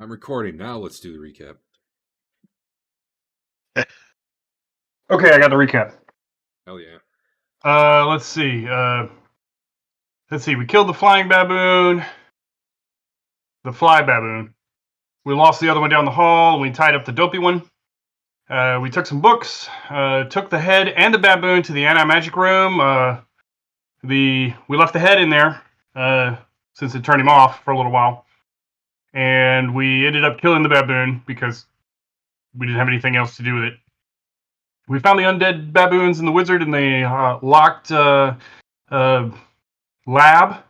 I'm recording now. Let's do the recap. Okay, I got the recap. Hell yeah. Let's see. We killed the flying baboon, the fly baboon. We lost the other one down the hall, and we tied up the dopey one. We took some books, took the head and the baboon to the anti-magic room. We left the head in there since it turned him off for a little while. And we ended up killing the baboon because we didn't have anything else to do with it. We found the undead baboons and the wizard in the locked lab,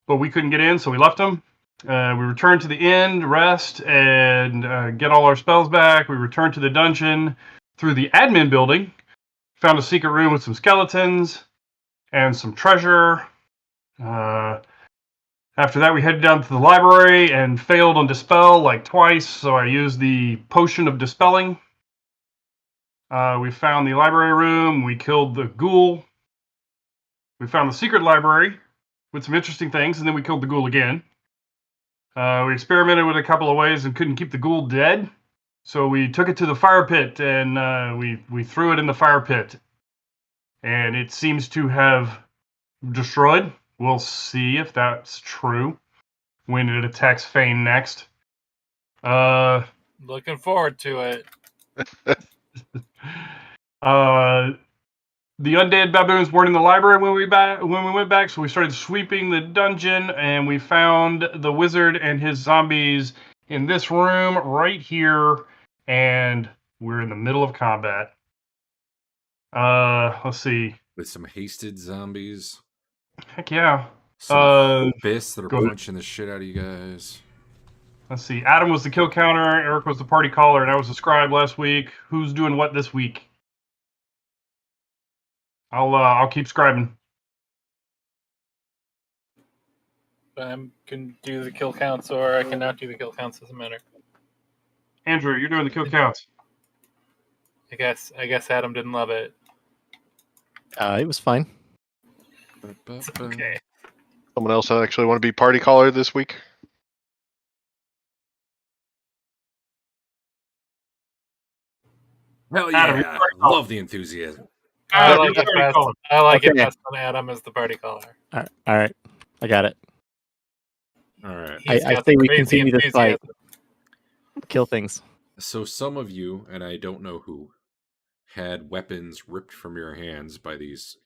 but we couldn't get in, so we left them. We returned to the inn to rest and get all our spells back. We returned to the dungeon through the admin building, found a secret room with some skeletons and some treasure. After that, we headed down to the library and failed on Dispel like twice, so I used the potion of dispelling. We found the library room. We killed the ghoul. We found the secret library with some interesting things, and then we killed the ghoul again. We experimented with a couple of ways and couldn't keep the ghoul dead, so we took it to the fire pit and we threw it in the fire pit, and it seems to have destroyed. We'll see if that's true when it attacks Fain next. Looking forward to it. The undead baboons weren't in the library when we went back, so we started sweeping the dungeon, and we found the wizard and his zombies in this room right here, and we're in the middle of combat. Let's see. With some hasted zombies. Heck yeah. Some fists that are go punching the shit out of you guys. Let's see. Adam was the kill counter, Eric was the party caller, and I was the scribe last week. Who's doing what this week? I'll keep scribing. I can do the kill counts, or I cannot do the kill counts. Doesn't matter. Andrew, you're doing the kill counts. I guess Adam didn't love it. It was fine. It's okay. Someone else actually want to be party caller this week? Hell Adam, yeah. Love the enthusiasm. I like it Okay. best when Adam is the party caller. All right. I got it. All right. He's I got say the we crazy continue this fight. enthusiasm. Kill things. So some of you, and I don't know who, had weapons ripped from your hands by these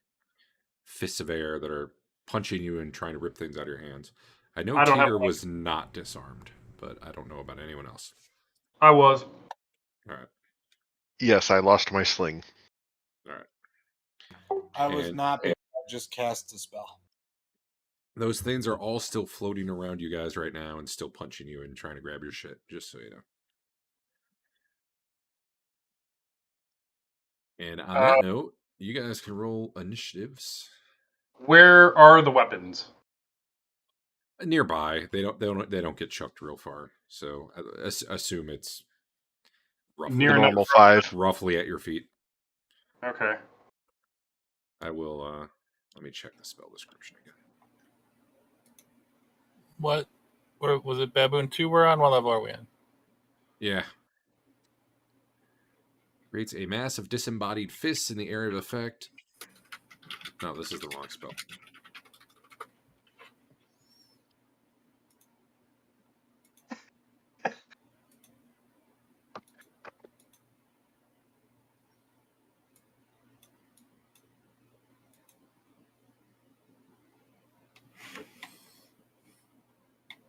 fists of air that are punching you and trying to rip things out of your hands. I know Teeger was not disarmed, but I don't know about anyone else. I was. All right. Yes, I lost my sling. All right. I was not, because I just cast a spell. Those things are all still floating around you guys right now and still punching you and trying to grab your shit, just so you know. And on that note, you guys can roll initiatives. Where are the weapons? Nearby. They don't get chucked real far. So assume it's roughly, Near normal 5. roughly at your feet. Okay. I will let me check the spell description again. What was it? Baboon 2 we're on? What level are we on? Yeah. Creates a mass of disembodied fists in the area of effect. No, this is the wrong spell.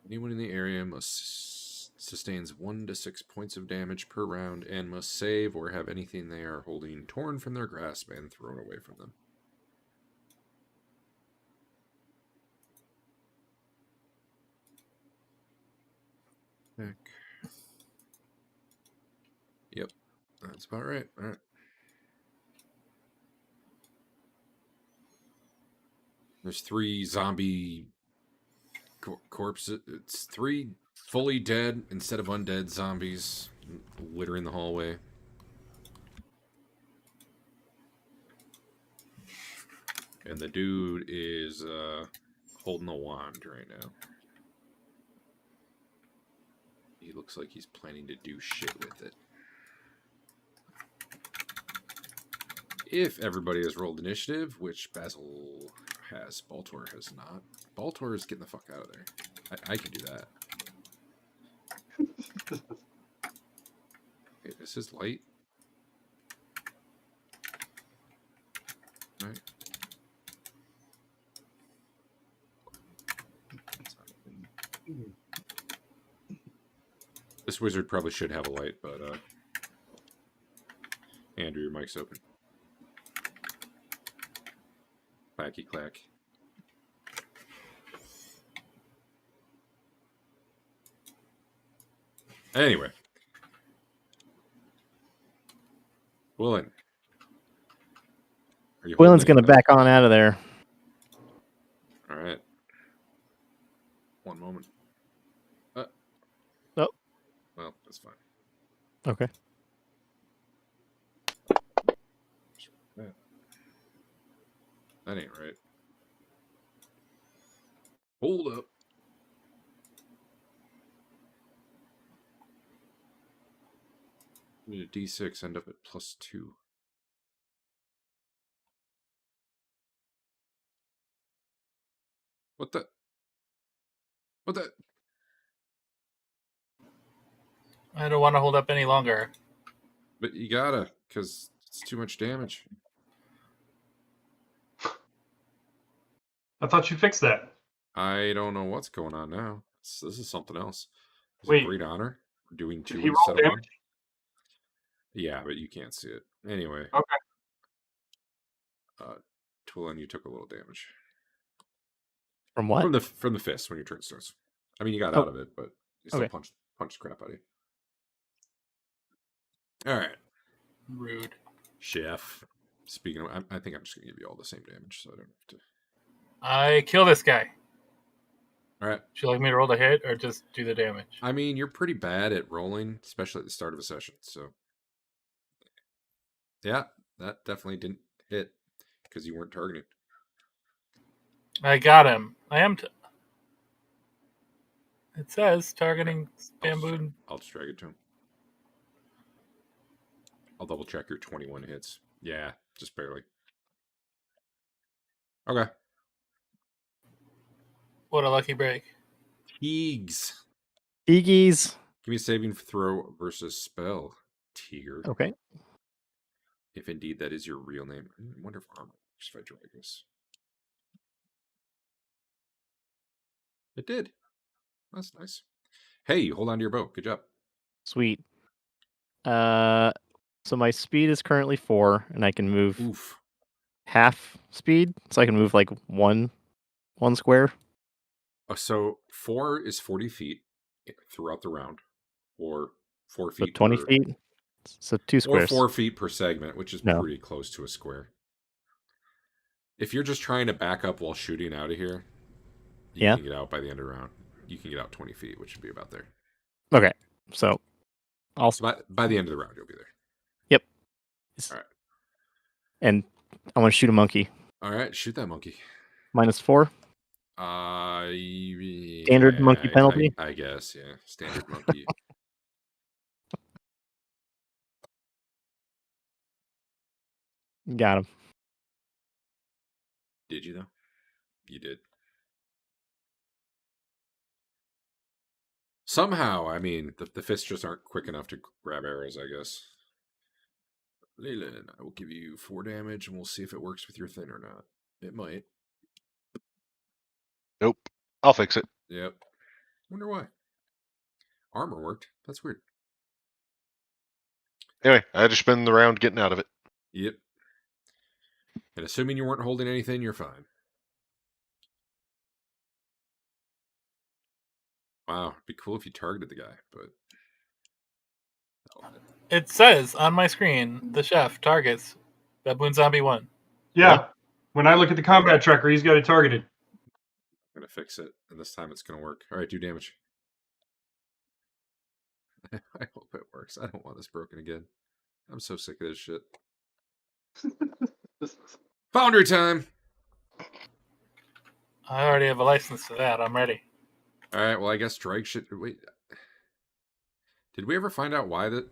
Anyone in the area sustains 1 to 6 points of damage per round and must save or have anything they are holding torn from their grasp and thrown away from them. Heck. Yep, that's about right. All right. There's 3 zombie corpses. It's 3 fully dead instead of undead zombies littering the hallway. And the dude is holding a wand right now. looks like he's planning to do shit with it. If everybody has rolled initiative, which Basil has, Baltor has not. Baltor is getting the fuck out of there. I can do that. Okay, this is light. Right. This wizard probably should have a light, but Andrew, your mic's open. Clacky clack. Anyway. Woolen. Willen's going to back on out of there. All right. One moment. Oh. Well, that's fine. Okay. That ain't right. Hold up. Need a D6, end up at +2. What the? What the? I don't want to hold up any longer. But you gotta, because it's too much damage. I thought you fixed that. I don't know what's going on now. This is something else. Is Wait. it great honor? We're doing 2 he roll instead of 1? damage? Yeah, but you can't see it. Anyway. Okay. Twillen, you took a little damage. From what? From the fist when your turn starts. I mean, you got out of it, but you still punched the crap out of you. All right. Rude. Chef. Speaking of, I think I'm just going to give you all the same damage, so I don't have to. I kill this guy. All right. Would you like me to roll the hit or just do the damage? I mean, you're pretty bad at rolling, especially at the start of a session, so. Yeah, that definitely didn't hit because you weren't targeting. I got him. I am. It says targeting bamboo. I'll just drag it to him. I'll double check your 21 hits. Yeah, just barely. Okay. What a lucky break. Teegs. Iggy's. Give me a saving throw versus spell, Teeger. Okay. If indeed that is your real name. I wonder if armor works if I drag this. It did. That's nice. Hey, hold on to your bow. Good job. Sweet. So my speed is currently 4, and I can move half speed, so I can move like one square. So 4 is 40 feet throughout the round, or 4 feet. So 20 feet. So 2 squares. Or 4 feet per segment, which is pretty close to a square. If you're just trying to back up while shooting out of here, you can get out by the end of the round. You can get out 20 feet, which would be about there. Okay, so by the end of the round, you'll be there. Yep. All right. And I want to shoot a monkey. All right, shoot that monkey. -4. Standard monkey penalty. I guess, yeah. Standard monkey. Got him. Did you though? You did. Somehow, I mean, the fists just aren't quick enough to grab arrows, I guess. Lelion, I will give you 4 damage, and we'll see if it works with your thing or not. It might. Nope. I'll fix it. Yep. Wonder why. Armor worked. That's weird. Anyway, I had to spend the round getting out of it. Yep. And assuming you weren't holding anything, you're fine. Wow, it'd be cool if you targeted the guy, but... It says on my screen, the chef targets Baboon Zombie 1. Yeah. When I look at the combat tracker, he's got it targeted. I'm going to fix it, and this time it's going to work. All right, do damage. I hope it works. I don't want this broken again. I'm so sick of this shit. Foundry time! I already have a license to that. I'm ready. All right, well, I guess Drake should... Wait. Did we ever find out why that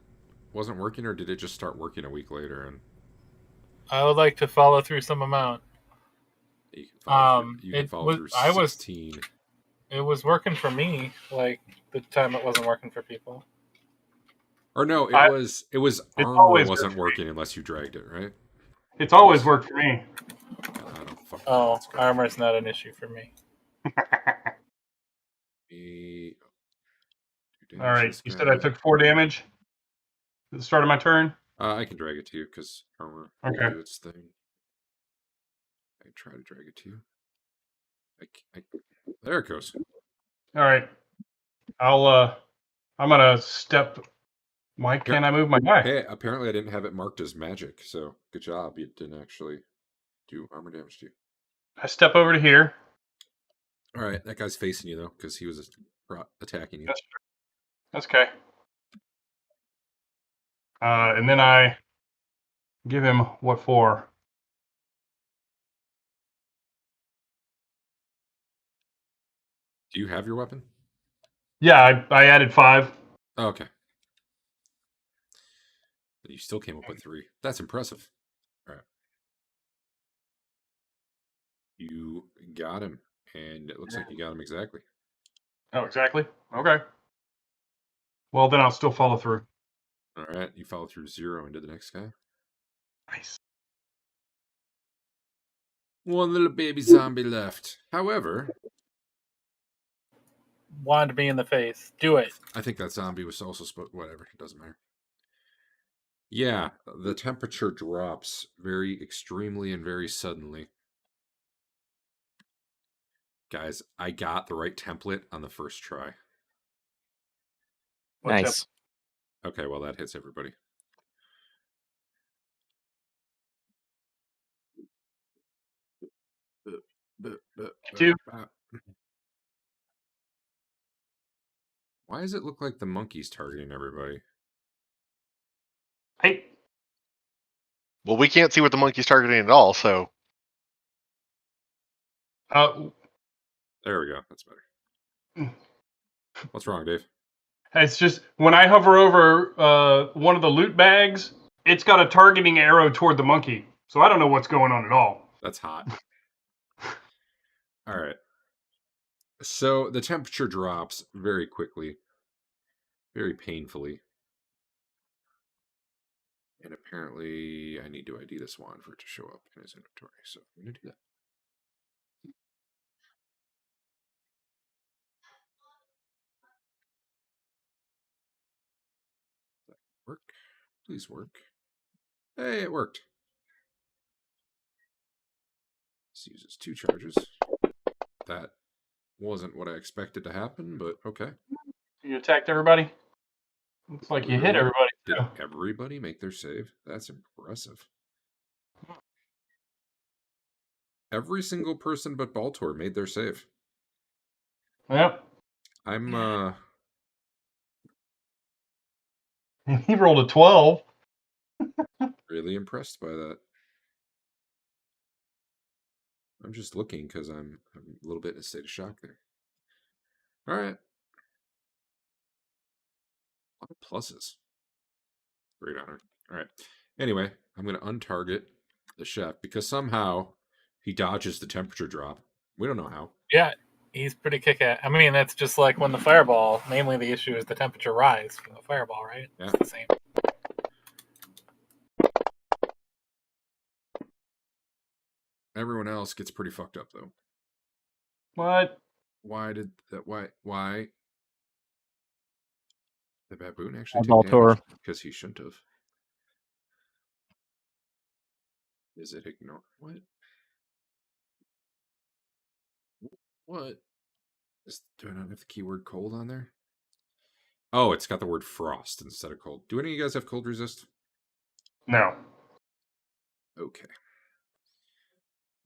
wasn't working, or did it just start working a week later? And I would like to follow through some amount. you can follow through 16. It was working for me, like the time it wasn't working for people. Or no, it was armor wasn't working unless you dragged it, right? It's always worked for me. I don't fucking know. Armor's not an issue for me. All right, you said I took 4 damage at the start of my turn? I can drag it to you because armor will do its thing. I try to drag it to you. There it goes. All right. I'm going to step. Why can't I move my guy? Hey, apparently I didn't have it marked as magic, so good job. You didn't actually do armor damage to you. I step over to here. All right, that guy's facing you, though, because he was attacking you. That's okay. And then I give him what for? Do you have your weapon? Yeah, I added 5. Oh, okay. You still came up with 3. That's impressive. All right. You got him, and it looks like you got him exactly. Oh, exactly? Okay. Well, then I'll still follow through. All right, you follow through 0 into the next guy. Nice. One little baby zombie left. However, Wand me in the face. Do it. I think that zombie was also whatever. It doesn't matter. Yeah, the temperature drops very extremely and very suddenly. Guys, I got the right template on the first try. Nice. Okay, well, that hits everybody. Two. Why does it look like the monkey's targeting everybody? Hey. Well, we can't see what the monkey's targeting at all, so. There we go. That's better. What's wrong, Dave? It's just when I hover over one of the loot bags, it's got a targeting arrow toward the monkey. So I don't know what's going on at all. That's hot. All right. So the temperature drops very quickly, very painfully. And apparently I need to ID this wand for it to show up in his inventory. So I'm going to do that. Work? Please work. Hey, it worked. This uses 2 charges. That wasn't what I expected to happen, but okay. You attacked everybody? Looks like you hit everybody. Did everybody make their save? That's impressive. Every single person but Baltor made their save. Yep. I'm He rolled a 12. really impressed by that. I'm just looking because I'm a little bit in a state of shock there. All right. A lot of pluses. Great honor. All right. Anyway, I'm going to untarget the chef because somehow he dodges the temperature drop. We don't know how. Yeah, he's pretty kick-ass. I mean, that's just like when the fireball, mainly the issue is the temperature rise from the fireball, right? Yeah. It's the same. Everyone else gets pretty fucked up, though. What? Why did that? Why? The baboon actually take Baltor. damage? Because he shouldn't have. Is it ignore? What? What? Do I not have the keyword cold on there? Oh, it's got the word frost instead of cold. Do any of you guys have cold resist? No. Okay.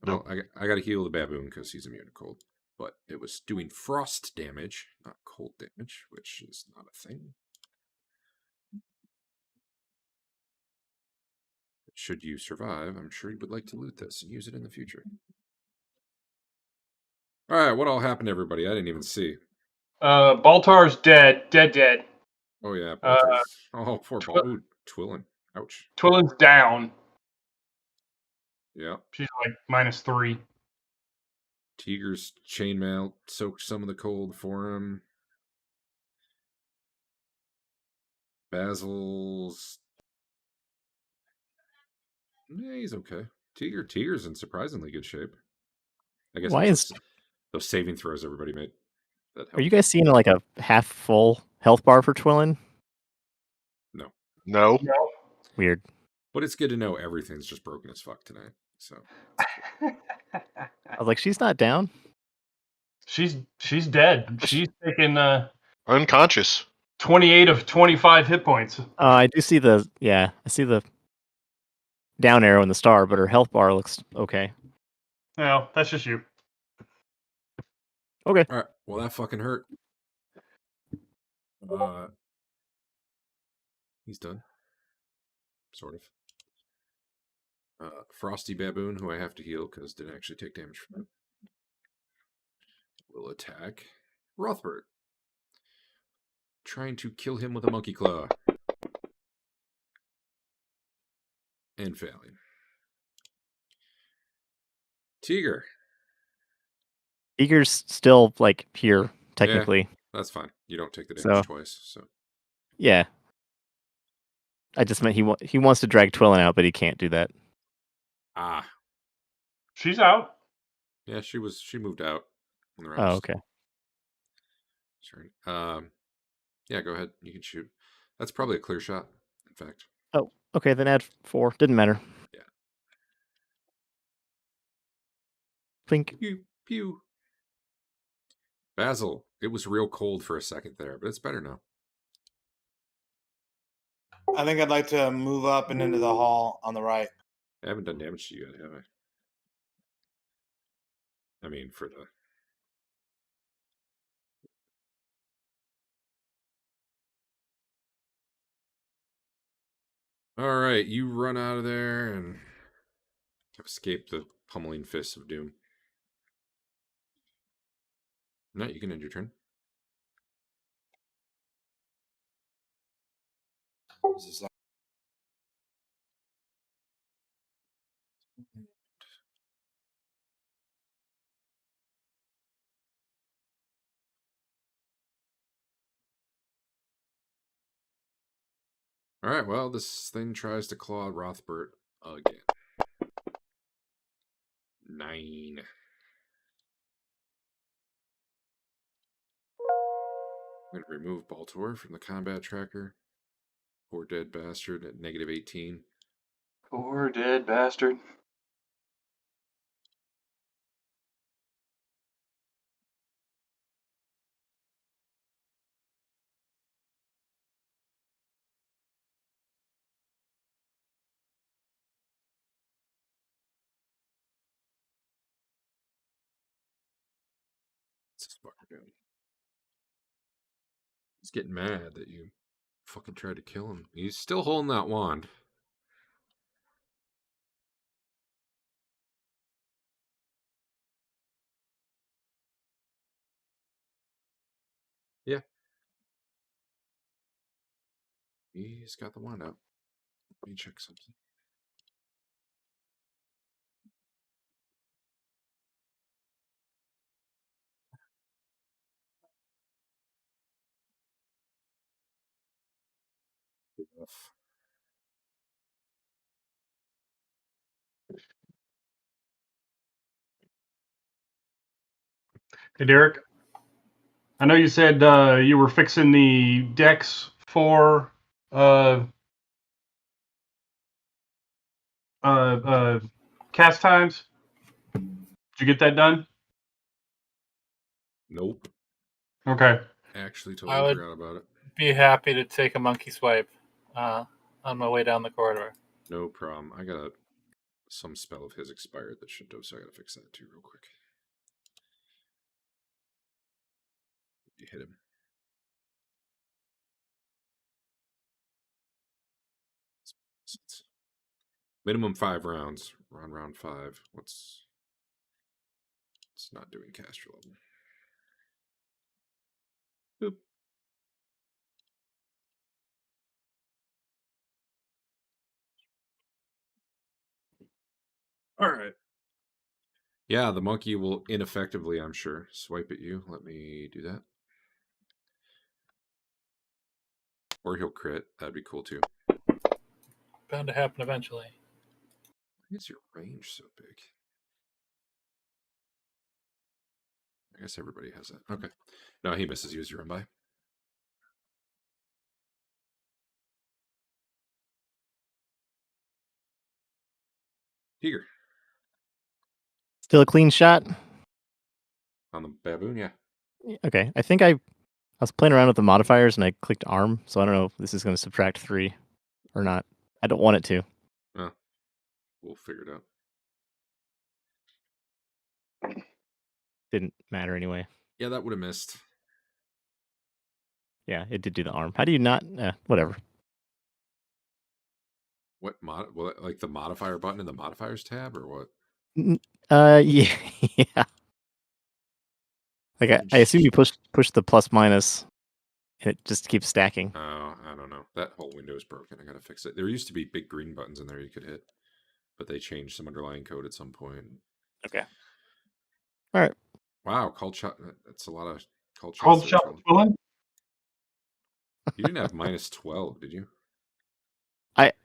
Well, I got to heal the baboon because he's immune to cold. But it was doing frost damage, not cold damage, which is not a thing. Should you survive, I'm sure you would like to loot this and use it in the future. All right, what all happened to everybody? I didn't even see. Baltar's dead. Dead. Oh yeah, bolters. Oh, poor ball. Ooh, Twillin. Ouch. Twillin's down. Yeah. She's like -3. Teeger's chainmail soaked some of the cold for him. Basil's. Yeah, he's okay. Teeger's in surprisingly good shape. I guess Why is those saving throws everybody made. That Are you helped. guys seeing like a half full health bar for Twillin? No. No. Weird. But it's good to know everything's just broken as fuck tonight. So I was like, she's not down. She's dead. She's taken Unconscious. 28 of 25 hit points. I do see I see the down arrow in the star, but her health bar looks okay. No, that's just you. Okay. all right. Well, that fucking hurt. He's done. Sort of. Frosty Baboon, who I have to heal because didn't actually take damage from him, will attack Rothbert, trying to kill him with a monkey claw. And failing. Teeger. Teeger's still like here, technically. Yeah, that's fine. You don't take the damage twice, so. Yeah. I just meant he wants to drag Twillin out, but he can't do that. Ah. She's out. Yeah, she moved out. On the Oh, okay. Sorry. Yeah, go ahead. You can shoot. That's probably a clear shot, in fact. Oh, okay, then add 4. Didn't matter. Yeah. Plink. Pew, pew. Basil, it was real cold for a second there, but it's better now. I think I'd like to move up and into the hall on the right. I haven't done damage to you yet, have I? I mean, for the... All right, you run out of there and escape the pummeling fists of doom. No, you can end your turn. All right, well, this thing tries to claw Rothbert again. 9. I'm going to remove Baltor from the combat tracker. Poor dead bastard at -18. Poor dead bastard. What's this fucker doing? He's getting mad that you fucking tried to kill him. He's still holding that wand. Yeah. He's got the wand out. Let me check something. Enough. Hey, Derek. I know you said you were fixing the decks for cast times. Did you get that done? Nope. Okay. Actually, I totally would- forgot about it. Be happy to take a monkey swipe on my way down the corridor. No problem. I got some spell of his expired that should do, so I gotta fix that too real quick. You hit him. Minimum 5 rounds. We're on round 5. It's not doing caster level. Boop. All right. Yeah, the monkey will ineffectively, I'm sure, swipe at you. Let me do that. Or he'll crit. That'd be cool too. Bound to happen eventually. Why is your range so big? I guess everybody has that. Okay. No, he misses you as you run by. Teeger. Still a clean shot. On the baboon, yeah. Okay, I think I was playing around with the modifiers and I clicked arm, so I don't know if this is going to subtract 3 or not. I don't want it to. Oh, we'll figure it out. Didn't matter anyway. Yeah, that would have missed. Yeah, it did do the arm. How do you not? Whatever. What mod? Well, like the modifier button in the modifiers tab, or what? Yeah, yeah. Like I assume you push the plus minus, and it just keeps stacking. Oh, I don't know. That whole window is broken. I gotta fix it. There used to be big green buttons in there you could hit, but they changed some underlying code at some point. Okay. All right. Wow, called shot. That's a lot of called shots. Cold there, shot Phil. Twillen? You didn't have minus 12, did you?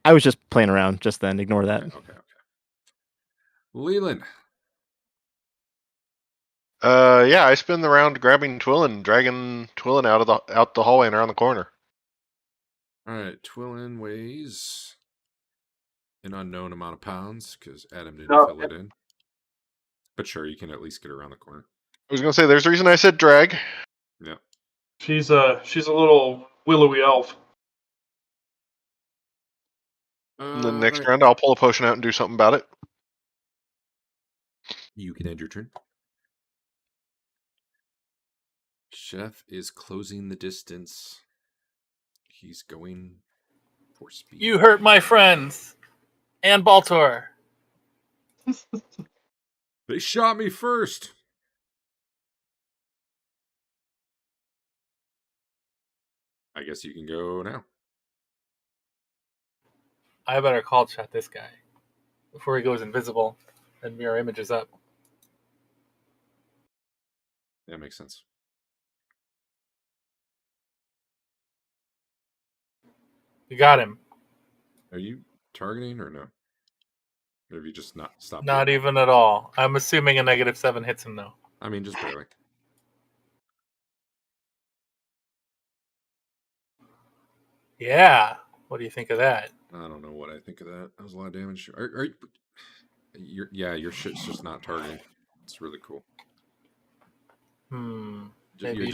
I was just playing around just then. Ignore that. Okay. Lelion. Yeah, I spin the round grabbing Twillen, dragging Twillen out the hallway and around the corner. All right, Twillen weighs an unknown amount of pounds because Adam didn't No. fill it in. But sure, you can at least get around the corner. I was gonna say, there's a reason I said drag. Yeah. She's a little willowy elf. And then next Right. round, I'll pull a potion out and do something about it. You can end your turn. Chef is closing the distance. He's going for speed. You hurt my friends and Baltor. They shot me first. I guess you can go now. I better call shot this guy before he goes invisible and mirror images up. That makes sense. You got him. Are you targeting or no? Or have you just not stopped? Not even at all. I'm assuming a -7 hits him though. I mean, just barely. Yeah. What do you think of that? I don't know what I think of that. That was a lot of damage. Your shit's just not targeting. It's really cool. Maybe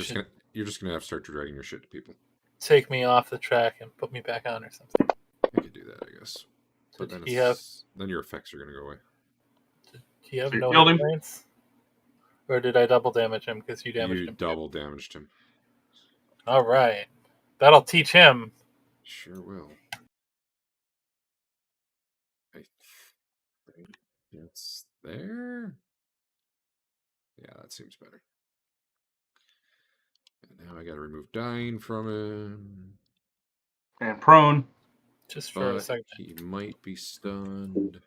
You're just gonna have to start dragging your shit to people. take me off the track and put me back on or something. I could do that, I guess. But then then your effects are gonna go away. Do you have So you no killed him? hit points? Or did I double damage him because you damaged him? Double damaged him. All right. That'll teach him. Sure will. I think it's there. Yeah, that seems better. And now I gotta remove dying from him. And prone. Just for a second. He might be stunned.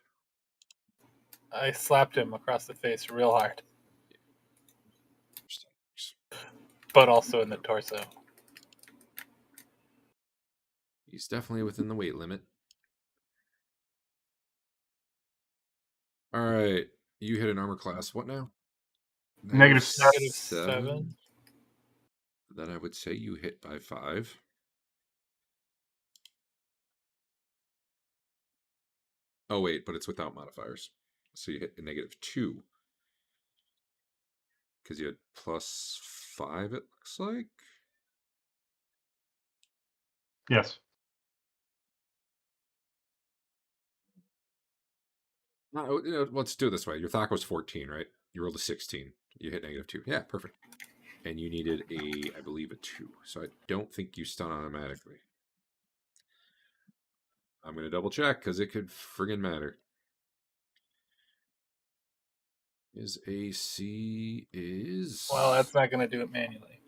I slapped him across the face real hard. But also in the torso. He's definitely within the weight limit. Alright. You hit an armor class. What now? -7. Then I would say you hit by 5. Oh, wait, but it's without modifiers. So you hit a -2. Because you had +5, it looks like. Yes. Let's do it this way. Your THAC was 14, right? You rolled a 16. You hit -2. Yeah, perfect. And you needed I believe, a 2. So I don't think you stun automatically. I'm going to double check because it could friggin' matter. His AC is... Well, that's not going to do it manually.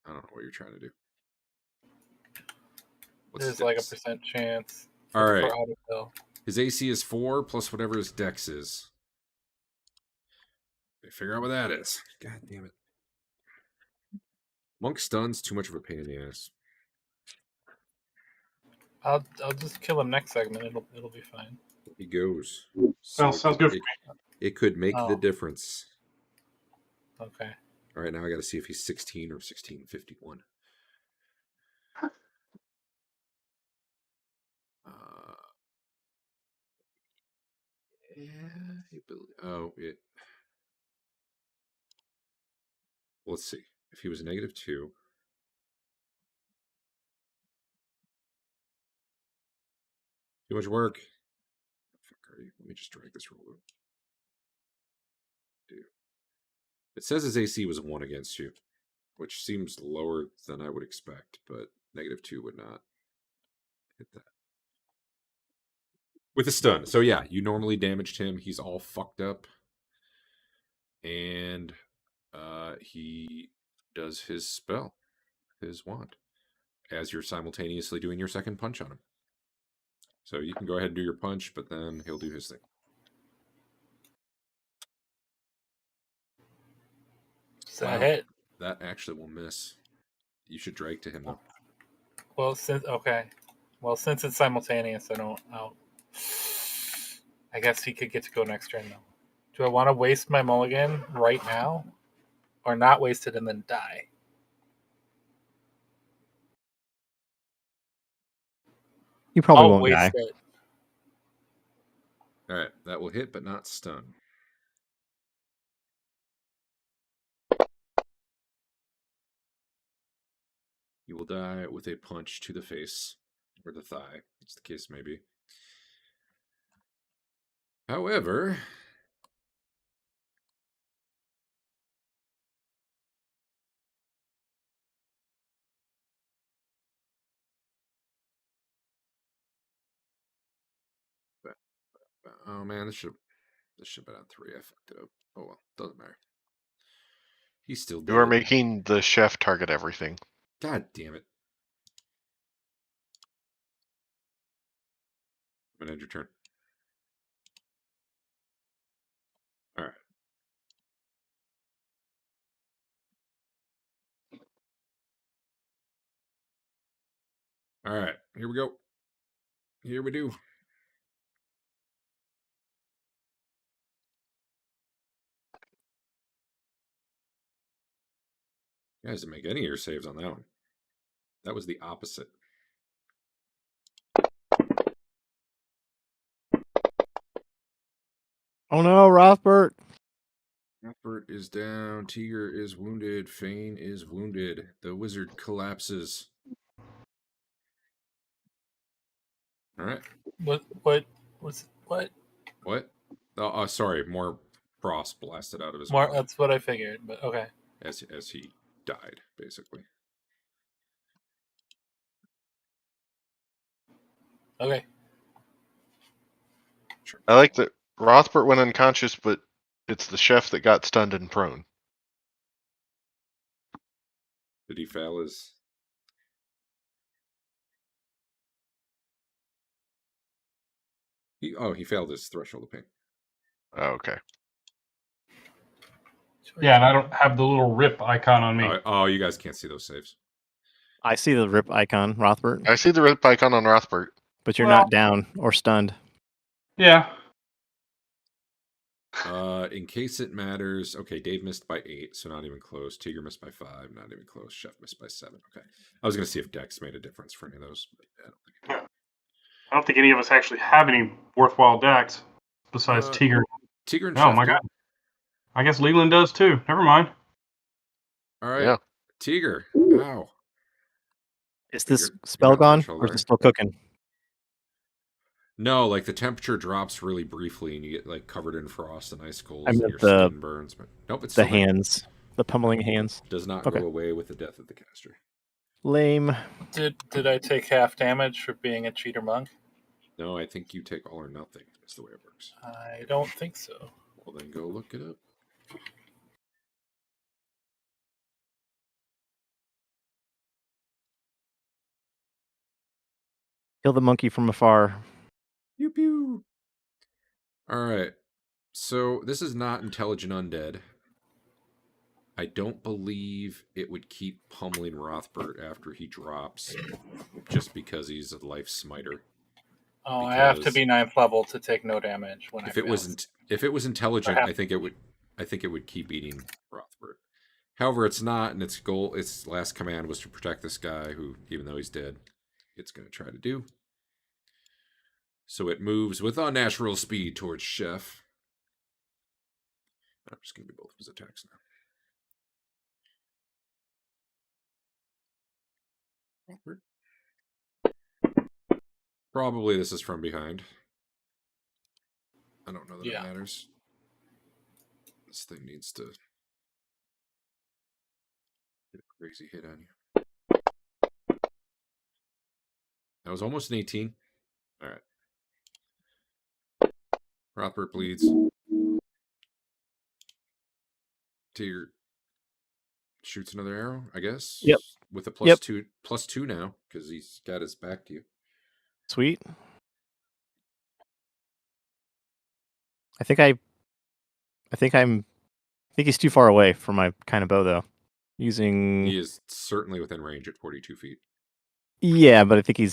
I don't know what you're trying to do. There's like a % chance All right. for autofill. His AC is 4 plus whatever his dex is. Figure out what that is. God damn it. Monk stun's too much of a pain in the ass. I'll just kill him next segment. It'll be fine. He goes. Well, sounds good for It could make the difference. Okay. All right, now I got to see if he's 16 or 1651. Let's see. If he was -2, too much work. Let me just drag this roll. It says his AC was 1 against you, which seems lower than I would expect, but -2 would not hit that. With a stun. So yeah, you normally damaged him. He's all fucked up. And he does his spell, his wand, as you're simultaneously doing your second punch on him. So you can go ahead and do your punch, but then he'll do his thing. Does that hit? That actually will miss. You should drag to him, though. Well, since it's simultaneous, I guess he could get to go next turn, though. Do I want to waste my mulligan right now? Or not waste it and then die? You probably I'll won't waste die. it. All right, that will hit, but not stun. You will die with a punch to the face or the thigh, as the case may be. However, oh man, this should have been on 3. I fucked it up. Oh well, doesn't matter. He's still dead. You are making the chef target everything. God damn it. I'm gonna end your turn. All right. All right, here we go. Here we do. You guys didn't make any of your saves on that one. That was the opposite. Oh no, Rothbert. Rothbert is down. Teeger is wounded. Fain is wounded. The wizard collapses. All right. What? What? Oh, sorry. More frost blasted out of his More. mouth That's what I figured. But okay. as he died, basically. Okay. Sure. I like that Rothbert went unconscious, but it's the chef that got stunned and prone. Did he fail his? He failed his threshold of pain. Oh, okay. Yeah, and I don't have the little rip icon on me. Oh, you guys can't see those saves. I see the rip icon, Rothbert. I see the rip icon on Rothbert. But you're not down or stunned. Yeah. In case it matters, okay, Dave missed by 8, so not even close. Teeger missed by 5, not even close. Chef missed by 7. Okay. I was going to see if Dex made a difference for any of those, but I don't think it did. I don't think any of us actually have any worthwhile decks besides Teeger. Teeger and Oh Chef my god. I guess Lelion does too. Never mind. All right. Yeah. Teeger. Ow. Is this You're spell not gone much or is older. it still cooking? No, like the temperature drops really briefly and you get like covered in frost and icicles I and meant your the- skin burns. But nope, it's The still there. hands. The pummeling hands. Does not Okay. go away with the death of the caster. Lame. Did I take half damage for being a cheater monk? No, I think you take all or nothing. That's the way it works. I don't think so. Well, then go look it up. Kill the monkey from afar. Pew pew. All right. So this is not intelligent undead. I don't believe it would keep pummeling Rothbert after he drops, just because he's a life smiter. Oh, I have to be 9th level to take no damage when if it was intelligent, I think it would keep eating Rothbert. However, it's not, and its last command was to protect this guy who, even though he's dead, it's going to try to do. So it moves with unnatural speed towards Chef. I'm just going to do both of his attacks now. Rothbert. Probably this is from behind. I don't know that it matters. This thing needs to get a crazy hit on you. That was almost an 18. All right. Rothbert bleeds. Teeger shoots another arrow, I guess. Yep. With a +2 now, because he's got his back to you. Sweet. I think he's too far away for my kind of bow, though. He is certainly within range at 42 feet. Yeah, but I think I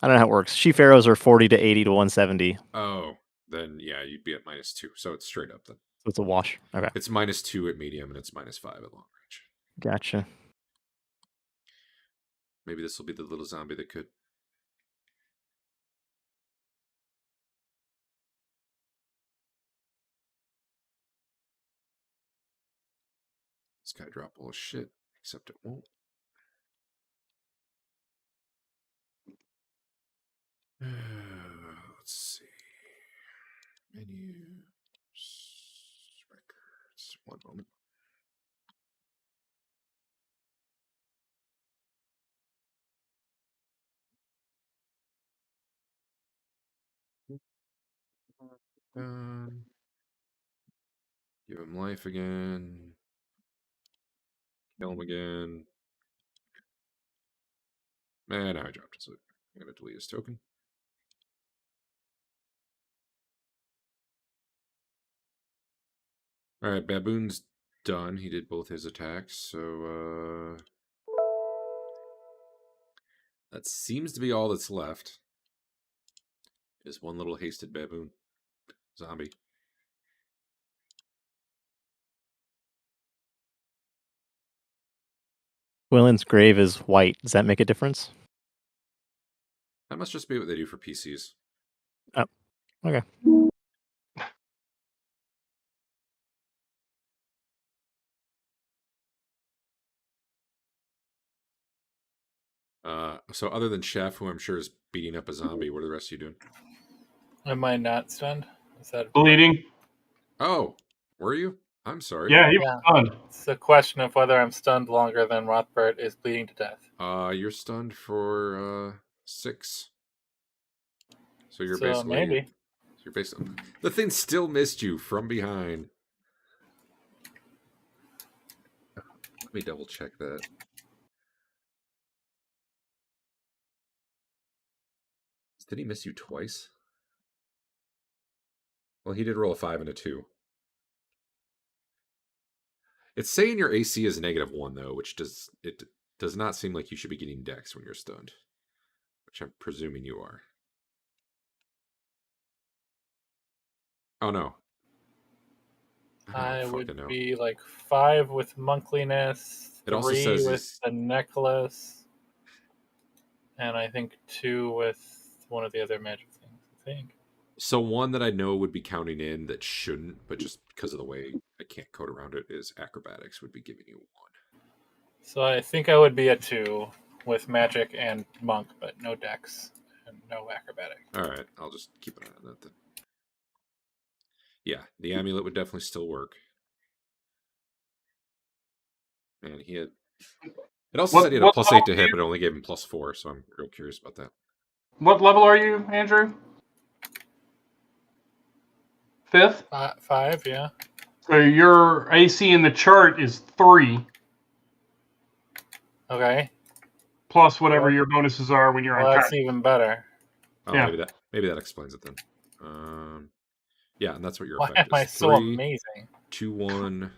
don't know how it works. Sheaf arrows are 40 to 80 to 170. Oh, then yeah, you'd be at -2. So it's straight up then. So it's a wash. Okay. It's -2 at medium and it's -5 at long range. Gotcha. Maybe this will be the little zombie that could. This guy dropped all his shit, except it won't. Let's see. Menus. Records. One moment. Give him life again. Kill him again. Man, I dropped it, so I'm going to delete his token. Alright, Baboon's done. He did both his attacks, so that seems to be all that's left. Is one little hasted baboon. Zombie. Willen's grave is white. Does that make a difference? That must just be what they do for PCs. Oh, okay. So other than Chef, who I'm sure is beating up a zombie, what are the rest of you doing? Am I not stunned? Is that bleeding? Oh, were you? I'm sorry. Yeah, he was stunned. It's a question of whether I'm stunned longer than Rothbert is bleeding to death. You're stunned for 6. So you're maybe. You're basically the thing still missed you from behind. Let me double check that. Did he miss you twice? Well, he did roll a 5 and a 2. It's saying your AC is -1 though, which does not seem like you should be getting dex when you're stunned, which I'm presuming you are. Oh no. I would be like 5 with monkliness, it also 3 says with the necklace, and I think 2 with one of the other magic things, I think. So one that I know would be counting in that shouldn't, but just because of the way I can't code around it, is acrobatics would be giving you 1. So I think I would be a 2 with magic and monk, but no dex and no acrobatic. All right, I'll just keep an eye on that then. Yeah, the amulet would definitely still work. And he had. It also said he had a +8 to hit, but it only gave him +4, so I'm real curious about that. What level are you, Andrew? 5th? 5, yeah. So your AC in the chart is 3. Okay. Plus whatever your bonuses are when you're on that's even better. Oh, yeah. maybe that explains it then. Yeah, and that's what your Why effect am I is. so 3, amazing? 2, 1.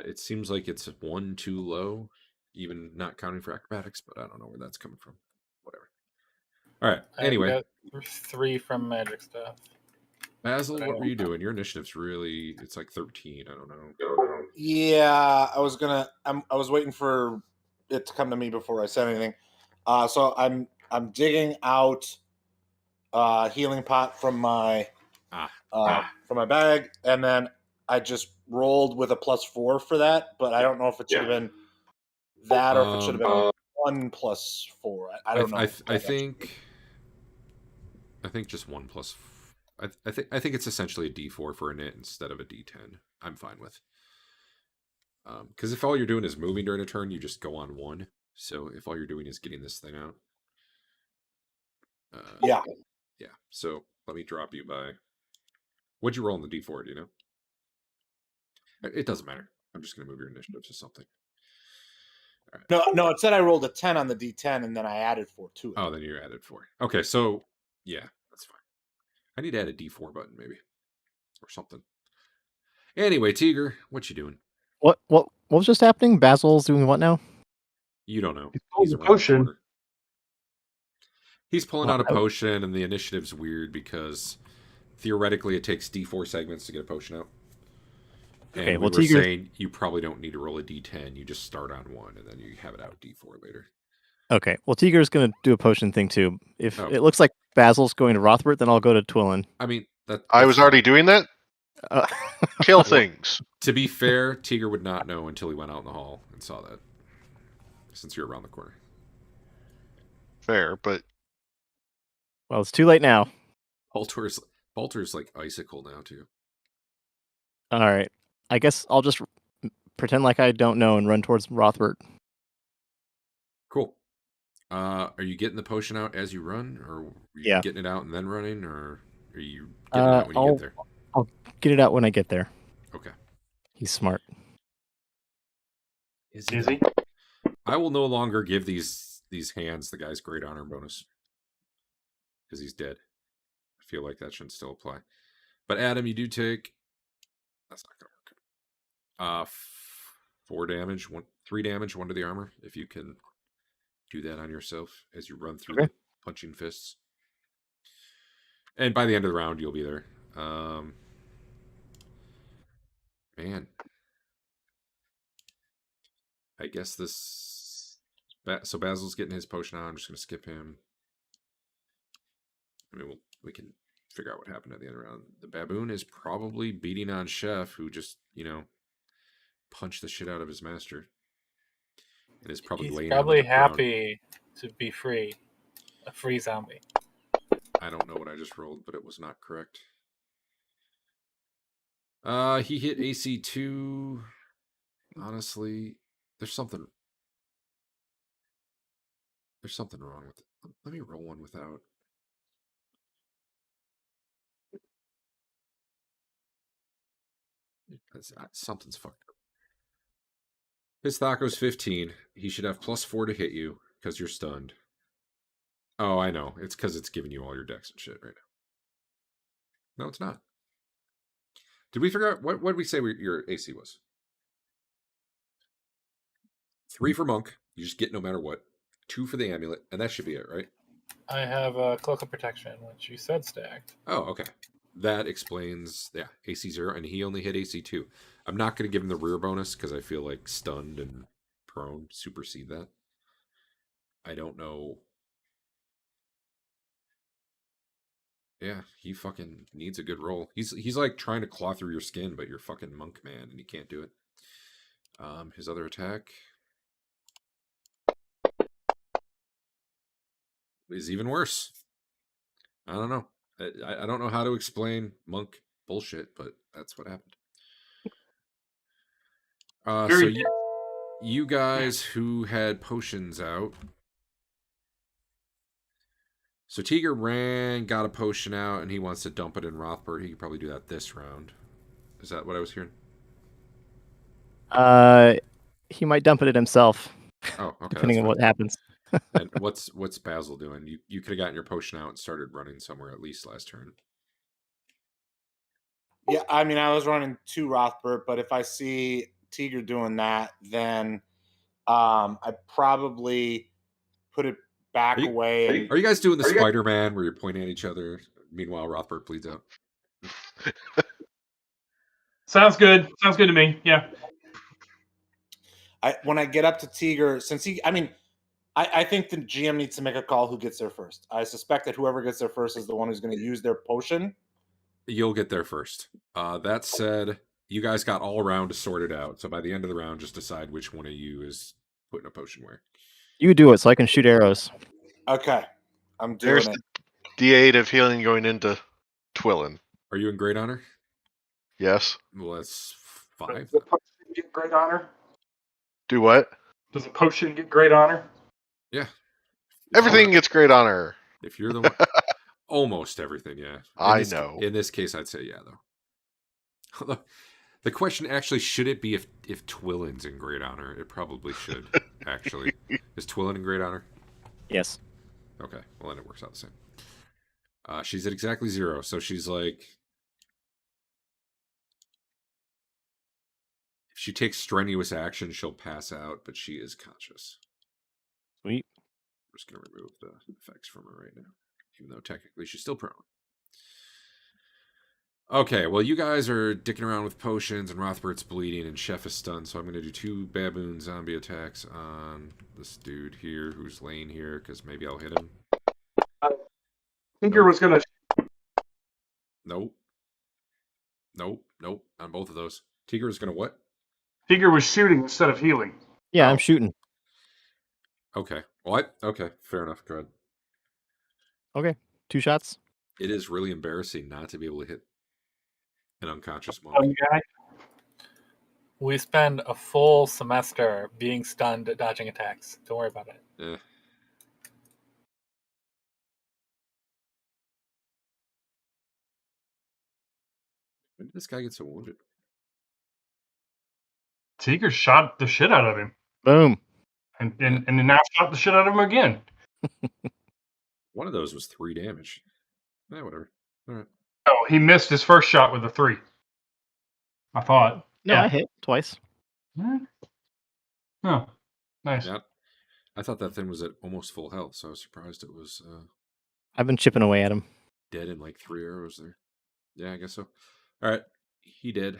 It seems like it's 1 too low, even not counting for acrobatics, but I don't know where that's coming from. Whatever. All right. Anyway, I got 3 from magic stuff. Basil, what were you doing? Your initiative's really, it's like 13. I don't know. Yeah, I was waiting for it to come to me before I said anything. So I'm digging out healing pot from my bag, and then I just rolled with a +4 for that, but I don't know if it should have been that or if it should have been 1 + 4. I don't know. I think just 1 plus. I think it's essentially a D4 for a knit instead of a D10. I'm fine with. Because if all you're doing is moving during a turn, you just go on 1. So if all you're doing is getting this thing out, Yeah. So let me drop you by. What'd you roll on the D4? Do you know? It doesn't matter. I'm just gonna move your initiative to something. All right. No, it said I rolled a 10 on the D10 and then I added 4 to it. Oh, then you added 4. Okay, so yeah, that's fine. I need to add a D4 button maybe, or something. Anyway, Teeger, what you doing? What was just happening? Basil's doing what now? You don't know. He's around potion. The corner. He's pulling out a potion, and the initiative's weird because theoretically it takes D4 segments to get a potion out. And we were saying you probably don't need to roll a D10. You just start on 1, and then you have it out D4 later. Okay. Well, Teeger's going to do a potion thing too. If it looks like Basil's going to Rothbert, then I'll go to Twillin. I mean, I was already doing that. Kill things. To be fair, Teeger would not know until he went out in the hall and saw that, since you're around the corner. Fair, but well, it's too late now. Balter's like icicle now too. All right. I guess I'll just pretend like I don't know and run towards Rothbert. Cool. Are you getting the potion out as you run, or are you getting it out and then running, or are you getting it out when you get there? I'll get it out when I get there. Okay. He's smart. Is he? I will no longer give these hands the guy's great honor bonus because he's dead. I feel like that should still apply. But Adam, you do take. That's not gonna work. 4 damage, 3 damage, 1 to the armor. If you can do that on yourself as you run through the punching fists. And by the end of the round, you'll be there. Man. I guess this... So Basil's getting his potion out. I'm just going to skip him. I mean, we can figure out what happened at the end of the round. The baboon is probably beating on Chef, who just, punched the shit out of his master. And is probably laying on the happy to be free. A free zombie. I don't know what I just rolled, but it was not correct. He hit AC 2. Honestly, there's something wrong with it. Let me roll one without. Something's fucked up. His Thaco's 15. He should have +4 to hit you because you're stunned. Oh, I know. It's because it's giving you all your decks and shit right now. No, it's not. Did we figure out what did we say your AC was? 3 for Monk. You just get no matter what. 2 for the amulet, and that should be it, right? I have a Cloak of Protection, which you said stacked. Oh, okay. That explains, AC 0, and he only hit AC 2. I'm not going to give him the rear bonus because I feel like stunned and prone supersede that. I don't know. Yeah, he fucking needs a good roll. He's like trying to claw through your skin, but you're fucking monk man, and he can't do it. His other attack is even worse. I don't know. I don't know how to explain monk bullshit, but that's what happened. So you guys who had potions out. So Teeger ran, got a potion out, and he wants to dump it in Rothbert. He could probably do that this round. Is that what I was hearing? He might dump it himself. Oh, okay. Depending on what happens. And what's Basil doing? You could have gotten your potion out and started running somewhere at least last turn. Yeah, I mean, I was running 2 Rothbert, but if I see Teeger doing that, then I probably put it back away. Are you guys doing the Spider-Man where you're pointing at each other? Meanwhile, Rothbert bleeds out. Sounds good. Sounds good to me. Yeah. When I get up to Teeger, since I think the GM needs to make a call who gets there first. I suspect that whoever gets there first is the one who's going to use their potion. You'll get there first. That said, you guys got all around to sort it out. So by the end of the round, just decide which one of you is putting a potion where. You do it so I can shoot arrows. Okay. I'm doing There's it. the D8 of healing going into Twillin. Are you in Great Honor? Yes. Well, that's 5. Does the potion get great honor? Do what? Does a potion get great honor? Yeah. Everything gets great honor. If you're the one. Almost everything, yeah. I know. In this case, I'd say yeah, though. The question actually, should it be if Twillin's in Great Honor? It probably should, actually. Is Twillin in Great Honor? Yes. Okay, well then it works out the same. She's at exactly 0, so she's like... If she takes strenuous action, she'll pass out, but she is conscious. Sweet. I'm just going to remove the effects from her right now, even though technically she's still prone. Okay, well, you guys are dicking around with potions, and Rothbert's bleeding, and Chef is stunned, so I'm going to do 2 baboon zombie attacks on this dude here who's laying here, because maybe I'll hit him. Tinker was going to... Nope. Nope. On both of those. Teeger is going to what? Tinker was shooting instead of healing. Yeah, I'm shooting. Okay. What? Okay, fair enough. Go ahead. Okay, 2 shots. It is really embarrassing not to be able to hit an unconscious monk. Guy. We spend a full semester being stunned at dodging attacks. Don't worry about it. Eh. When did this guy get so wounded? Teeger shot the shit out of him. Boom. And now shot the shit out of him again. One of those was 3 damage. Whatever. All right. Oh, he missed his first shot with a 3. I thought. No, Yeah. I hit twice. Oh, nice. Yeah. I thought that thing was at almost full health, so I was surprised it was I've been chipping away at him. dead in like 3 arrows there. Yeah, I guess so. All right. He did.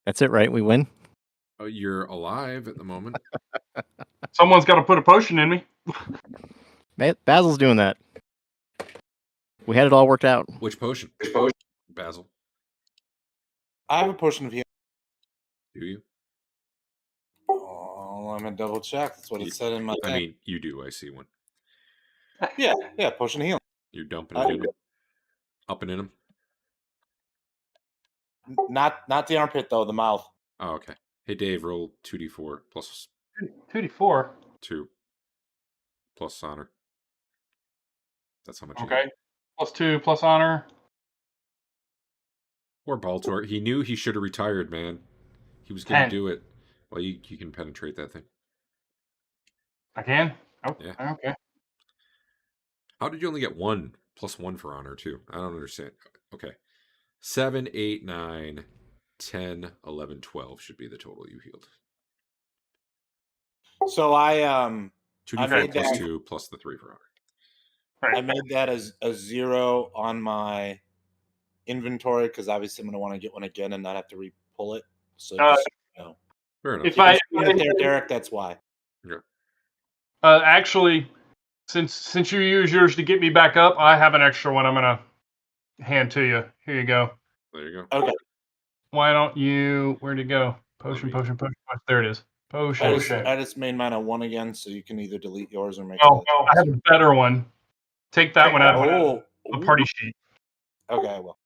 That's it, right? We win? Oh, you're alive at the moment. Someone's got to put a potion in me. Basil's doing that. We had it all worked out. Which potion? Basil. I have a potion of healing. Do you? Oh, I'm going to double check. That's what it said in my thing. I mean, you do. I see one. Yeah, potion of healing. You're dumping it in him? Upping in him? Not the armpit, though, the mouth. Oh, okay. Hey, Dave, roll 2d4 plus 2d4. 2 plus honor. That's how much you Okay. get. +2 plus honor. Poor Baltor. He knew he should have retired, man. He was going to 10. do it. Well, you can penetrate that thing. I can? Oh, Yeah. okay. How did you only get 1 plus 1 for honor, too? I don't understand. Okay. 7, 8, 9, 10, 11, 12 should be the total you healed. So I 2d4 plus 2 plus the 3 for honor. Right. I made that as a 0 on my inventory because obviously I'm going to want to get one again and not have to re-pull it. So just, fair enough. If I there, Derek, that's why. Yeah. Actually, since you use yours to get me back up, I have an extra one. I'm gonna hand to you. Here you go. There you go. Okay. Why don't you? Where'd it go? Potion. There it is. Potion. I just made mine a 1 again, so you can either delete yours or make. Oh, I have a better one. Take that one out of the party sheet. Okay, well.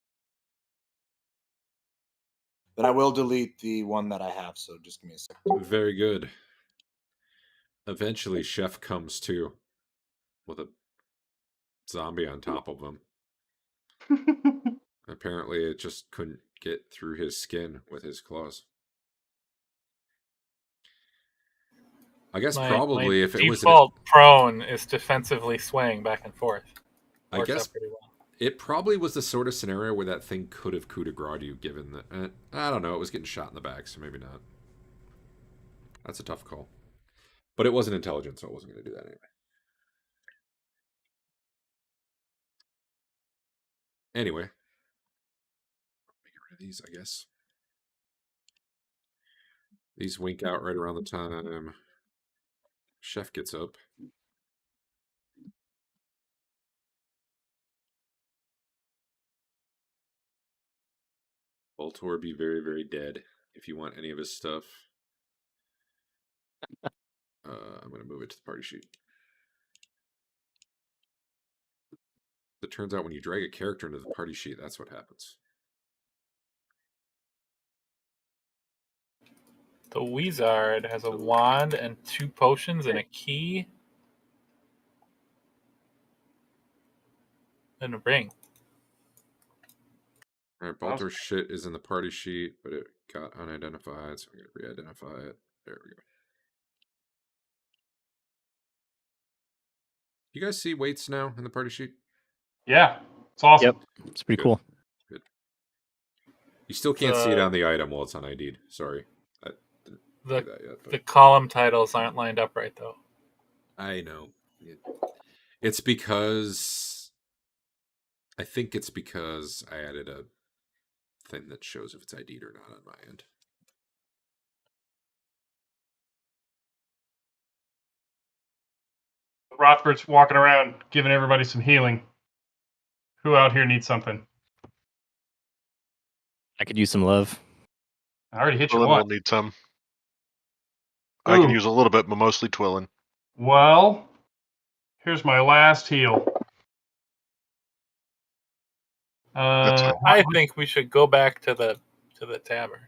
Then I will delete the one that I have, so just give me a second. Very good. Eventually, Chef comes to with a zombie on top of him. Apparently, it just couldn't get through his skin with his claws. I guess My probably if it was default prone is defensively swaying back and forth. I Works guess out pretty well. it probably was the sort of scenario where that thing could have coup de grace you, given that I don't know, it was getting shot in the back, so maybe not. That's a tough call, but it wasn't intelligent, so I wasn't going to do that anyway. Anyway, get rid of these, I guess. These wink out right around the time Chef gets up. Voltor be very, very dead if you want any of his stuff. I'm going to move it to the party sheet. It turns out when you drag a character into the party sheet, that's what happens. The Wizard has a wand and 2 potions and a key. And a ring. Alright, Baltor's shit is in the party sheet, but it got unidentified, so I'm going to re-identify it. There we go. You guys see weights now in the party sheet? Yeah, it's awesome. Yep, it's pretty cool. Good. You still can't see it on the item while it's on ID'd. Sorry. I didn't do that yet. The column titles aren't lined up right, though. I know. It's because... I think it's because I added a thing that shows if it's ID'd or not on my end. Rothbert's walking around giving everybody some healing. Who out here needs something? I could use some love. I already hit you Twillin once. will need some. I can use a little bit, but mostly Twillin. Well, here's my last heal. I think we should go back to the tavern.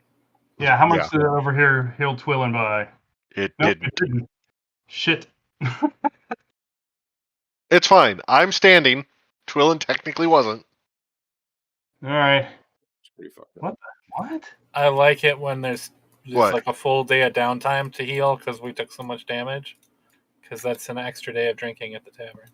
Yeah, how much did it over here heal Twillin by? It Nope, didn't. it didn't. Shit. It's fine. I'm standing. Twillin technically wasn't. All right. It's pretty fucked up. What? I like it when there's just What? like a full day of downtime to heal because we took so much damage. Because that's an extra day of drinking at the tavern.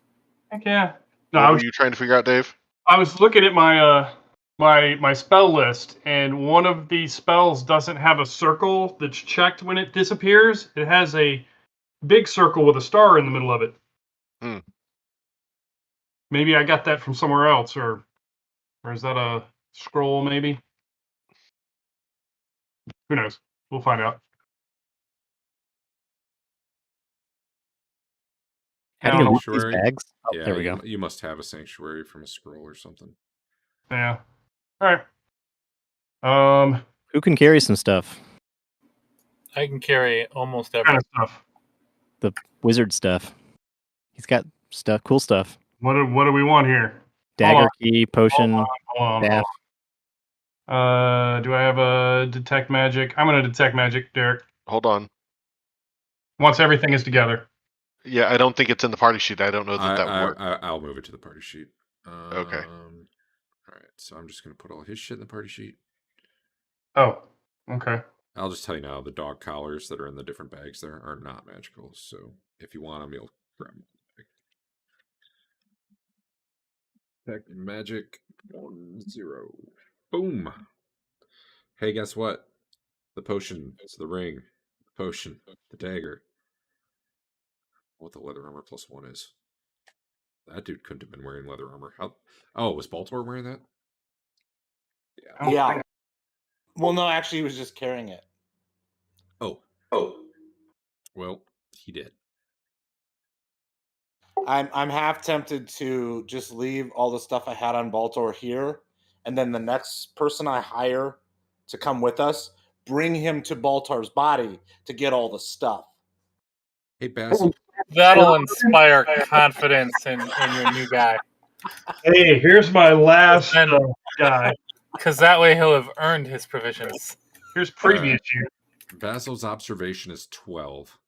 Heck yeah. No, What were you trying to figure out, Dave? I was looking at my my spell list, and one of these spells doesn't have a circle that's checked when it disappears. It has a big circle with a star in the middle of it. Hmm. Maybe I got that from somewhere else, or is that a scroll? Maybe. Who knows? We'll find out. How do you loot these Sanctuary? bags? Oh, Yeah, there we go. You must have a sanctuary from a scroll or something. Yeah. All right. Who can carry some stuff? I can carry almost Kind everything. of stuff. The wizard stuff. He's got stuff, cool stuff. What do we want here? Dagger, key, potion, Hold on. staff. Do I have a detect magic? I'm gonna detect magic, Derek. Hold on. Once everything is together. Yeah, I don't think it's in the party sheet. I don't know that would work. I'll move it to the party sheet. Okay. All right, so I'm just going to put all his shit in the party sheet. Oh, okay. I'll just tell you now, the dog collars that are in the different bags there are not magical. So if you want them, you'll grab them. Detect magic 1-0. Boom. Hey, guess what? The potion, it's the ring, the potion, the dagger. What the leather armor +1 is. That dude couldn't have been wearing leather armor. Oh, was Baltimore wearing that? Yeah. Yeah. Well, no, actually, he was just carrying it. Oh. Well, he did. I'm half tempted to just leave all the stuff I had on Baltor here, and then the next person I hire to come with us, bring him to Baltar's body to get all the stuff. Hey, Basil. That'll inspire confidence in your new guy. Hey, here's my last guy. Because that way he'll have earned his provisions. Here's previous year. Basil's observation is 12.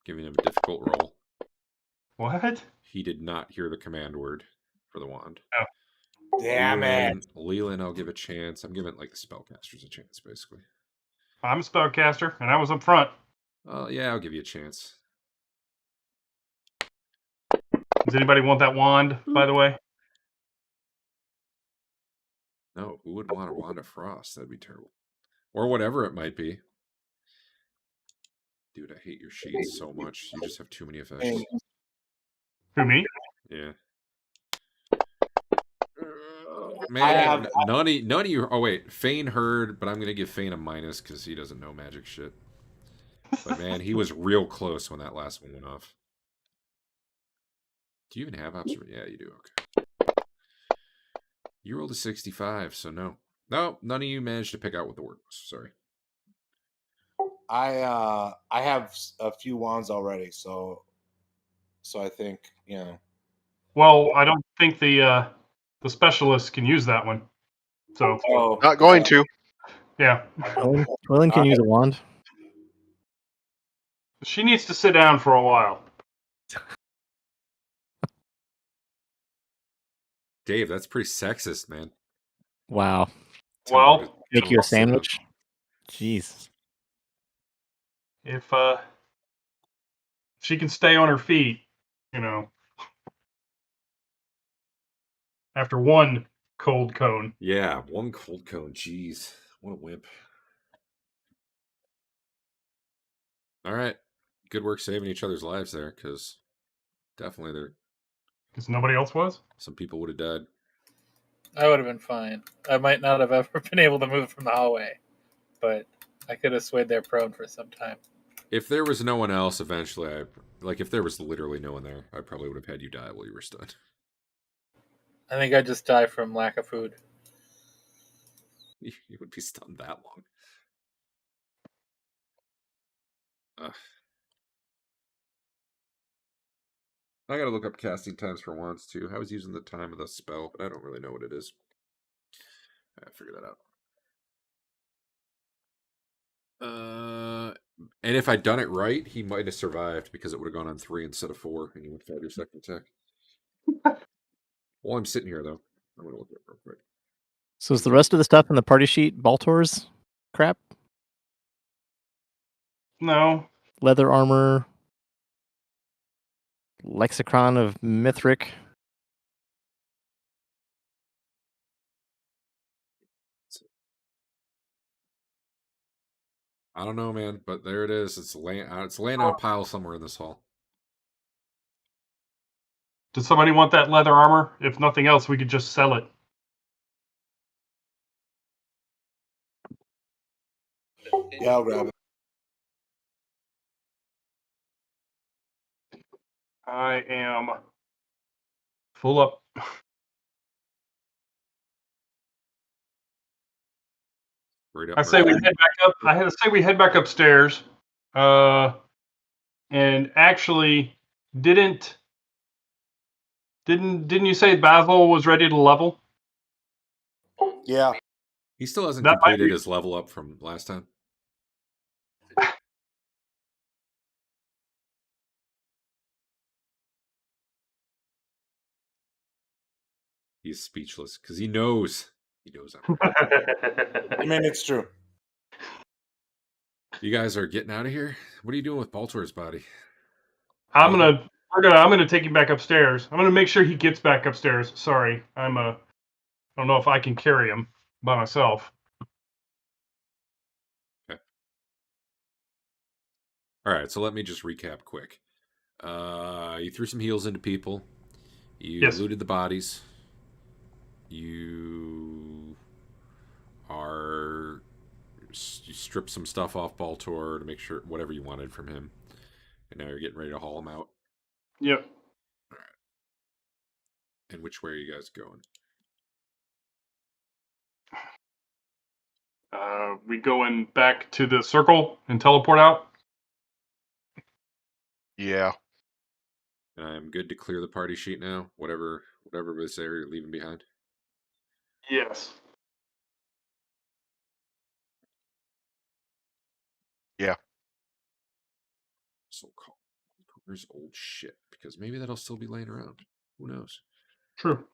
Giving him a difficult roll. What? He did not hear the command word for the wand. Oh. Damn it. Lelion, I'll give a chance. I'm giving like the spellcasters a chance, basically. I'm a spellcaster, and I was up front. Yeah, I'll give you a chance. Does anybody want that wand, by the way? No, who would want a Wand of Frost? That'd be terrible. Or whatever it might be. Dude, I hate your sheets so much. You just have too many effects. Who, me? Yeah. Man, none of you. Oh wait, Fain heard, but I'm gonna give Fain a minus because he doesn't know magic shit. But man, he was real close when that last one went off. Do you even have observation? Yeah, you do. Okay. You rolled a 65, so no. No, none of you managed to pick out what the word was. Sorry. I have a few wands already, so I think Well, I don't think the specialist can use that one. So Not going to. yeah, Twillen can use a wand. she needs to sit down for a while. Dave, that's pretty sexist, man. Wow. Well, Make tell you her a to sit down. sandwich. Jeez. if she can stay on her feet, after one cold cone. Yeah, one cold cone. Jeez, what a wimp. All right, good work saving each other's lives there, because definitely there. Because nobody else was? Some people would have died. I would have been fine. I might not have ever been able to move from the hallway, but I could have swayed there prone for some time. If there was no one else, eventually, if there was literally no one there, I probably would have had you die while you were stunned. I think I just die from lack of food. You would be stunned that long. I gotta look up casting times for wands too. I was using the time of the spell, but I don't really know what it is. I gotta figure that out. And if I'd done it right, he might have survived because it would have gone on 3 instead of 4, and you would have had your second attack. While I'm sitting here, though, I'm gonna look it up real quick. So is the rest of the stuff in the party sheet Baltor's crap? No. Leather armor, lexicon of Mithric. I don't know, man, but there it is. It's laying on a pile somewhere in this hall. Does somebody want that leather armor? If nothing else, we could just sell it. Yeah, I'll grab it. I am full up. Right up. I say we head back up. I had to say we head back upstairs. And actually, didn't you say Basil was ready to level? Yeah. He still hasn't That might completed be- his level up from last time. He's speechless because he knows. He knows I'm right. I mean, it's true. You guys are getting out of here? What are you doing with Baltor's body? I'm gonna take him back upstairs. I'm gonna make sure he gets back upstairs. Sorry, I don't know if I can carry him by myself. Okay. All right, so let me just recap quick. You threw some heals into people. You looted the bodies. You stripped some stuff off Baltor to make sure whatever you wanted from him, and now you're getting ready to haul him out. Yep. All right. And which way are you guys going? We going back to the circle and teleport out? Yeah. I'm good to clear the party sheet now. Whatever was there, you're leaving behind. Yes. Yeah. So-called Baltor's old shit, because maybe that'll still be laying around. Who knows? True.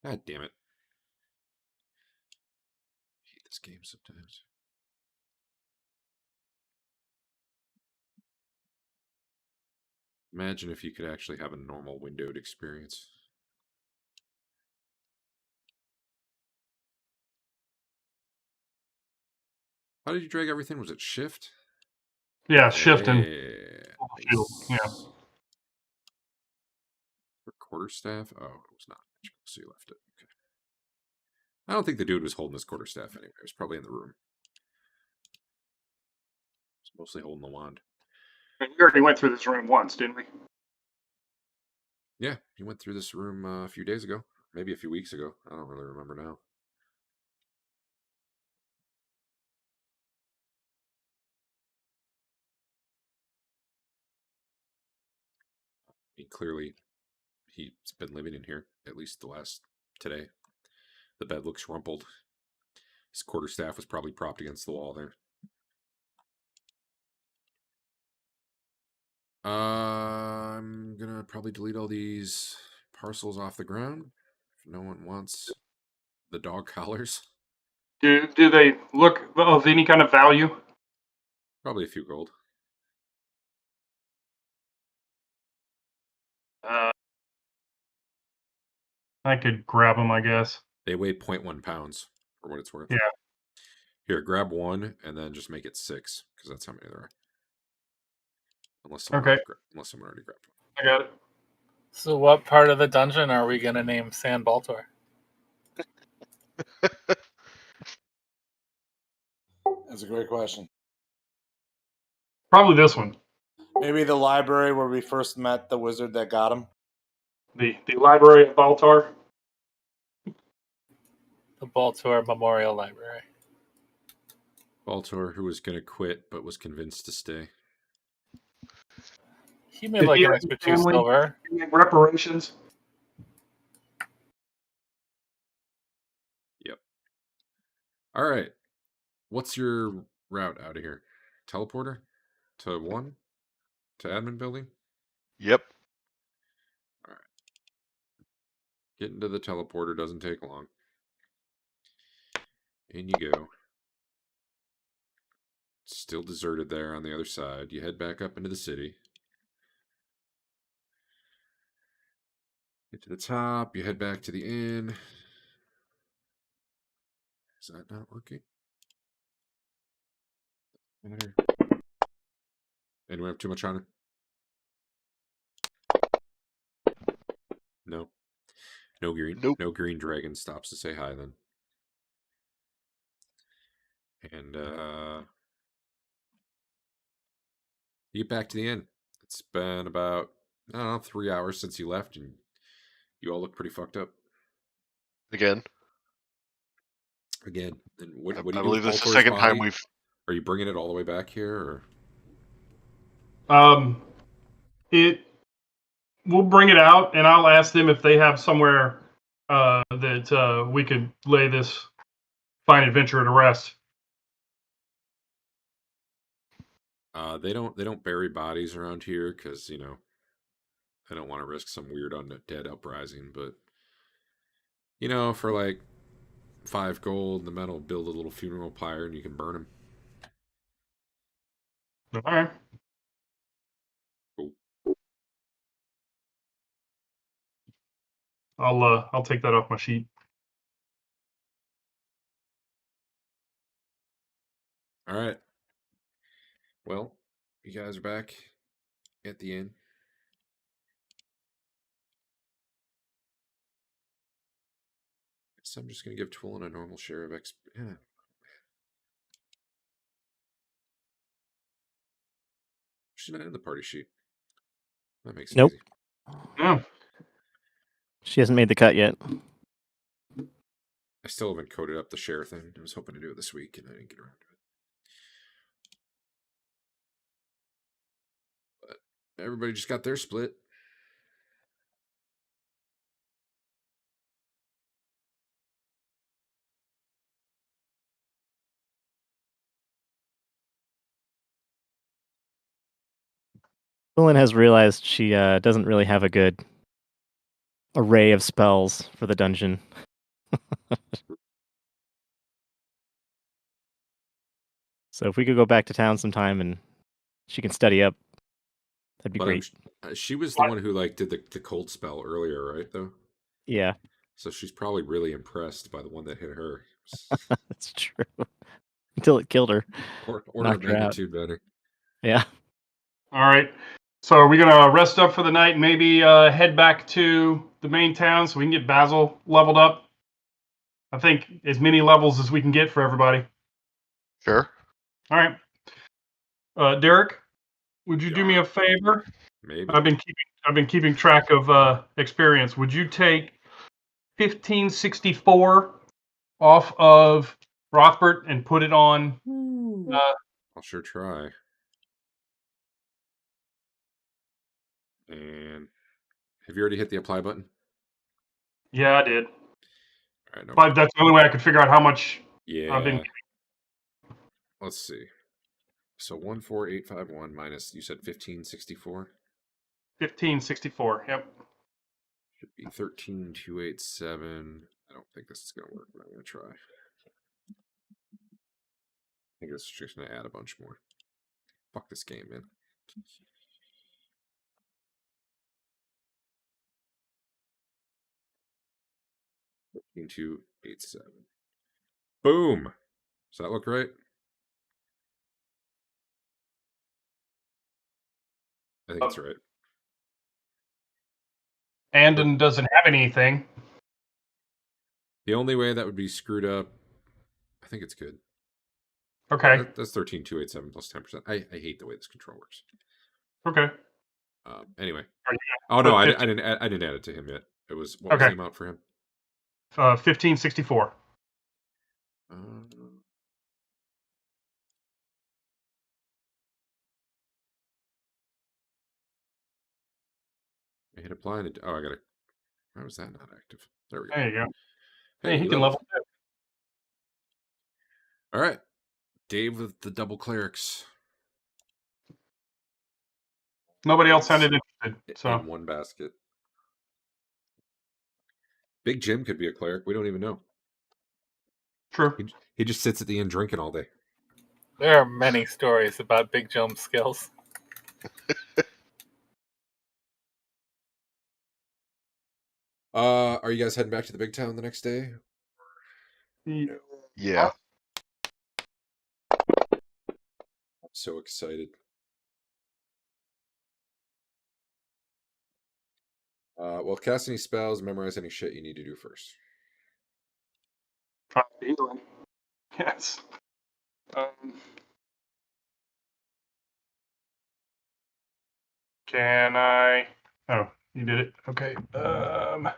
God damn it. I hate this game sometimes. Imagine if you could actually have a normal windowed experience. How did you drag everything? Was it shift? Yeah, shift and nice. shield. Yeah. For quarterstaff? Oh, it was not magical, so you left it. Okay. I don't think the dude was holding his quarterstaff anyway. It was probably in the room. He was mostly holding the wand. We already went through this room once, didn't we? Yeah, he went through this room a few days ago. Maybe a few weeks ago. I don't really remember now. Clearly, he's been living in here, at least the last today. The bed looks rumpled. His quarterstaff was probably propped against the wall there. I'm gonna probably delete all these parcels off the ground. If no one wants the dog collars. Do they look of any kind of value? Probably a few gold. I could grab them, I guess. They weigh 0.1 pounds for what it's worth. Yeah. Here, grab one and then just make it 6 because that's how many there are. Unless someone already grabbed one. I got it. So what part of the dungeon are we going to name San Baltor? That's a great question. Probably this one. Maybe the library where we first met the wizard that got him. The library of Baltar. The Baltor Memorial Library. Baltor, who was going to quit but was convinced to stay. He made like an extra 2 silver. Reparations. Yep. All right. What's your route out of here? Teleporter? To 1? To admin building? Yep. All right. Getting to the teleporter doesn't take long. In you go. Still deserted there on the other side. You head back up into the city. Get to the top. You head back to the inn. Is that not working? Anyone have too much on it? No. No green. Nope. No green dragon stops to say hi then. And you get back to the inn. It's been about, I don't know, 3 hours since you left, and you all look pretty fucked up. Again. And what do I you do believe with this is the Baltor's second body? time we've. Are you bringing it all the way back here, or? We'll bring it out, and I'll ask them if they have somewhere that we could lay this fine adventurer to rest. They don't bury bodies around here because they don't want to risk some weird undead uprising. But for like 5 gold, the men will build a little funeral pyre and you can burn them. All right. Cool. I'll take that off my sheet. All right. Well, you guys are back at the inn. So I'm just going to give Twillin a normal share of XP. Yeah. She's not in the party sheet. That makes it Nope. easy. Yeah. She hasn't made the cut yet. I still haven't coded up the share thing. I was hoping to do it this week, and I didn't get around to it. But everybody just got their split. Lilian has realized she doesn't really have a good array of spells for the dungeon. So if we could go back to town sometime and she can study up, that'd be great. She was the one who did the cold spell earlier, right? Though. Yeah, So she's probably really impressed by the one that hit her. that's true. Until it killed her. Order of Knocked her out. magnitude better. Yeah. All right. So are we gonna rest up for the night and maybe head back to the main town so we can get Basil leveled up? I think as many levels as we can get for everybody. Sure. All right. Derek, would you do me a favor? Maybe. I've been keeping track of experience. Would you take 1564 off of Rothbert and put it on? I'll sure try. And have you already hit the apply button? Yeah, I did. All right, no. But that's the only way I could figure out how much I've been. Let's see. So 14851 minus, you said 1564? 1564, yep. Should be 13287. I don't think this is going to work, but I'm going to try. I think it's just going to add a bunch more. Fuck this game, man. Into 87. Boom. Does that look right? I think it's right. Andon doesn't have anything. The only way that would be screwed up, I think it's good. Okay. That's 13287 plus 10%. I hate the way this control works. Okay. Anyway. Oh no, I didn't add it to him yet. It was what was the amount for him? 1564. I hit apply and I got it. Why was that not active? There we go. There you go. Hey, he can level too. All right. Dave with the double clerics. Nobody else sounded interested. So in one basket. Big Jim could be a cleric. We don't even know. True. He just sits at the inn drinking all day. There are many stories about Big Jim's skills. Are you guys heading back to the big town the next day? Yeah. I'm so excited. Well, cast any spells, memorize any shit you need to do first. Try healing. Yes. Can I? Oh, you did it. Okay. How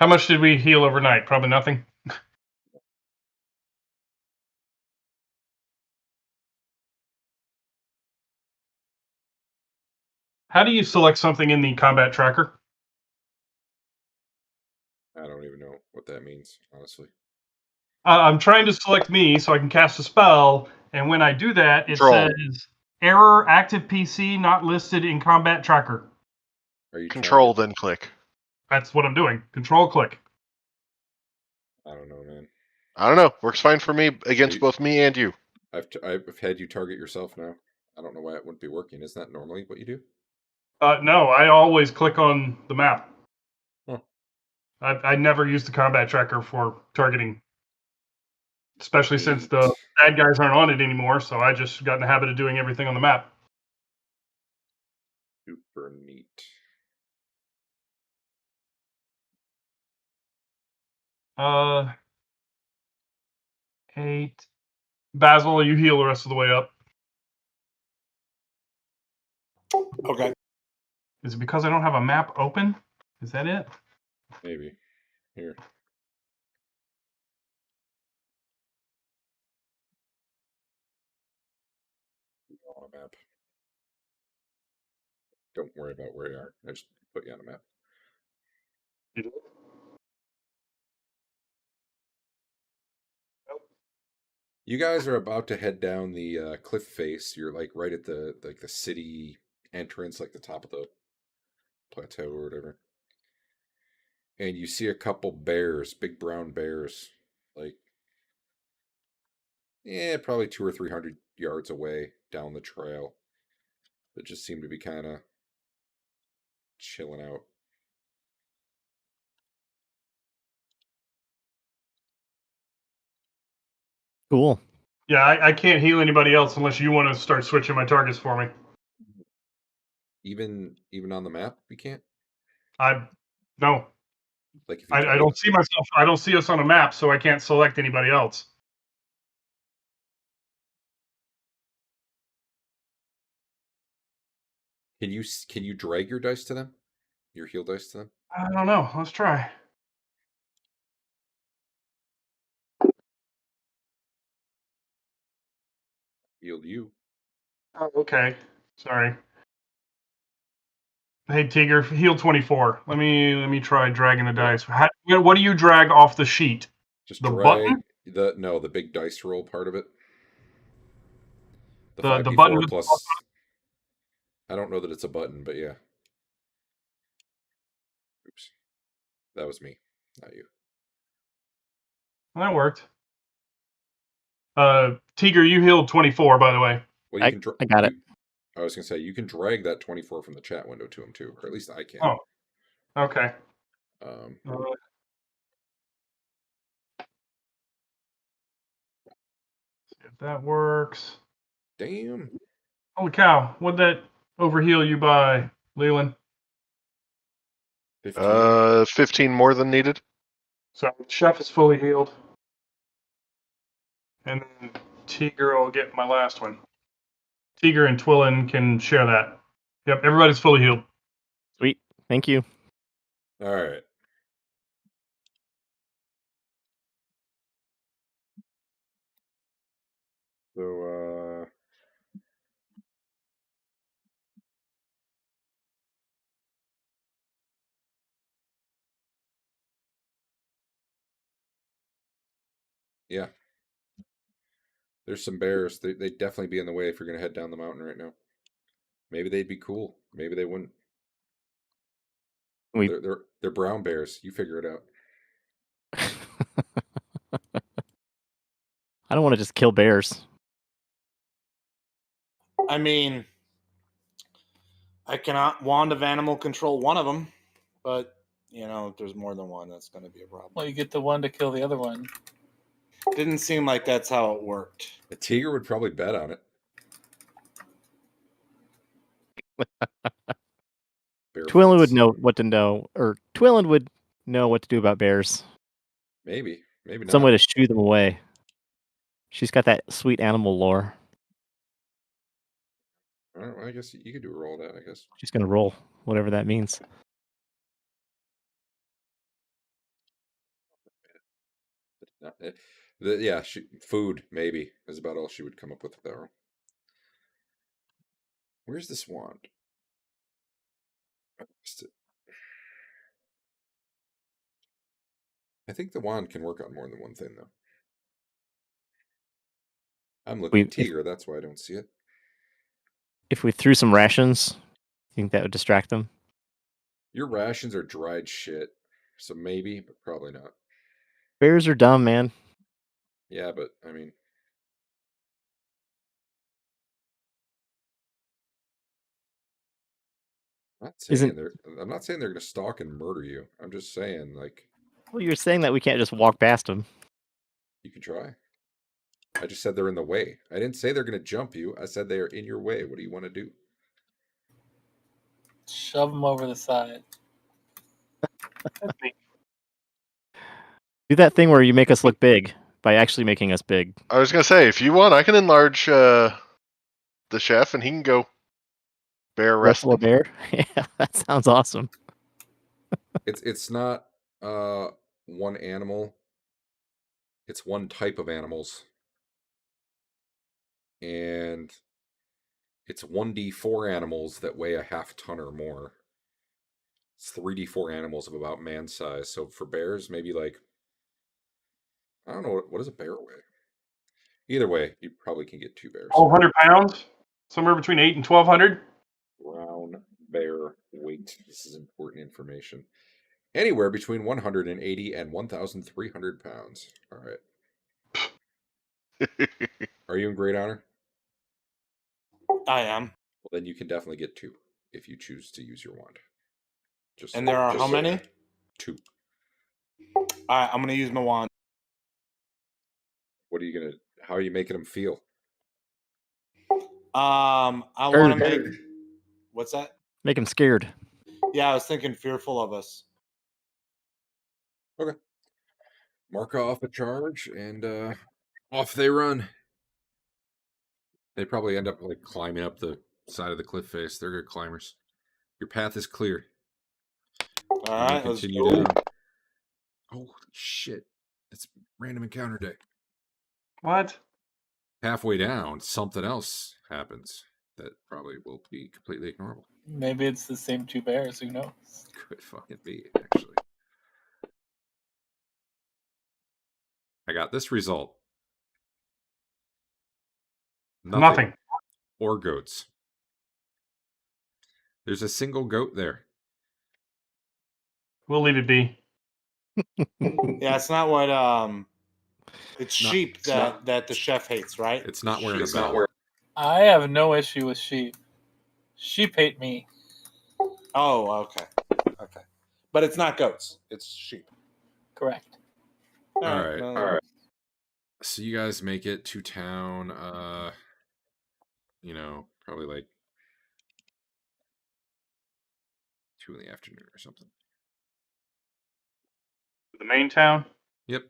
much did we heal overnight? Probably nothing. How do you select something in the combat tracker? I don't even know what that means, honestly. I'm trying to select me so I can cast a spell, and when I do that, it Control. says error active PC not listed in combat tracker. Are you Control, then click. That's what I'm doing. Control click. I don't know, man. I don't know. Works fine for me against both me and you. I've had you target yourself now. I don't know why it wouldn't be working. Isn't that normally what you do? No, I always click on the map. Huh. I never use the combat tracker for targeting, especially since the bad guys aren't on it anymore. So I just got in the habit of doing everything on the map. Super neat. Eight. Basil, you heal the rest of the way up. Okay. Is it because I don't have a map open? Is that it? Maybe. Here. On a map. Don't worry about where you are. I just put you on a map. You guys are about to head down the cliff face. You're like right at the city entrance, like the top of the plateau or whatever. and you see a couple bears, big brown bears, like probably 200 or 300 yards away down the trail, that just seem to be kind of chilling out. Cool. Yeah, I can't heal anybody else unless you want to start switching my targets for me. Even on the map, you can't. No. Like if you I don't see myself. I don't see us on a map, so I can't select anybody else. Can you drag your dice to them? Your heal dice to them? I don't know. Let's try. Healed you. Oh, okay. Sorry. Hey, Teeger, heal 24. Let me try dragging the dice. What do you drag off the sheet? Just The drag button? the big dice roll part of it. The The 5d4 button plus. I don't know that it's a button, but yeah. Oops, that was me, not you. That worked. Teeger, you healed 24, by the way. Well, you I got it. I was gonna say you can drag that 24 from the chat window to him too, or at least I can. Oh, okay. See if that works. Damn. Holy cow! What'd that overheal you by, Leland? 15. 15 more than needed. So Chef is fully healed, and then Teeger will get my last one. Teeger and Twillin can share that. Yep, everybody's fully healed. Sweet. Thank you. All right. So, yeah. There's some bears. They'd definitely be in the way if you're going to head down the mountain right now. Maybe they'd be cool. Maybe they wouldn't. They're brown bears. You figure it out. I don't want to just kill bears. I mean, I cannot wand of animal control one of them, but if there's more than one, that's going to be a problem. Well, you get the one to kill the other one. Didn't seem like that's how it worked. A Teeger would probably bet on it. Twillin would know what to know, or Twillin would know what to do about bears. Maybe not. Some way to shoo them away. She's got that sweet animal lore. I guess you could do a roll of that, I guess. She's going to roll, whatever that means. Yeah, food, maybe, is about all she would come up with that roll. Where's this wand? I think the wand can work on more than one thing, though. I'm looking at Teeger, that's why I don't see it. If we threw some rations, you think that would distract them? Your rations are dried shit, so maybe, but probably not. Bears are dumb, man. Yeah, but, I mean... I'm not saying they're going to stalk and murder you. I'm just saying, like... Well, you're saying that we can't just walk past them. You can try. I just said they're in the way. I didn't say they're going to jump you. I said they are in your way. What do you want to do? Shove them over the side. Do that thing where you make us look big by actually making us big. I was going to say, if you want, I can enlarge the chef and he can go bear wrestling. Wrestle a bear? Yeah, that sounds awesome. It's not one animal. It's one type of animals. And it's 1d4 animals that weigh a half ton or more. It's 3d4 animals of about man size. So for bears, maybe like, I don't know, what does a bear weigh? Either way, you probably can get 2 bears. 1,200 pounds? Somewhere between 8 and 1,200? Brown bear weight. This is important information. Anywhere between 180 and 1,300 pounds. All right. Are you in great honor? I am. Well, then you can definitely get 2 if you choose to use your wand. Just And there are how many? 2. All right, I'm gonna use my wand. What are you gonna? How are you making them feel? I want to make. What's that? Make him scared. Yeah, I was thinking fearful of us. Okay. Mark off a charge, and off they run. They probably end up like climbing up the side of the cliff face. They're good climbers. Your path is clear. All right, let's continue go. down. Oh shit! It's random encounter day. What? Halfway down, something else happens that probably will be completely ignorable. Maybe it's the same 2 bears. Who knows? Could fucking be, actually. I got this result. Nothing. Or goats. There's a single goat there. We'll leave it be. Yeah, it's not what it's sheep it's not- that the chef hates, right? It's not wearing a bell. I have no issue with sheep. Sheep hate me. Oh, okay. Okay. But it's not goats. It's sheep. Correct. All right. Well, All right. So you guys make it to town, probably like 2 in the afternoon or something. The main town? Yep.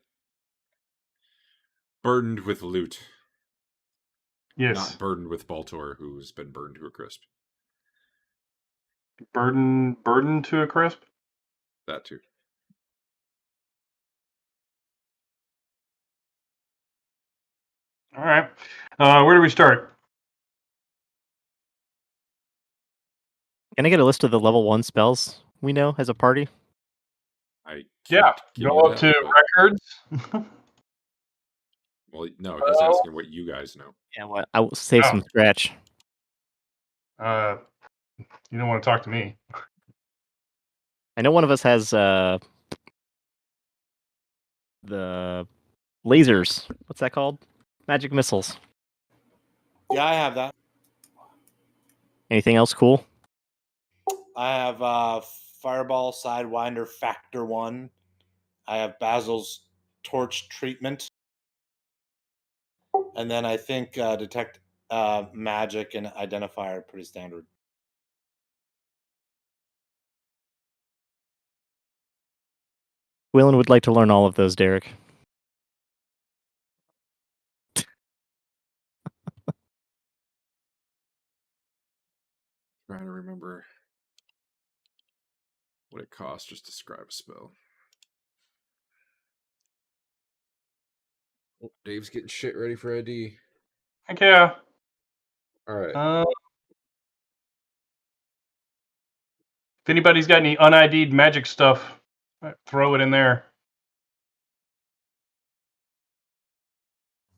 Burdened with loot. Yes. Not burdened with Baltor, who's been burned to a crisp. Burden to a crisp? That too. All right. Where do we start? Can I get a list of the level 1 spells we know as a party? I Yeah. can't give Go you up that, to but- records. Well, no, he's asking what you guys know. Yeah, what? I will save some scratch. You don't want to talk to me. I know one of us has the lasers. What's that called? Magic missiles. yeah, I have that. Anything else cool? I have Fireball Sidewinder Factor 1. I have Basil's Torch Treatment. And then I think Detect Magic and Identify are pretty standard. Willen would like to learn all of those, Derek. Trying to remember what it costs just to describe a spell. Oh, Dave's getting shit ready for ID. Heck yeah. All right. If anybody's got any unID'd magic stuff, throw it in there.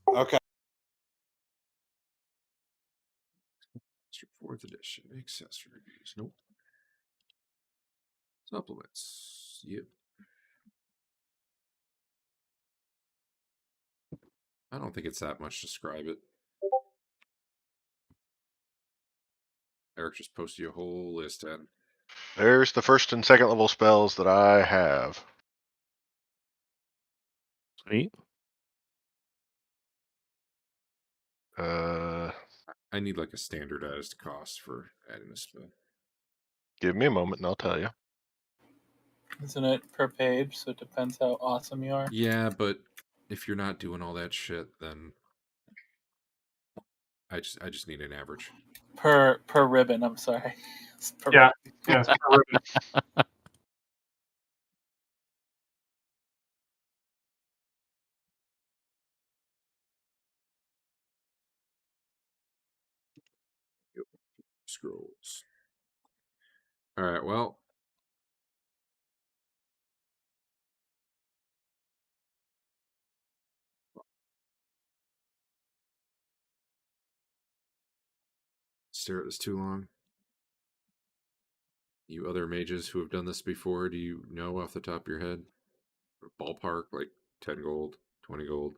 Okay. 4th edition accessories. Nope. Supplements. Yep. I don't think it's that much to describe it. Eric just posted you a whole list, Ed. There's the 1st and 2nd level spells that I have. Sweet. I need like a standardized cost for adding a spell. Give me a moment and I'll tell you. Isn't it per page? So it depends how awesome you are. Yeah, but if you're not doing all that shit, then I just need an average. Per ribbon. I'm sorry. Yeah. It's per ribbon. Scrolls. All right, well. Stare at this too long. You other mages who have done this before, do you know off the top of your head? Ballpark, like 10 gold, 20 gold?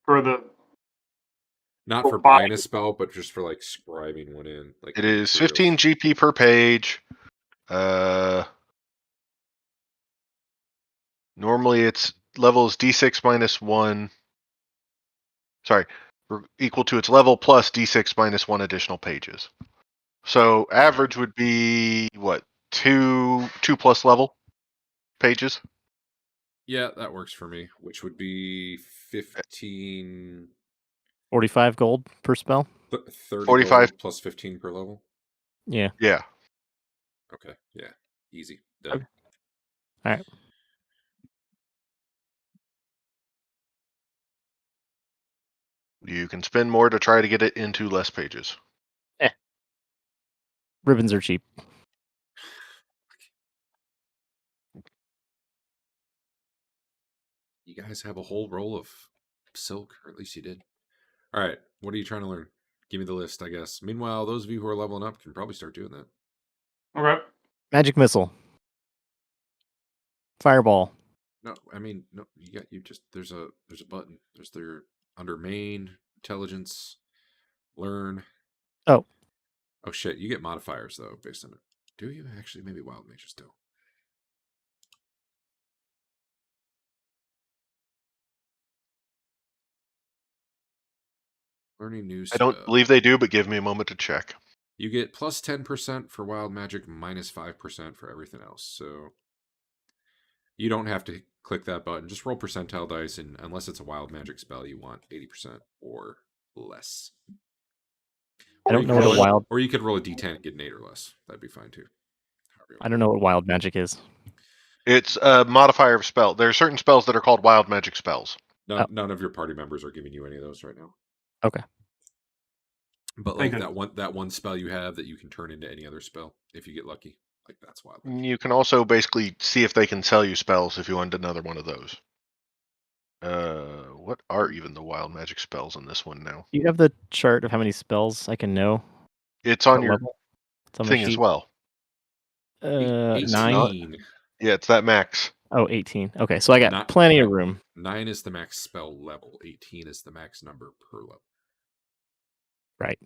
For the Not for buy- buying a spell, but just for like scribing one in. Like It the is materials. 15 GP per page. Normally its level is D6 minus 1. Sorry, equal to its level plus D6 minus 1 additional pages. So average would be what, 2 plus level pages? Yeah, that works for me, which would be 15... 45 gold per spell. 30 45. gold plus 15 per level? Yeah. Yeah. Okay, yeah. Easy. Done. Okay. All right. You can spend more to try to get it into less pages. Ribbons are cheap. You guys have a whole roll of silk, or at least you did. All right, what are you trying to learn? Give me the list, I guess. Meanwhile, those of you who are leveling up can probably start doing that. Okay. Magic missile. Fireball. No, I mean, no, there's a button. There's their under main, intelligence, learn. Oh. Oh shit, you get modifiers though based on it. Do you actually? Maybe wild mages do. Learning new I spell. don't believe they do, but give me a moment to check. You get plus 10% for wild magic, minus 5% for everything else. So you don't have to click that button. Just roll percentile dice, and unless it's a wild magic spell, you want 80% or less. I don't know what a wild. Or you could roll a d10 and get an 8 or less. That'd be fine too. I don't know what wild magic is. It's a modifier of spell. There are certain spells that are called wild magic spells. None of your party members are giving you any of those right now. Okay. But like that one spell you have that you can turn into any other spell if you get lucky. Like that's wild magic. You can also basically see if they can sell you spells if you want another one of those. What are even the wild magic spells in this one now? You have the chart of how many spells I can know. It's on your level? It's on my thing as sheet. well. 9. Yeah, it's that max. Oh, 18. Okay, so I got plenty of room. 9 is the max spell level. 18 is the max number per level. Right.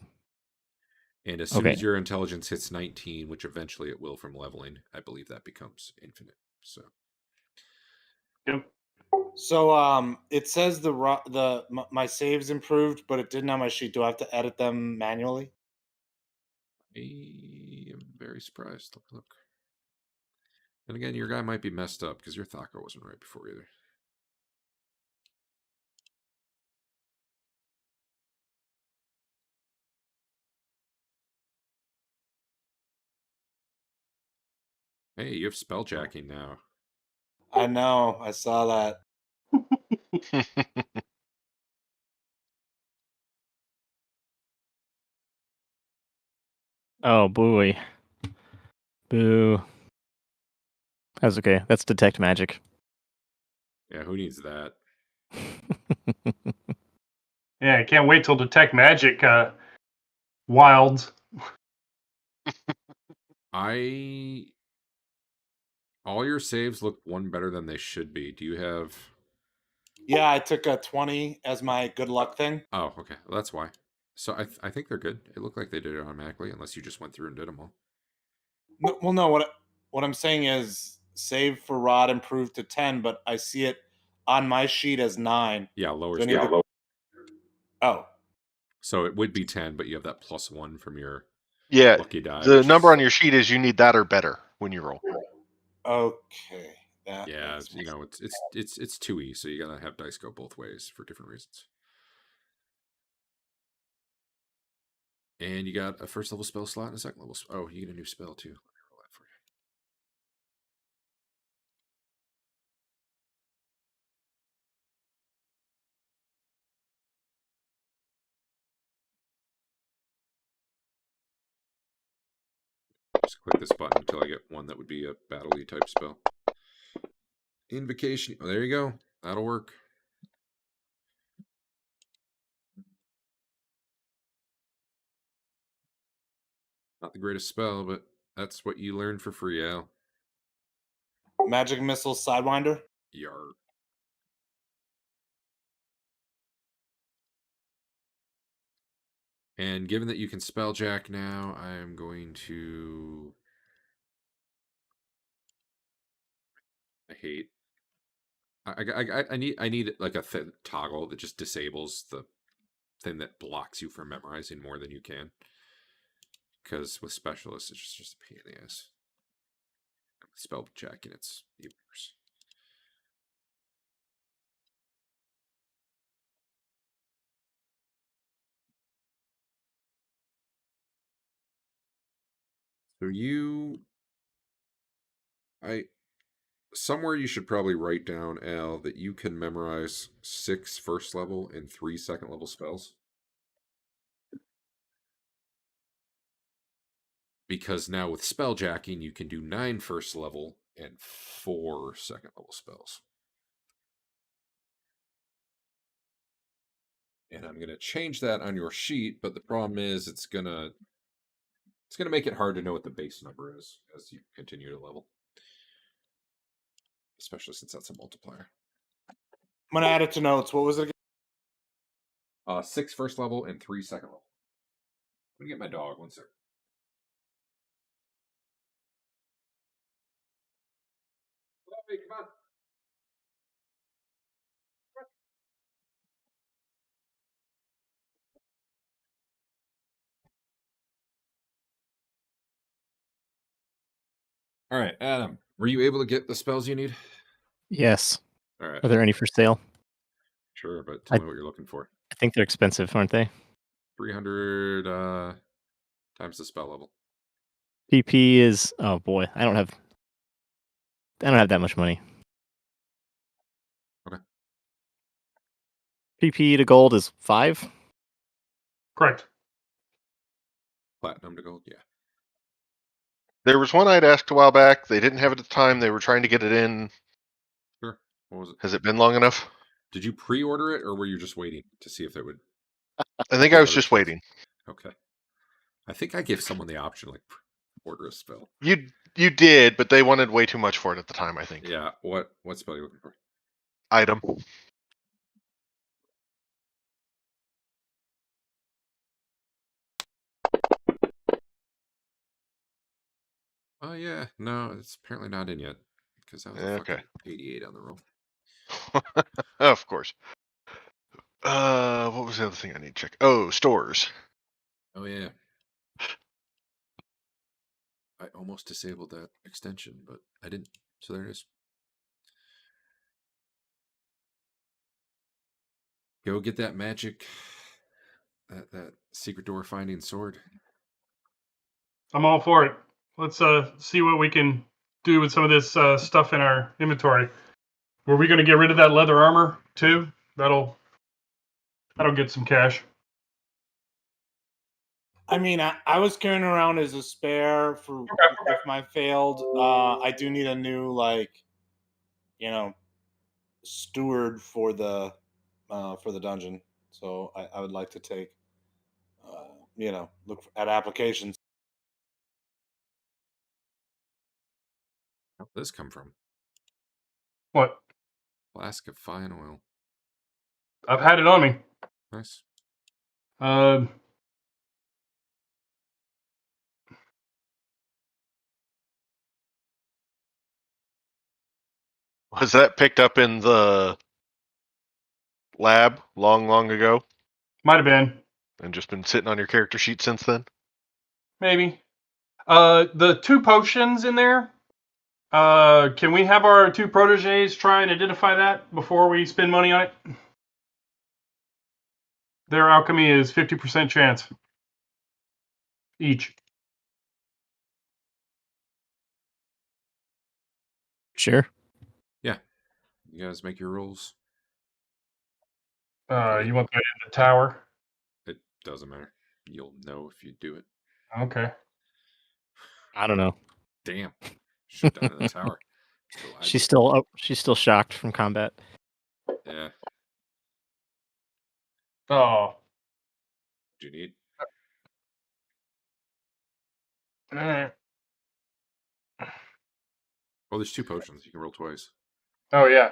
And as soon as your intelligence hits 19, which eventually it will from leveling, I believe that becomes infinite. So. Yep. So it says my saves improved, but it didn't on my sheet. Do I have to edit them manually? I am very surprised. Look. And again, your guy might be messed up because your Thaco wasn't right before either. Hey, you have spelljacking now. I know. I saw that. Oh, boy. Boo. That's okay. That's detect magic. Yeah, who needs that? Yeah, I can't wait till detect magic wilds. All your saves look one better than they should be. Do you have... Yeah, I took a 20 as my good luck thing. Oh, okay. Well, that's why. So I think they're good. It looked like they did it automatically, unless you just went through and did them all. No, well, no. What I'm saying is, save for rod improved to 10, but I see it on my sheet as 9. Yeah, lower. Oh. So it would be 10, but you have that +1 from your lucky die. The number on your sheet is you need that or better when you roll. Okay. Yeah, you know, it's 2E, so you gotta have dice go both ways for different reasons. And you got a first level spell slot and a second level. Oh, you get a new spell too. Let me roll that for you. Just click this button until I get one that would be a battle-y type spell. Invocation. Oh, there you go. That'll work. Not the greatest spell, but That's what you learned for free, Al. Magic Missile Sidewinder. Yar. And given that you can spelljack now, I am going to... I need like a toggle that just disables the thing that blocks you from memorizing more than you can. Because with specialists, it's just a pain in the ass. Spelljacking, it's even worse. So somewhere you should probably write down, Al, that you can memorize 6 first level and 3 second level spells. Because now with spelljacking, you can do 9 first level and 4 second level spells. And I'm going to change that on your sheet, but the problem is it's going to make it hard to know what the base number is as you continue to level. Especially since that's a multiplier. I'm going to add it to notes. What was it again? 6 first level and 3 second level. I'm going to get my dog. 1 second. Come on. All right, Adam, were you able to get the spells you need? Yes. All right. Are there any for sale? Sure, but tell me what you're looking for. I think they're expensive, aren't they? 300 times the spell level. PP is, oh boy, I don't have that much money. Okay. PP to gold is 5. Correct. Platinum to gold, yeah. There was one I'd asked a while back. They didn't have it at the time. They were trying to get it in. Sure. What was it? Has it been long enough? Did you pre-order it, or were you just waiting to see if it would? I think I was just waiting. Okay. I think I gave someone the option, like, order a spell. You did, but they wanted way too much for it at the time, I think. Yeah. What spell are you looking for? Item. Oh yeah, no, it's apparently not in yet because that was a Okay. fucking 88 on the roll. Of course. What was the other thing I need to check? Oh, stores. Oh yeah. I almost disabled that extension, but I didn't. So there it is. Go get that magic, that secret door finding sword. I'm all for it. Let's see what we can do with some of this stuff in our inventory. Were we going to get rid of that leather armor too? That'll get some cash. I mean, I was carrying around as a spare for if my failed. I do need a new, like, steward for the dungeon. So I would like to take, look at applications. Where did this come from? What? Flask of fine oil. I've had it on me. Nice. Was that picked up in the lab long ago Might have been. and just been sitting on your character sheet since then? Maybe. The 2 potions in there. Can we have our 2 proteges try and identify that before we spend money on it? Their alchemy is 50% chance each. Sure. Yeah. You guys make your rolls. You want that in the tower? It doesn't matter. You'll know if you do it. Okay. I don't know. Damn. Should have done it in the tower. She's still shocked from combat. Yeah. Oh. Do you need? Well, there's 2 potions. You can roll twice. Oh yeah.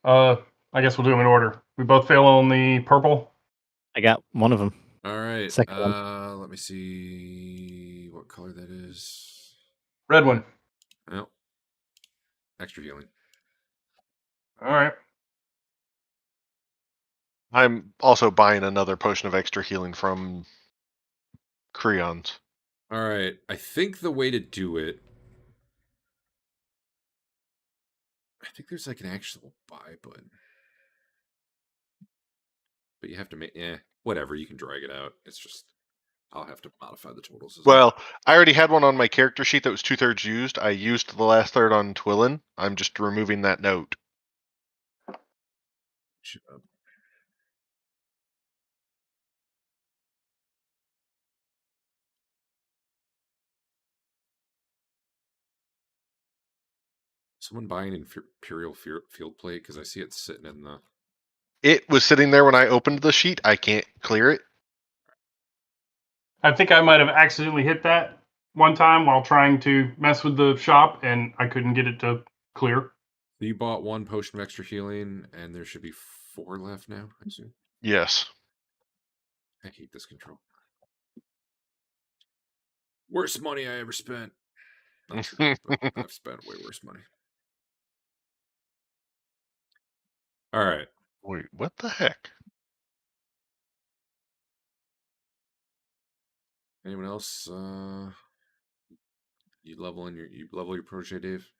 I guess we'll do them in order. We both fail on the purple. I got one of them. All right. Second one. Let me see what color that is. Red one. Well, extra healing. All right. I'm also buying another potion of extra healing from Creon's. All right. I think the way to do it. I think there's like an actual buy button. But you have to make, whatever. You can drag it out. It's just, I'll have to modify the totals. Well, I already had one on my character sheet that was 2/3 used. I used the last third on Twillin. I'm just removing that note. Someone buying Imperial Field Plate because I see it sitting in the. It was sitting there when I opened the sheet. I can't clear it. I think I might have accidentally hit that one time while trying to mess with the shop, and I couldn't get it to clear. You bought 1 potion of extra healing, and there should be 4 left now, I assume. Yes. I hate this control. Worst money I ever spent. Not true, but I've spent way worse money. All right. Wait, what the heck? Anyone else? You level your protege, Dave?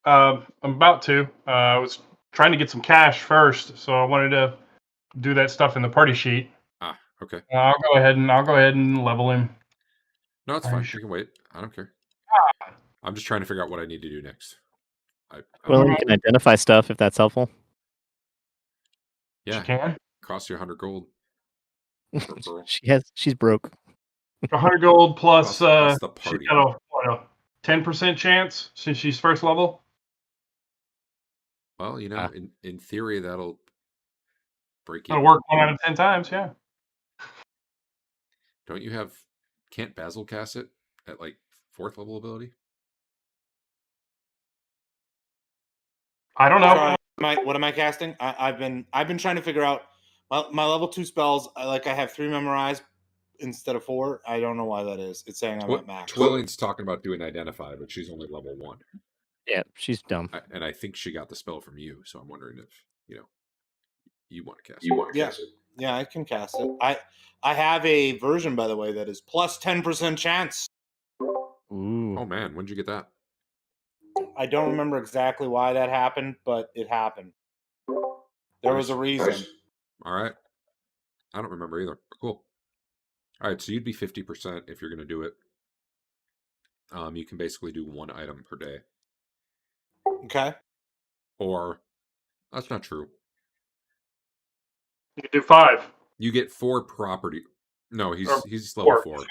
I'm about to. I was trying to get some cash first, so I wanted to do that stuff in the party sheet. Ah, okay. I'll go ahead and level him. No, it's fine. You can wait. I don't care. I'm just trying to figure out what I need to do next. Well, you can identify stuff if that's helpful. Yeah, she can. Cost you 100 gold. She's broke. 100 gold plus. That's the party. She's got a 10% chance since she's first level. Well, in theory, that'll break you. It'll work 1 out of 10 times. Yeah. Don't you have? Can't Basil cast it at like 4th level ability? I don't know. Sorry, what am I casting? I've been trying to figure out my level 2 spells. I have 3 memorized instead of 4. I don't know why that is. It's saying I'm at max. Twilling's talking about doing identify, but she's only level 1. Yeah, she's dumb. And I think she got the spell from you, so I'm wondering if you want to cast it. Yeah, I can cast it. I have a version, by the way, that is plus 10% chance. Ooh. Oh man, when did you get that? I don't remember exactly why that happened, but it happened. There was a reason. All right. I don't remember either. Cool. All right, so you'd be 50% if you're going to do it. You can basically do 1 item per day. Okay. Or that's not true. You can do 5. You get 4 property. No, he's level 4.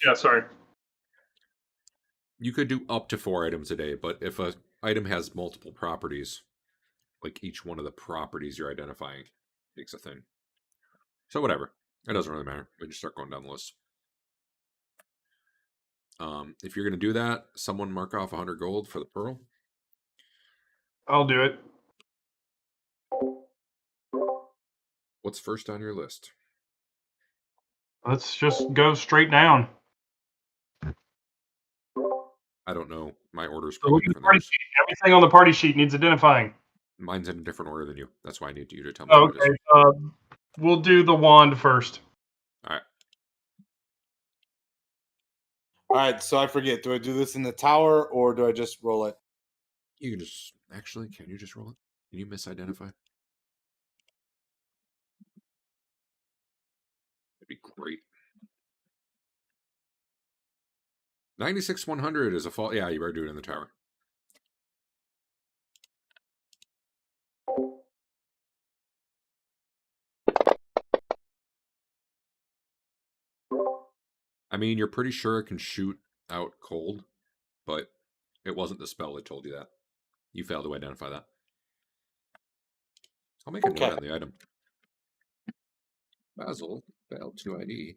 Yeah, sorry. You could do up to 4 items a day, but if an item has multiple properties, like each one of the properties you're identifying makes a thing. So whatever. It doesn't really matter. We just start going down the list. If you're going to do that, someone mark off 100 gold for the pearl. I'll do it. What's first on your list? Let's just go straight down. I don't know. My order's So probably different. Everything on the party sheet needs identifying. Mine's in a different order than you. That's why I need you to tell me. Okay. We'll do the wand first. All right. All right. So I forget. Do I do this in the tower or do I just roll it? You can just can you just roll it? Can you misidentify? That'd be great. 96-100 is a fault. Yeah, you better do it in the tower. I mean, you're pretty sure it can shoot out cold, but it wasn't the spell that told you that. You failed to identify that. I'll make a note on the item. Basil failed to ID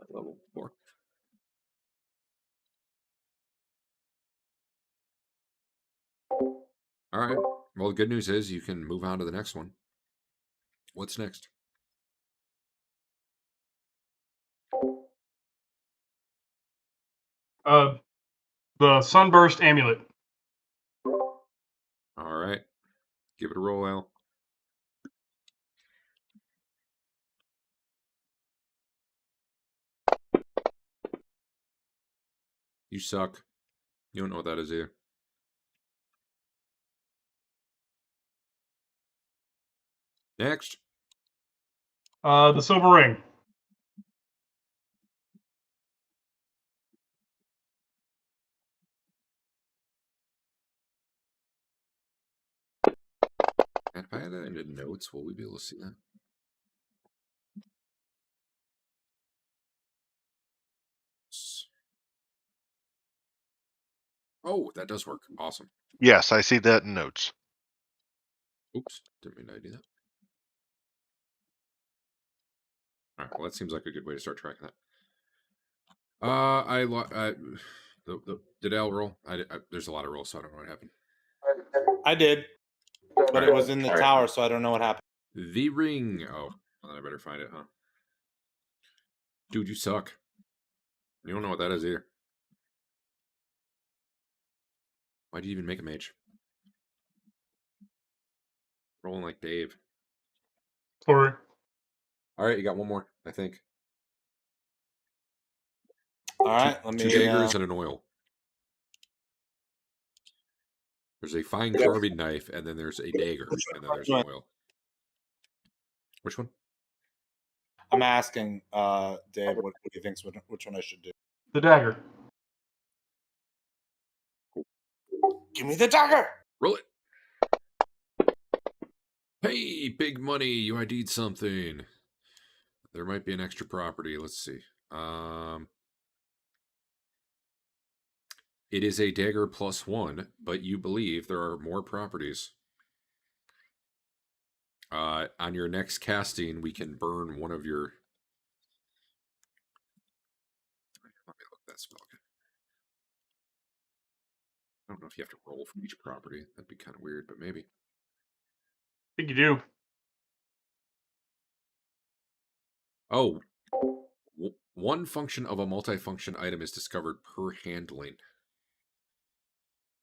at level 4. All right. Well, the good news is you can move on to the next one. What's next? The Sunburst Amulet. All right. Give it a roll, Al. You suck. You don't know what that is either. Next. The Silver Ring. And if I had that into notes, will we be able to see that? Oh, that does work. Awesome. Yes, I see that in notes. Oops, didn't mean to do that. All right, well, that seems like a good way to start tracking that. Did Al roll? There's a lot of rolls, so I don't know what happened. I did, but it was in the tower, so I don't know what happened. The ring. Oh, well, I better find it, huh? Dude, you suck. You don't know what that is either. Why'd you even make a mage? Rolling like Dave. Sorry. All right, you got one more, I think. All right, let me. 2 daggers and an oil. There's a fine carving knife, and then there's a dagger, and then there's an oil. Which one? I'm asking Dave what he thinks which one I should do. The dagger. Give me the dagger. Roll it. Hey, big money! You ID'd something. There might be an extra property. Let's see. It is a dagger +1, but you believe there are more properties. On your next casting, we can burn one of your. Let me look that spell again. I don't know if you have to roll for each property. That'd be kind of weird, but maybe. I think you do. Oh, one function of a multifunction item is discovered per handling.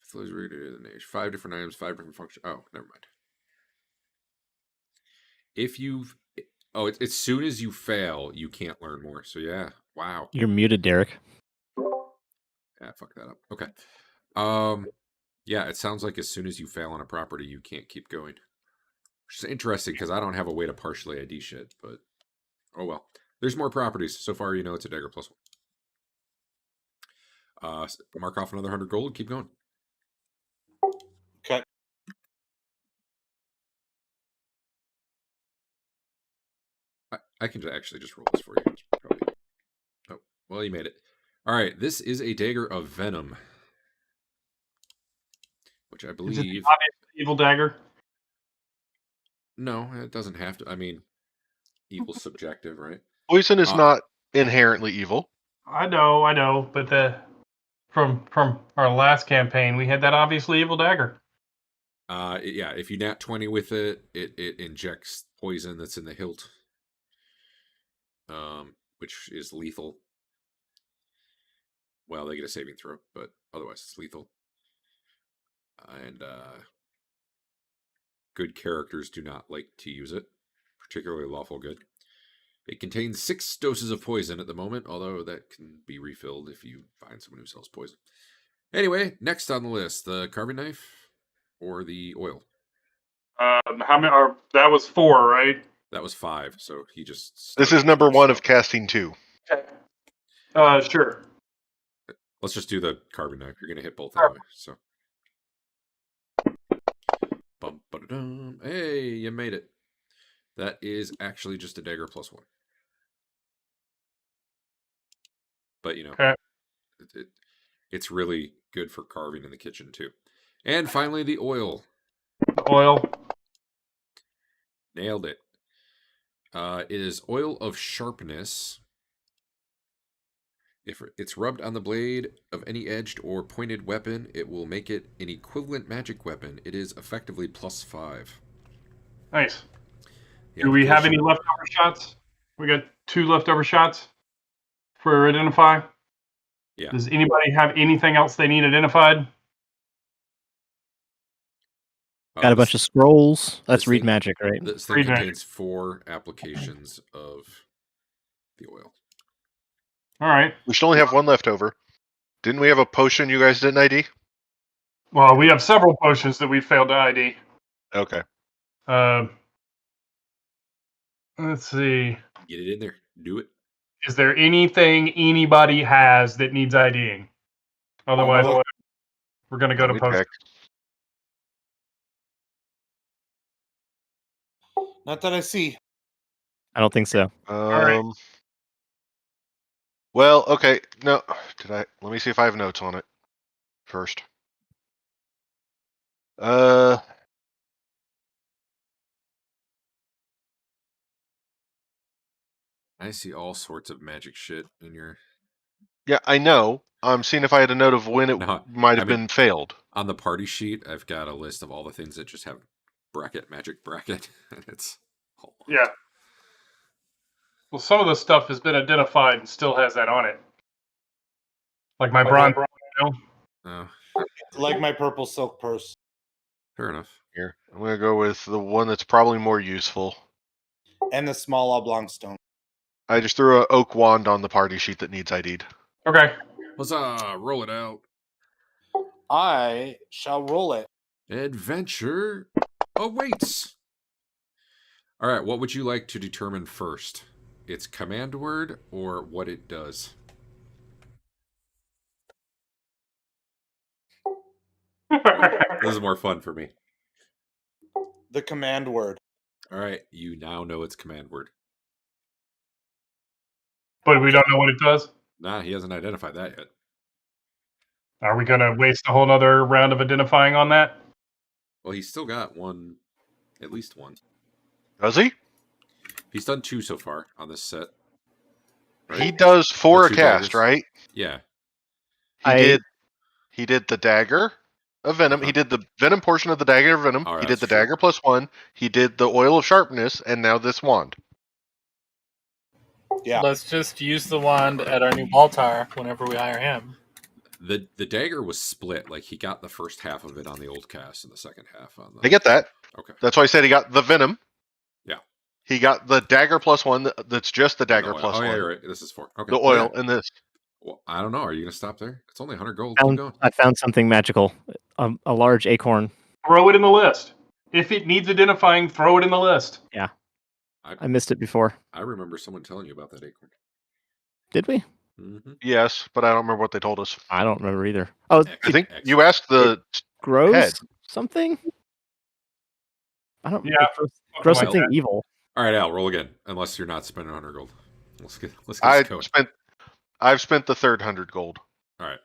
Flows reader the age. 5 different items, 5 different functions. Oh, never mind. If you've. Oh, as soon as you fail, you can't learn more. So yeah, wow. You're muted, Derek. Yeah, fuck that up. Okay. Yeah, it sounds like as soon as you fail on a property, you can't keep going. Which is interesting because I don't have a way to partially ID shit, but oh well. There's more properties. So far, you know it's a dagger +1. Mark off another 100 gold. Keep going. Okay. I can actually just roll this for you. Probably... Oh, well, you made it. All right, this is a dagger of venom, which I believe. Is it the obvious evil dagger? No, it doesn't have to. I mean, evil's subjective, right? Poison is not inherently evil. I know, but from our last campaign, we had that obviously evil dagger. Yeah, if you nat 20 with it, it injects poison that's in the hilt, which is lethal. Well, they get a saving throw, but otherwise it's lethal. And good characters do not like to use it, particularly lawful good. It contains 6 doses of poison at the moment, although that can be refilled if you find someone who sells poison. Anyway, next on the list, the carving knife or the oil? How many? That was 4, right? That was 5, so he just... This is number 1 of casting 2. Okay. Sure. Let's just do the carving knife. You're going to hit both anyway, so... Bum-ba-da-dum. Hey, you made it. That is actually just a dagger +1. But, you know, Okay. it's really good for carving in the kitchen, too. And finally, the oil. Oil. Nailed it. It is oil of sharpness. If it's rubbed on the blade of any edged or pointed weapon, it will make it an equivalent magic weapon. It is effectively +5. Nice. The Do we have any application- leftover shots? We got 2 leftover shots for identify. Yeah. Does anybody have anything else they need identified? Got a bunch of scrolls. That's this read thing- magic, right? This thing Read magic. contains 4 applications of the oil. All right. We should only have 1 left over. Didn't we have a potion you guys didn't ID? Well, we have several potions that we failed to ID. Okay. Let's see. Get it in there. Do it. Is there anything anybody has that needs IDing? Otherwise, look. we're going to go Let to me potion. check. Not that I see. I don't think so. right. Well, okay. No, did I? Let me see if I have notes on it first. I see all sorts of magic shit in your... Yeah, I know. I'm seeing if I had a note of when it No, might I have mean- been failed. On the party sheet, I've got a list of all the things that just have magic bracket, and it's... Yeah. Well, some of the stuff has been identified and still has that on it. Like my bronze. Oh, Like my purple silk purse. fair enough. Here, I'm gonna go with the one that's probably more useful. And the small oblong stone. I just threw a oak wand on the party sheet that needs ID'd. Okay. Huzzah! Roll it out. I shall roll it. Adventure awaits. All right, what would you like to determine first? Its command word or what it does? This is more fun for me. The command word. All right, you now know its command word. But we don't know what it does. Nah, he hasn't identified that yet. Are we going to waste a whole other round of identifying on that? Well, he's still got one, at least one. Does he? He's done 2 so far on this set. Right? He does 4 a The 2 cast, daggers. right? Yeah. He did the dagger of venom. He did the venom portion of the dagger of venom. Oh, He that's did the true. dagger +1. He did the oil of sharpness, and now this wand. Yeah. Let's just use the wand at our new Baltar whenever we hire him. The dagger was split. Like, he got the first half of it on the old cast and the second half on the... I get that. Okay. That's why I said he got the venom. Yeah. He got the dagger +1. That's just the dagger Oh, +1. yeah, you're right. This is 4. Okay. The oil and this. Well, I don't know. Are you going to stop there? It's only 100 gold. Keep going. I found something magical. A large acorn. Throw it in the list. If it needs identifying, throw it in the list. Yeah. I missed it before. I remember someone telling you about that acorn. Did we? Mm-hmm. Yes, but I don't remember what they told us. I don't remember either. Oh, I think you asked the grows head. something? I don't. Yeah. It grows like something that. evil. All right, Al, roll again. Unless you're not spending 100 gold. Let's get this going. I've spent the third 100 gold. All right.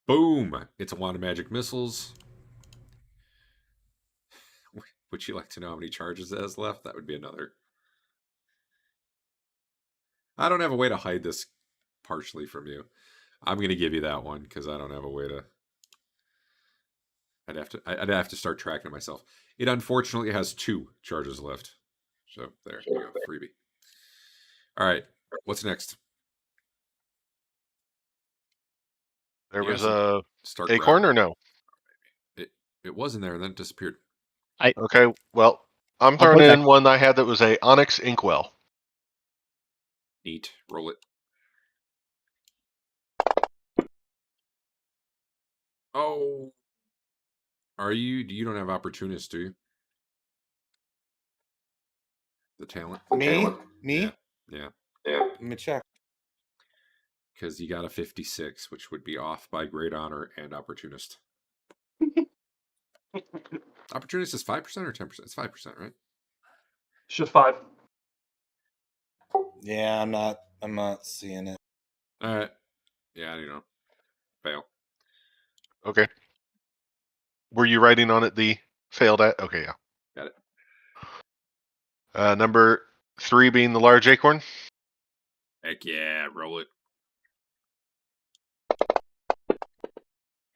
Boom! It's a wand of magic missiles. Would you like to know how many charges it has left? That would be another. I don't have a way to hide this partially from you. I'm going to give you that one because I don't have a way to. I'd have to start tracking it myself. It unfortunately has 2 charges left. So there you go, freebie. All right, what's next? There You was guys a start acorn grabbing. or no? It was in there and then it disappeared. Okay, well, I'm I'll throwing put in one I had that was a onyx inkwell. Neat. Roll it. Oh. Do you don't have opportunists, do you? The talent? Me? Yeah. Yeah. Let me check. Because you got a 56, which would be off by great honor and opportunist. Opportunist is 5% or 10%? It's 5%, right? It's just 5. Yeah, I'm not seeing it. All right. Yeah, you know. Fail. Okay. Were you writing on it the failed at? Okay, yeah. Got it. Number 3 being the large acorn. Heck yeah, roll it.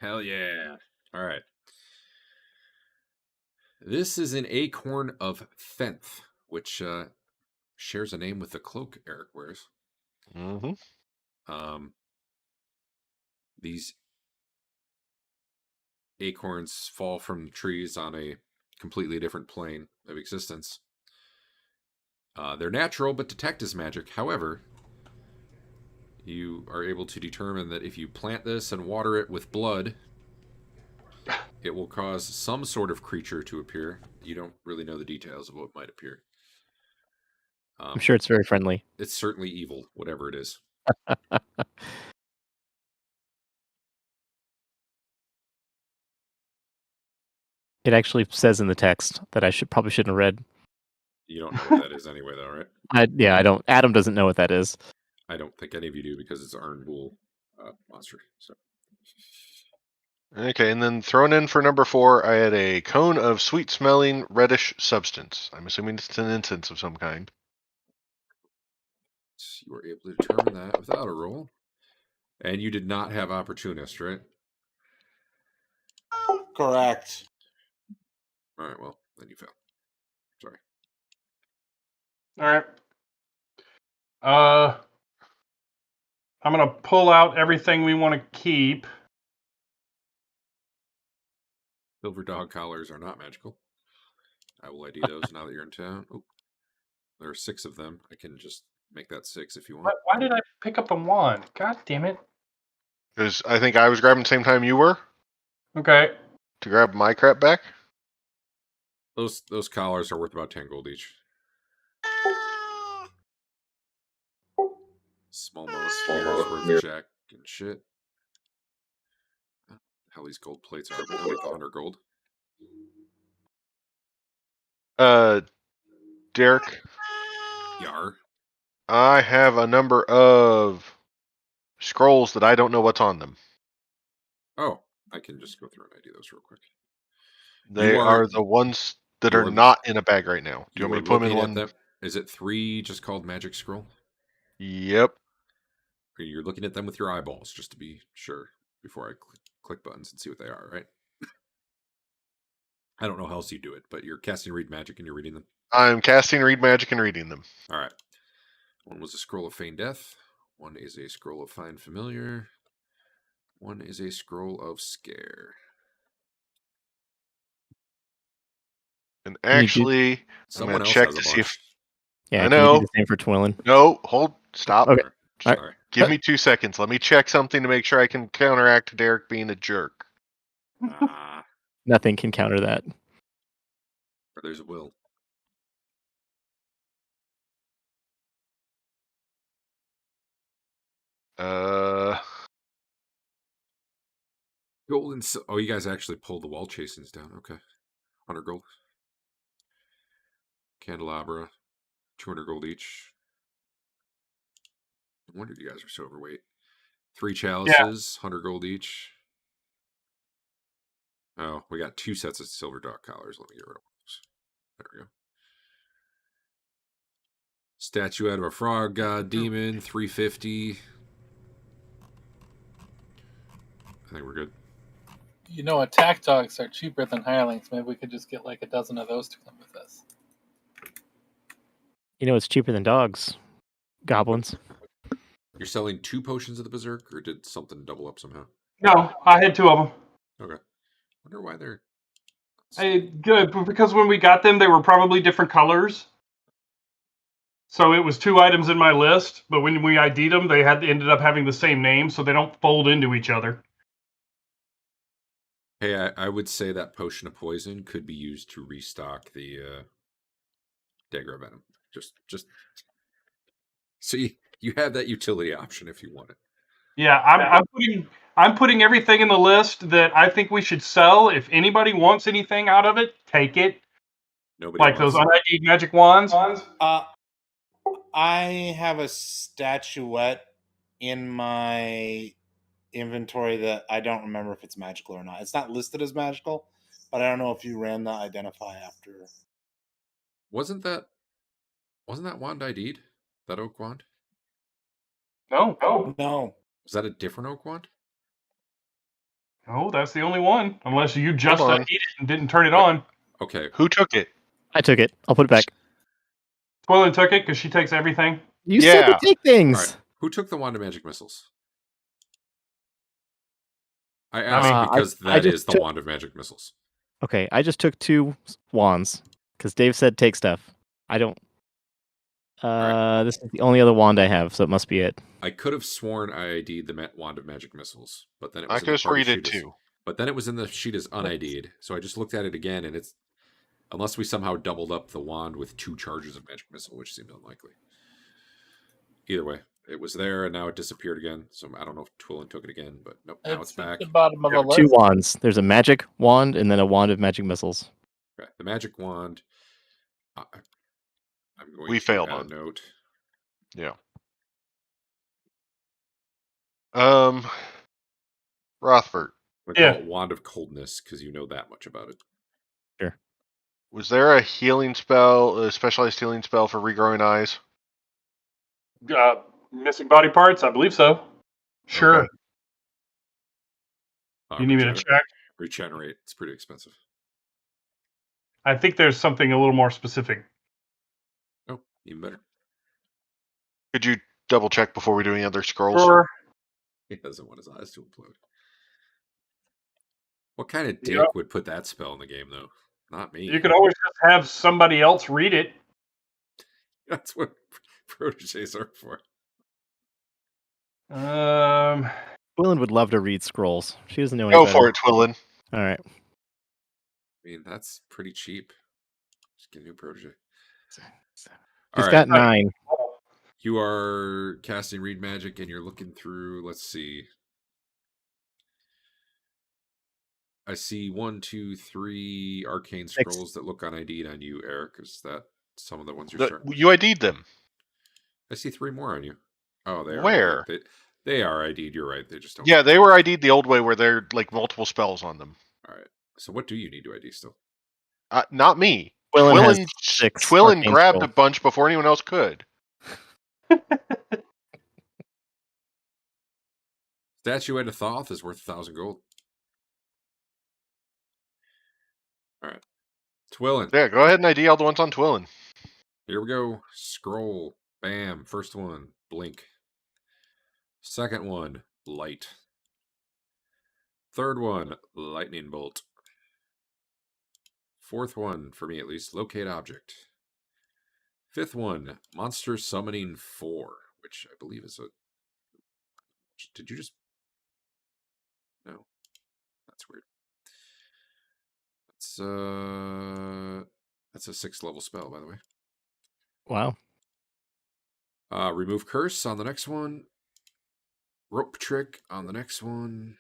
Hell yeah. All right. This is an acorn of Fenth, which shares a name with the cloak Eric wears. Mm-hmm. These acorns fall from the trees on a completely different plane of existence. They're natural, but detect as magic. However, you are able to determine that if you plant this and water it with blood, it will cause some sort of creature to appear. You don't really know the details of what might appear. I'm sure it's very friendly. It's certainly evil, whatever it is. It actually says in the text that I probably shouldn't have read. You don't know what that is anyway, though, right? I don't. Adam doesn't know what that is. I don't think any of you do because it's Arden Vul monster. So. Okay, and then thrown in for number 4, I had a cone of sweet-smelling reddish substance. I'm assuming it's an incense of some kind. You were able to determine that without a roll. And you did not have opportunist, right? Correct. All right, well, then you fail. Sorry. All right. I'm gonna pull out everything we want to keep. Silver dog collars are not magical. I will ID those now that you're in town. Oh, there are 6 of them. I can just make that 6 if you want. Why did I pick up the wand? God damn it. Because I think I was grabbing the same time you were Okay. to grab my crap back. Those collars are worth about 10 gold each. Small mirrors worth jack and shit. How these gold plates are, but they're worth 100 gold. Derek, Yar. I have a number of scrolls that I don't know what's on them. Oh, I can just go through and ID those real quick. They are the ones that are not in a bag right now. Do you want me to put them in one? Them? Is it 3 just called magic scroll? Yep. Or you're looking at them with your eyeballs, just to be sure, before I click buttons and see what they are, right? I don't know how else you do it, but you're casting read magic and you're reading them. I'm casting read magic and reading them. All right. One was a scroll of Feign Death. One is a scroll of Find Familiar. One is a scroll of Scare. And actually, I'm going to check to see if... Yeah, I can know. you do the same for Twillin? No, stop. Okay. Sorry. Give me 2 seconds. Let me check something to make sure I can counteract Derek being a jerk. Nothing can counter that. Or there's a will. Gold and oh, you guys actually pulled the wall chasings down. Okay. 100 gold. Candelabra. 200 gold each. No wonder you guys are so overweight. 3 chalices, 100 gold each. Oh, we got 2 sets of silver dog collars. Let me get rid of those. There we go. Statuette of a frog god demon, 350. I think we're good. You know, attack dogs are cheaper than hirelings. Maybe we could just get like a dozen of those to come with us. You know, it's cheaper than dogs. Goblins. You're selling 2 potions of the Berserk, or did something double up somehow? No, I had 2 of them. Okay. Wonder why they're... Good, because when we got them, they were probably different colors. So it was 2 items in my list, but when we ID'd them, they ended up having the same name, so they don't fold into each other. Hey, I would say that potion of poison could be used to restock the dagger of venom. Just so you have that utility option if you want it. Yeah, I'm putting everything in the list that I think we should sell. If anybody wants anything out of it, take it. Nobody like wants those unID'd magic wands. I have a statuette in my inventory that I don't remember if it's magical or not. It's not listed as magical, but I don't know if you ran the identify after. Wasn't that wand ID'd? That oak wand? No. No. Was that a different oak wand? No, that's the only one. Unless you just on. ate it and didn't turn it Wait. on. Okay. Who took it? I took it. I'll put it back. Twilin took it because she takes everything. You said to Yeah. take All things. right. Who took the wand of magic missiles? I Not asked me. because I that just is the took- wand of magic missiles. Okay, I just took 2 wands because Dave said take stuff. I don't. Alright. This is the only other wand I have, so it must be it. I could have sworn I ID'd the wand of magic missiles, but then it I was in could the just party read it sheet as, too. But then it was in the sheet as unID'd, so I just looked at it again, and it's unless we somehow doubled up the wand with 2 charges of magic missile, which seems unlikely. Either way, it was there, and now it disappeared again. So I don't know if Twilin took it again, but nope, now it's It's at back. the bottom of Yeah, the 2 list. wands. There's a magic wand and then a wand of magic missiles. Okay, the magic wand. I'm going We to failed add on. a note. Yeah. Rothbert, I Yeah. call it wand of coldness because you know that much about it. Sure. was there a healing spell, a specialized healing spell for regrowing eyes? Missing body parts? I believe so. Sure. Okay. You need me to check? Regenerate. It's pretty expensive. I think there's something a little more specific. Oh, even better. Could you double check before we do any other scrolls? Sure. He doesn't want his eyes to implode. What kind of dick Yeah. would put that spell in the game, though? Not me. You could always just have somebody else read it. That's what proteges are for. Twilin would love to read scrolls. She doesn't know any Go better. for it, Twilin. All right. I mean, that's pretty cheap. Just get a new protege. She's All got right. 9. You are casting Read Magic, and you're looking through. Let's see. I see 1, 2, 3 arcane scrolls that look unID'd on you, Eric. Is that some of the ones you're starting with? You ID'd them. I see 3 more on you. Oh, they are. Where? ID'd. They are ID'd. You're right. They just don't. Yeah, they were ID'd the old way where there are like multiple spells on them. All right. So what do you need to ID still? Not me. Twilin has Twilin 6 Twilin arcane grabbed a scrolls. bunch before anyone else could. Statuette of Thoth is worth 1,000 gold. All right. Twilin. Yeah, go ahead and ID all the ones on Twilin. Here we go. Scroll. Bam. First one. Blink. Second one. Light. Third one. Lightning bolt. Fourth one, for me at least, locate object. Fifth one, monster summoning 4, which I believe is a... Did you just... No. That's weird. That's a 6th level spell, by the way. Wow. Remove curse on the next one. Rope trick on the next one.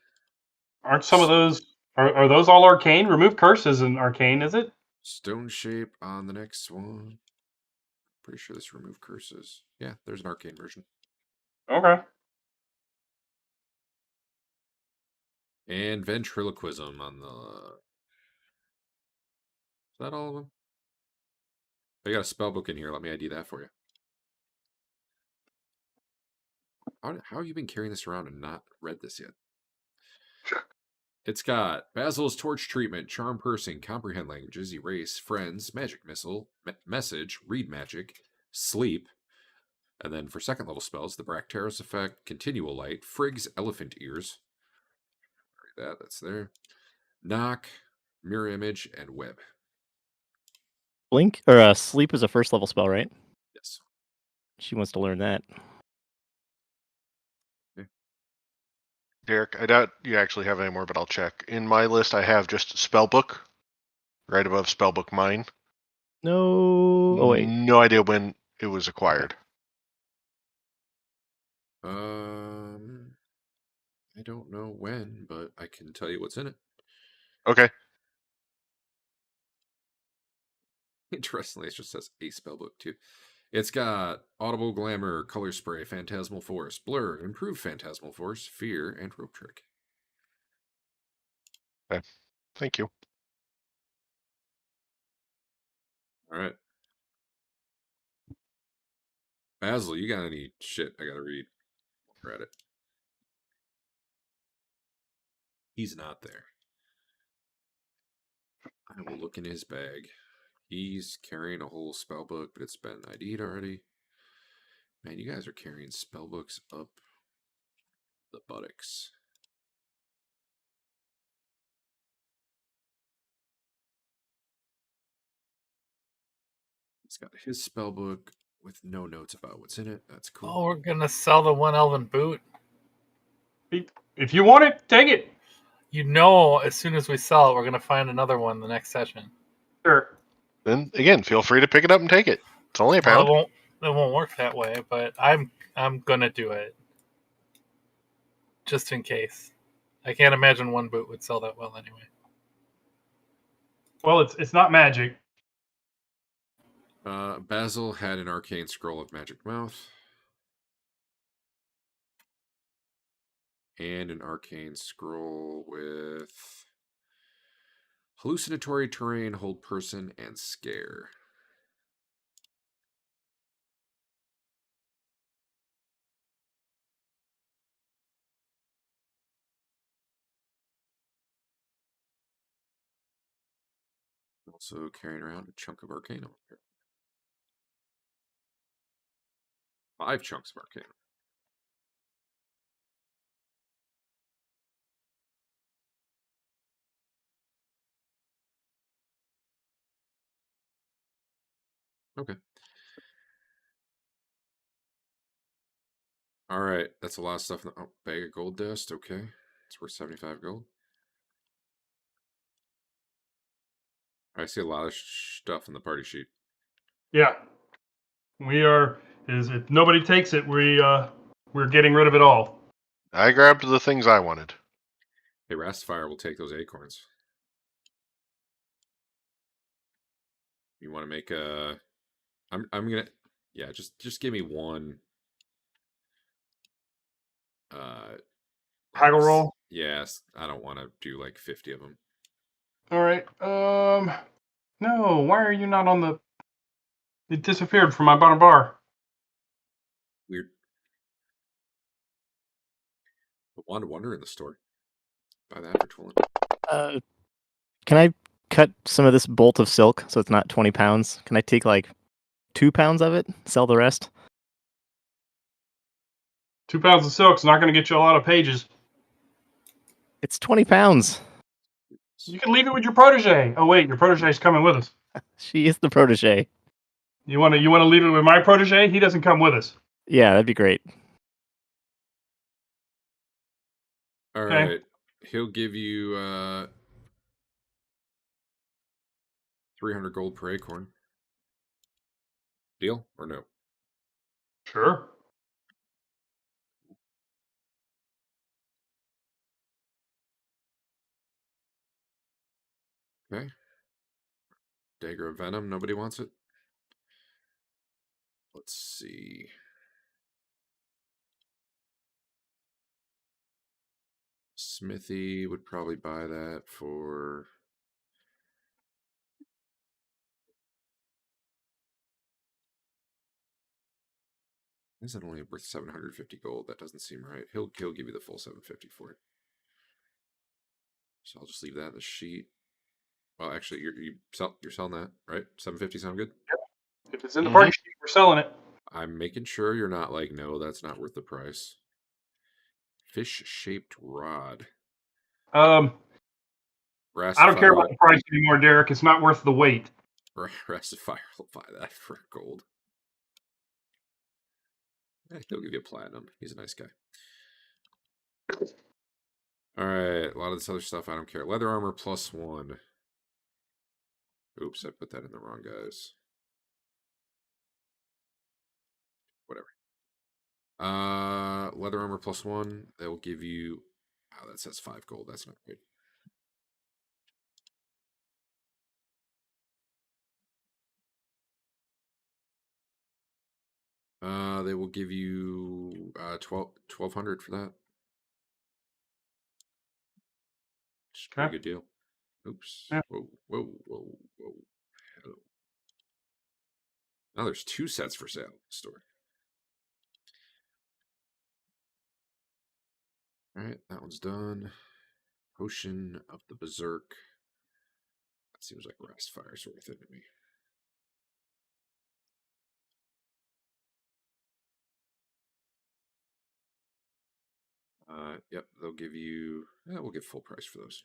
Aren't some of those... Are those all arcane? Remove curse isn't arcane, is it? Stone shape on the next one. Pretty sure this remove curses. Yeah, there's an arcane version. Okay. And ventriloquism on the... Is that all of them? I got a spell book in here. Let me ID that for you. How have you been carrying this around and not read this yet? It's got Basil's Torch Treatment, Charm Pursing, Comprehend Languages, Erase, Friends, Magic Missile, Message, Read Magic, Sleep, and then for 2nd level spells, the Bracteris Effect, Continual Light, Frigg's Elephant Ears. That's there. Knock, Mirror Image, and Web. Blink or sleep is a 1st level spell, right? Yes. She wants to learn that. Derek, I doubt you actually have any more, but I'll check. In my list, I have just Spellbook, right above Spellbook Mine. No. Oh, wait. No idea when it was acquired. I don't know when, but I can tell you what's in it. Okay. Interestingly, it just says a spellbook too. It's got Audible Glamour, Color Spray, Phantasmal Force, Blur, Improved Phantasmal Force, Fear, and Rope Trick. Okay. Thank you. All right. Basil, you got any shit I gotta read? We're at it. He's not there. I will look in his bag. He's carrying a whole spell book, but it's been ID'd already. Man, you guys are carrying spell books up the buttocks. He's got his spell book with no notes about what's in it. That's cool. Oh, we're gonna sell the one elven boot. If you want it, take it. You know, as soon as we sell it, we're gonna find another one the next session. Sure. Then again, feel free to pick it up and take it. It's only a pound. Well, it won't work that way, but I'm gonna do it. Just in case. I can't imagine one boot would sell that well anyway. Well, it's not magic. Basil had an arcane scroll of magic mouth. And an arcane scroll with hallucinatory terrain, hold person, and scare. Also carrying around a chunk of arcanum. 5 chunks of arcanum. Okay. All right, that's a lot of stuff. Oh, bag of gold dust. Okay, it's worth 75 gold. I see a lot of stuff in the party sheet. Yeah, we are. If nobody takes it, we're getting rid of it all. I grabbed the things I wanted. Hey, Rastafire will take those acorns. You want to make a? I'm gonna. Yeah, just give me one. Haggle roll. Yes, I don't want to do like 50 of them. All right. No. Why are you not on the? It disappeared from my bottom bar. Weird. But Wand of Wonder in the store. Buy that for 12. Can I cut some of this bolt of silk so it's not 20 pounds? Can I take like 2 pounds of it, sell the rest? 2 pounds of silk's not going to get you a lot of pages. It's 20 pounds. You can leave it with your protege. Oh wait, your protege's coming with us. She is the protege. You want to leave it with my protege? He doesn't come with us. Yeah, that'd be great. All Okay. right. He'll give you 300 gold per acorn. Deal or no? Sure. Okay. Dagger of Venom. Nobody wants it. Let's see. Smithy would probably buy that for. Is it only worth 750 gold? That doesn't seem right. He'll give you the full 750 for it. So I'll just leave that in the sheet. Well, actually, you're selling that, right? 750 sound good? Yep. If it's in the party sheet, we're selling it. I'm making sure you're not like, no, that's not worth the price. Fish-shaped rod. I don't care about the price anymore, Derek. It's not worth the weight. Rastafire will buy that for gold. He'll give you a platinum. He's a nice guy. All right, a lot of this other stuff I don't care. Leather armor +1. Oops, I put that in the wrong guys. Whatever. Leather armor +1. They will give you. Oh, that says 5 gold. That's not good. They will give you 1,200 for that. It's a pretty good deal. Oops. Yeah. Whoa. Hello. Now there's 2 sets for sale in the store. All right, that one's done. Potion of the Berserk. That seems like Rest Fire's worth it to me. Yep, they'll give you. Yeah, we'll get full price for those.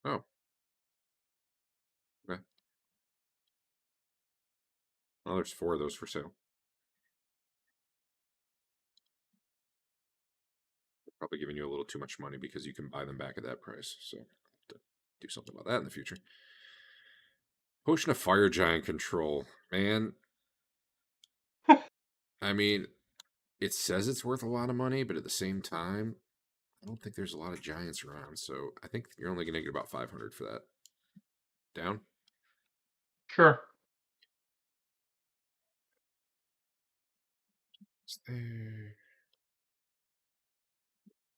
Oh. Okay. Well, there's 4 of those for sale. They're probably giving you a little too much money because you can buy them back at that price. So, have to do something about that in the future. Potion of Fire Giant Control. Man. I mean, it says it's worth a lot of money, but at the same time, I don't think there's a lot of giants around. So, I think you're only going to get about 500 for that. Down? Sure. It's there.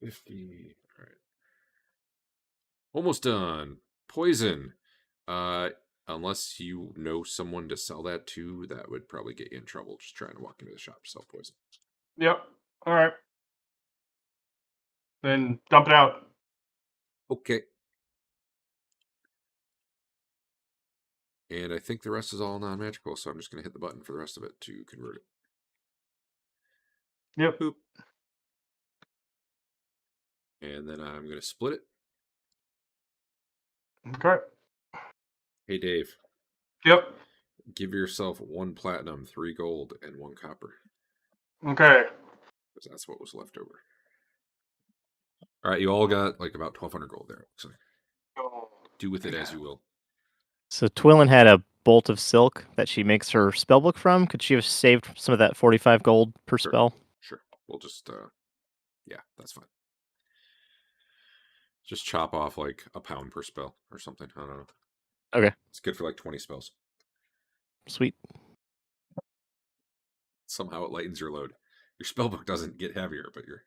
50. All right. Almost done. Poison. Unless you know someone to sell that to, that would probably get you in trouble just trying to walk into the shop to sell poison. Yep. All right. Then dump it out. Okay. And I think the rest is all non-magical, so I'm just going to hit the button for the rest of it to convert it. Yep. Boop. And then I'm going to split it. Okay. Hey, Dave. Yep. Give yourself 1 platinum, 3 gold, and 1 copper. Okay. Because that's what was left over. All right, you all got like about 1,200 gold there. So do with it as you will. So Twillin had a bolt of silk that she makes her spellbook from. Could she have saved some of that 45 gold per Sure. spell? Sure. We'll just, yeah, that's fine. Just chop off like a pound per spell or something. I don't know. Okay. It's good for like 20 spells. Sweet. Somehow it lightens your load. Your spellbook doesn't get heavier, but your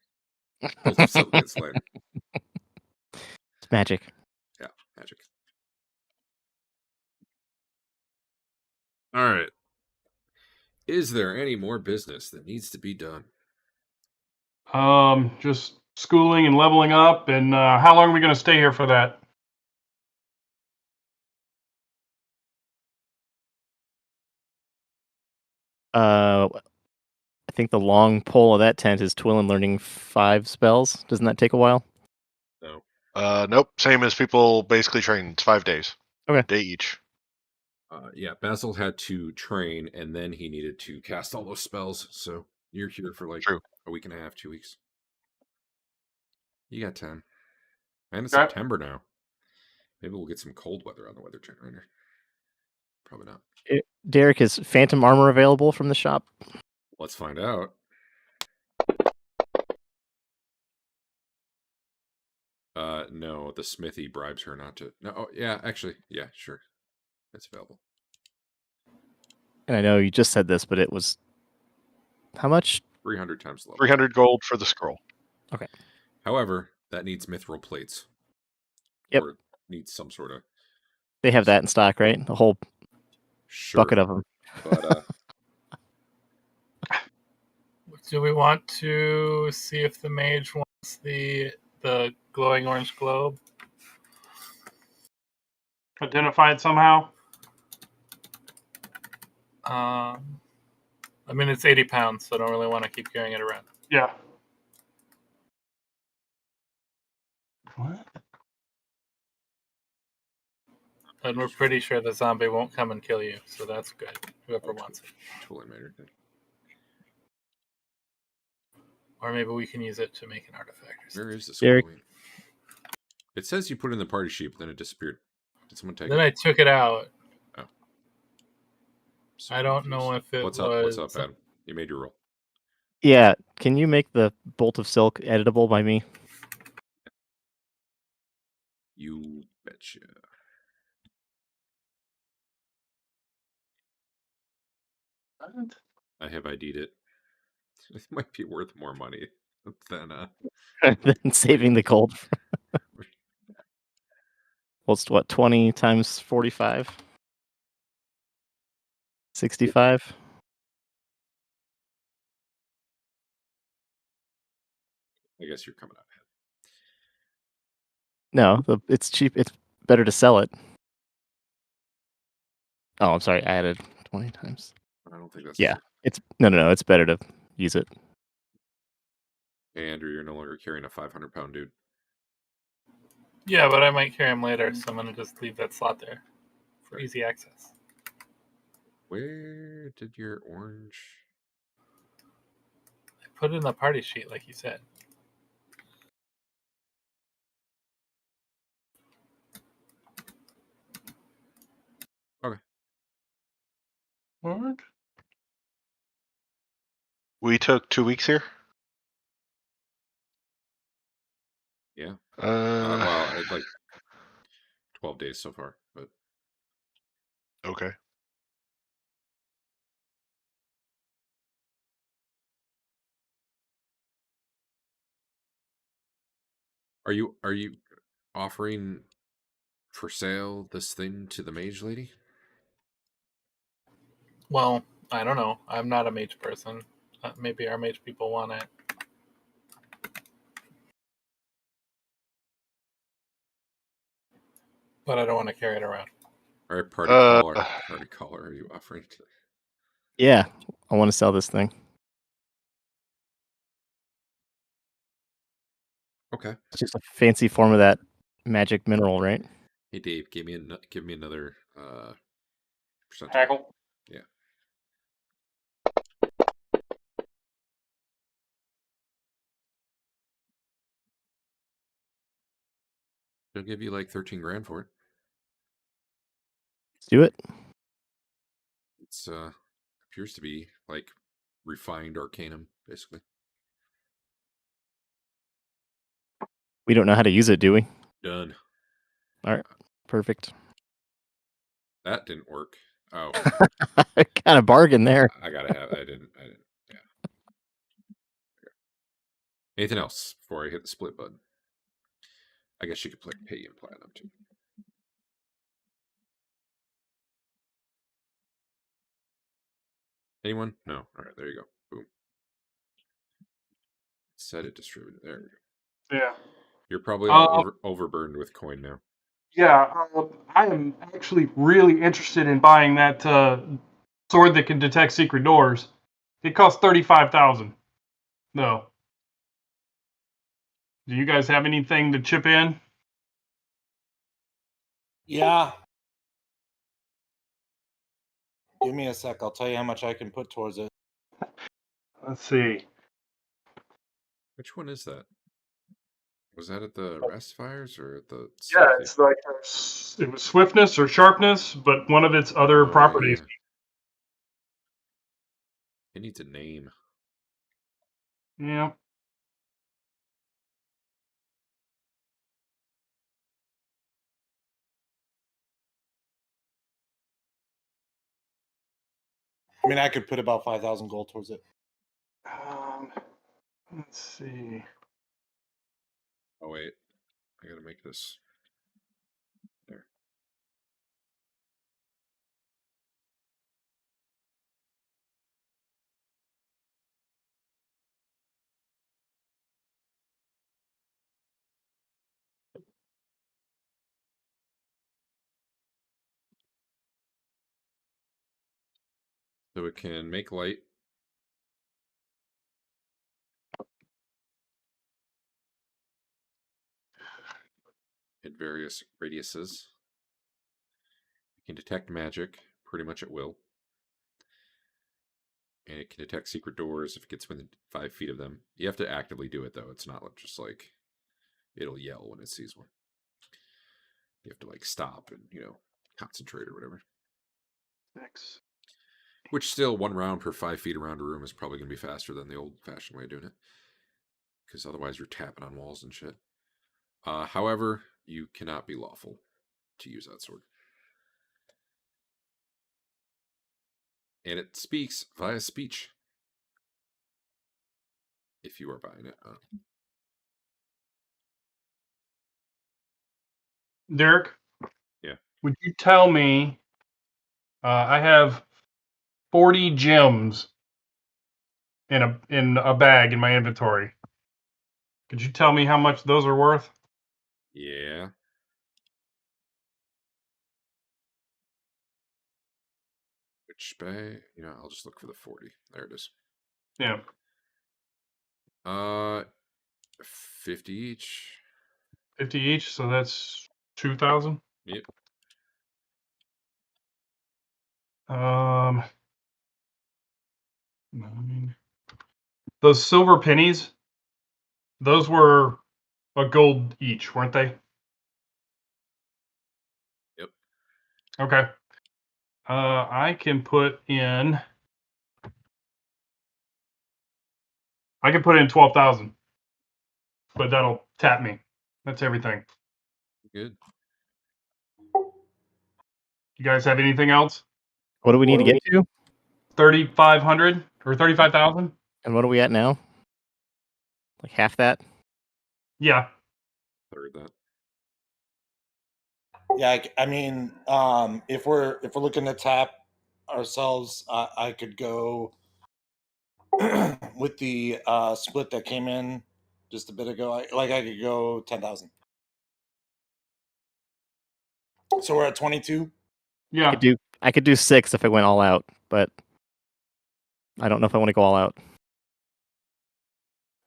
bolt of silk gets lighter. It's magic. Yeah, magic. All right. Is there any more business that needs to be done? Just schooling and leveling up. And how long are we going to stay here for that? I think the long pole of that tent is Twillin learning 5 spells. Doesn't that take a while? No. Nope. Same as people basically train. It's 5 days. Okay. Day each. Yeah, Basil had to train, and then he needed to cast all those spells. So you're here for like True. a week and a half, 2 weeks. You got 10. And it's Okay. September now. Maybe we'll get some cold weather on the weather generator. Probably not. Derek, is phantom armor available from the shop? Let's find out. No, the smithy bribes her not to. No, oh, yeah, actually, yeah, sure. It's available. And I know you just said this, but it was how much? 300 times the level. 300 gold for the scroll. Okay. However, that needs mithril plates. Yep. Or needs some sort of. They have that in stock, right? The whole bucket of them. But Do we want to see if the mage wants the glowing orange globe? Identify it somehow? I mean, it's 80 pounds, so I don't really want to keep carrying it around. Yeah. What? And we're pretty sure the zombie won't come and kill you, so that's good. Whoever wants it. totally matter. Or maybe we can use it to make an artifact or something. Where is this Derek. going? It says you put it in the party sheet, but then it disappeared. Did someone take Then it? I took it out. Oh. So I don't know if it What's was... up, Adam? You made your roll. Yeah. Can you make the bolt of silk editable by me? You betcha. What? I have ID'd it. It might be worth more money than Than saving the gold. equals to what? 20 times 45? 65? I guess you're coming out ahead. No, it's cheap. It's better to sell it. Oh, I'm sorry. I added 20 times. I don't think that's Yeah. true. It's no. It's better to use it. Hey, Andrew, you're no longer carrying a 500-pound dude. Yeah, but I might carry him later, so I'm gonna just leave that slot there for easy access. Where did your orange? I put it in the party sheet, like you said. Okay. What? We took 2 weeks here. Yeah. Uh, Well, it's like 12 days so far, but okay. are you offering for sale this thing to the mage lady? Well, I don't know. I'm not a mage person. Maybe our mage people want it. But I don't want to carry it around. All right, party caller. Party caller, are you offering to? Yeah, I want to sell this thing. Okay. It's just a fancy form of that magic mineral, right? Hey, Dave, give me another percentile. Haggle. Yeah. They'll give you like 13 grand for it. Let's do it. It's appears to be like refined arcanum, basically. We don't know how to use it, do we? Done. All right, perfect. That didn't work. Oh, Kind of bargain there. I didn't. Yeah. Okay. Anything else before I hit the split button? I guess you could pay in platinum too. Anyone? No. All right, there you go. Boom. Set it distributed. There we go. Yeah. You're probably all overburdened with coin now. Yeah, I am actually really interested in buying that sword that can detect secret doors. It costs 35,000. No. Do you guys have anything to chip in? Yeah. Give me a sec. I'll tell you how much I can put towards it. Let's see. Which one is that? Was that at the rest fires or at the Yeah, smithy? it's like it was swiftness or sharpness, but one of its other properties. Yeah. It needs a name. Yeah. I mean, I could put about 5,000 gold towards it. Let's see. Oh wait, I gotta make this there. So it can make light. At various radiuses. It can detect magic pretty much at will. And it can detect secret doors if it gets within 5 feet of them. You have to actively do it though. It's not just like it'll yell when it sees one. You have to like stop and, concentrate or whatever. 6. Which still 1 round per 5 feet around a room is probably going to be faster than the old fashioned way of doing it. Because otherwise you're tapping on walls and shit. However, you cannot be lawful to use that sword. And it speaks via speech. If you are buying it. Derek? Would you tell me? I have 40 gems in a bag in my inventory. Could you tell me how much those are worth? Yeah. Which bag? I'll just look for the 40. There it is. Yeah. 50 each. 50 each, so that's 2,000. Yep. Nine. Those silver pennies, those were a gold each, weren't they? Yep. Okay. I can put in 12,000, but that'll tap me. That's everything. Good. You guys have anything else? What do we need to get to? 3,500 or 35,000? And what are we at now? Like half that? Yeah. Third that. Yeah, I mean, if we're looking to tap ourselves, I could go with the split that came in just a bit ago. I could go 10,000. So we're at 22. Yeah. I could do 6 if I went all out, but I don't know if I want to go all out.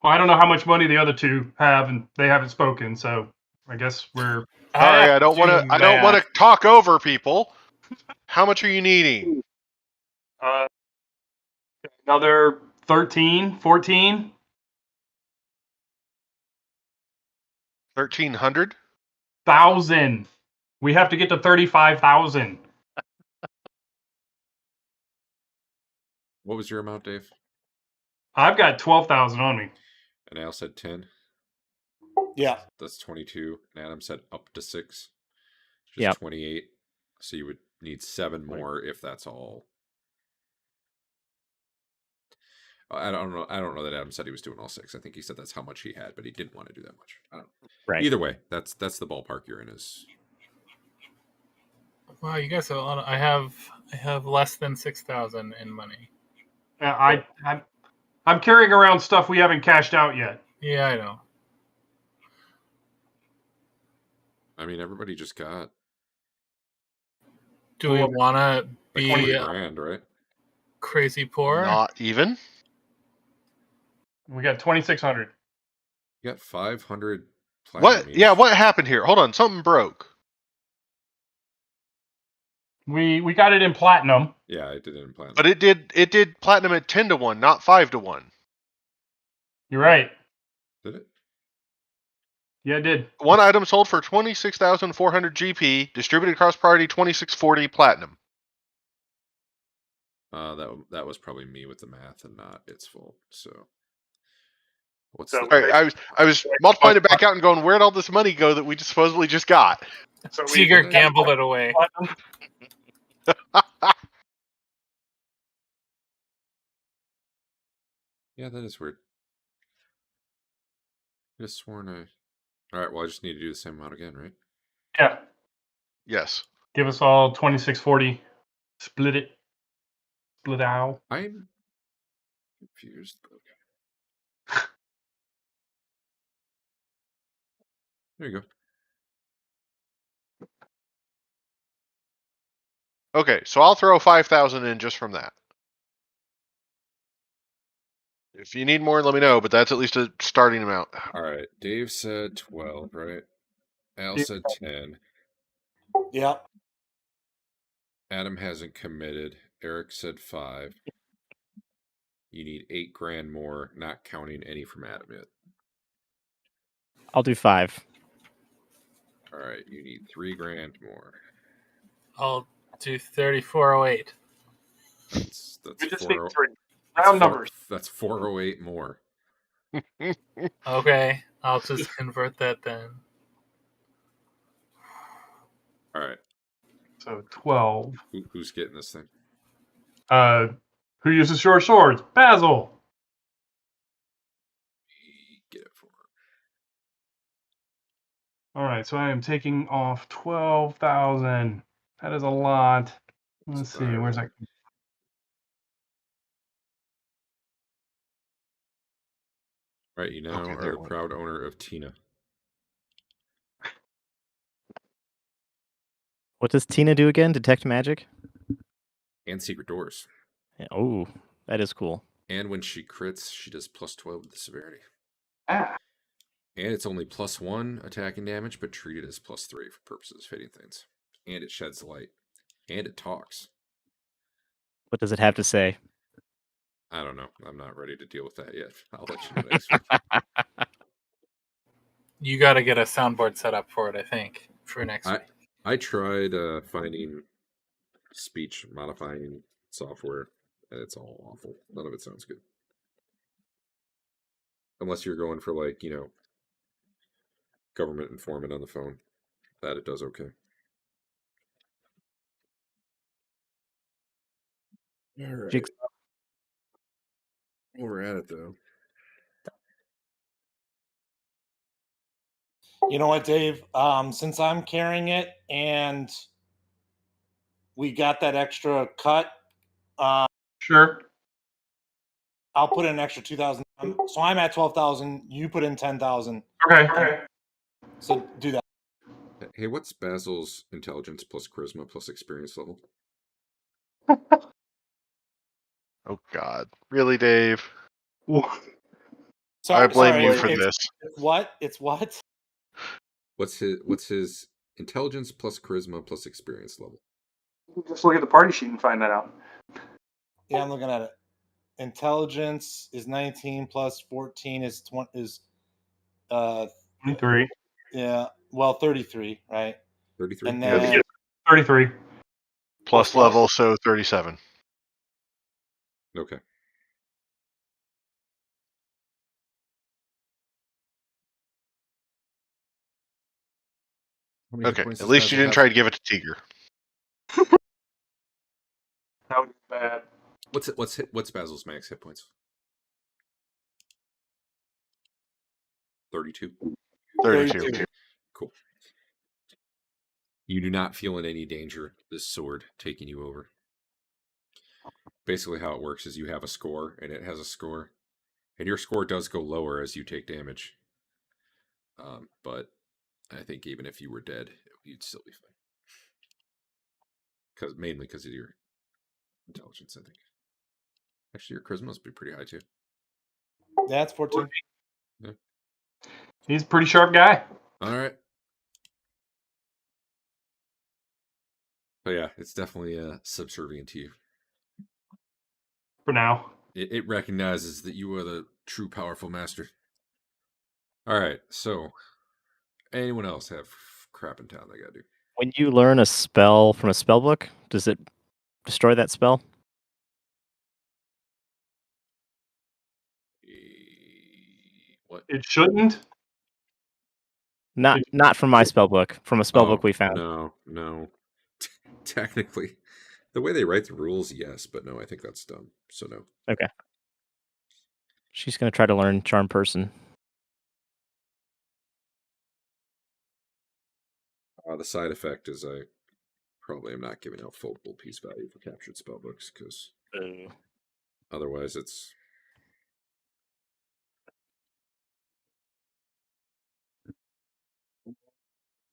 Well, I don't know how much money the other two have, and they haven't spoken. So I guess we're. Sorry, I don't want to. I don't want to talk over people. How much are you needing? Another 13, 14. 1,300. 1,000. We have to get to 35,000. What was your amount, Dave? I've got 12,000 on me. And Al said 10. Yeah. That's 22. And Adam said up to 6. Which is Yep. 28. So you would need 7 more if that's all. I don't know that Adam said he was doing all 6. I think he said that's how much he had, but he didn't want to do that much. I don't know. Right. Either way, that's the ballpark you're in. Is Wow, you guys have a lot. I have less than 6,000 in money. I'm carrying around stuff we haven't cashed out yet. Yeah, I know. I mean, everybody just got. Do we want to be 20 grand, right? Crazy poor? Not even. We got 2,600. You got 500. What? Each. Yeah, what happened here? Hold on, something broke. We got it in platinum. Yeah, I did it in platinum. But it did platinum at 10-1, not 5-1. You're right. Did it? Yeah, it did. One item sold for 26,400 GP, distributed across priority 2640 platinum. That was probably me with the math and not its fault. So what's So, the I was multiplying it back out and going, where'd all this money go that we supposedly just got? So Teeger gambled it away. Yeah, that is weird. I just sworn I. All right, well, I just need to do the same amount again, right? Yeah. Yes. Give us all 2,640. Split it. Split out. I'm confused. Okay. There you go. Okay, so I'll throw 5,000 in just from that. If you need more, let me know, but that's at least a starting amount. All right, Dave said 12, right? Al said 10. Yeah. Adam hasn't committed. Eric said 5. You need 8 grand more, not counting any from Adam yet. I'll do 5. All right, you need 3 grand more. I'll do 3,408. That's We just 4, need 3. Round numbers. That's 408 more. Okay, I'll just convert that then. All right. So 12. Who's getting this thing? Who uses short swords? Basil. Get it for All right, so I am taking off 12,000. That is a lot. Let's see, where's that? Right, you now Okay, are there the it went. proud owner of Tina. What does Tina do again? Detect magic? And secret doors. Yeah, oh, that is cool. And when she crits, she does +12 to the severity. Ah. And it's only +1 attacking damage, but treated as +3 for purposes of hitting things. And it sheds light. And it talks. What does it have to say? I don't know. I'm not ready to deal with that yet. I'll let you know next week. You got to get a soundboard set up for it, I think, for next week. I tried finding speech modifying software, and it's all awful. None of it sounds good. Unless you're going for, like, government informant on the phone. That it does okay. All right. Jigsaw. We're at it, though. You know what, Dave? Since I'm carrying it and we got that extra cut, Sure. I'll put in an extra 2,000. So I'm at 12,000. You put in 10,000. Okay. So do that. Hey, what's Basil's intelligence plus charisma plus experience level? Oh God, really, Dave? Sorry, I blame you sorry, for it's- this. It's what? It's what? What's his intelligence plus charisma plus experience level? Just look at the party sheet and find that out. Yeah, I'm looking at it. Intelligence is 19 plus 14 is 23. Yeah, well 33, right? 33. And then 33. Plus what? level, so 37. Okay. How many hit Okay, points at does least you Basil didn't have? try to give it to Teeger. That was bad. What's Basil's max hit points? 32. 32. Cool. You do not feel in any danger this sword taking you over. Basically how it works is you have a score and it has a score. And your score does go lower as you take damage. But I think even if you were dead, you'd still be fine. Mainly because of your intelligence, I think. Actually, your charisma must be pretty high too. That's 14. Yeah. He's a pretty sharp guy. All right. But yeah, it's definitely subservient to you. For now. It recognizes that you are the true powerful master. All right, so anyone else have crap in town they gotta do? When you learn a spell from a spell book, does it destroy that spell? What? It shouldn't. Not from my spell book. From a spell book we found. No. Technically, the way they write the rules, yes, but no, I think that's dumb. So no. Okay. She's gonna try to learn Charm Person. The side effect is I probably am not giving out full piece value for captured spell books because otherwise it's.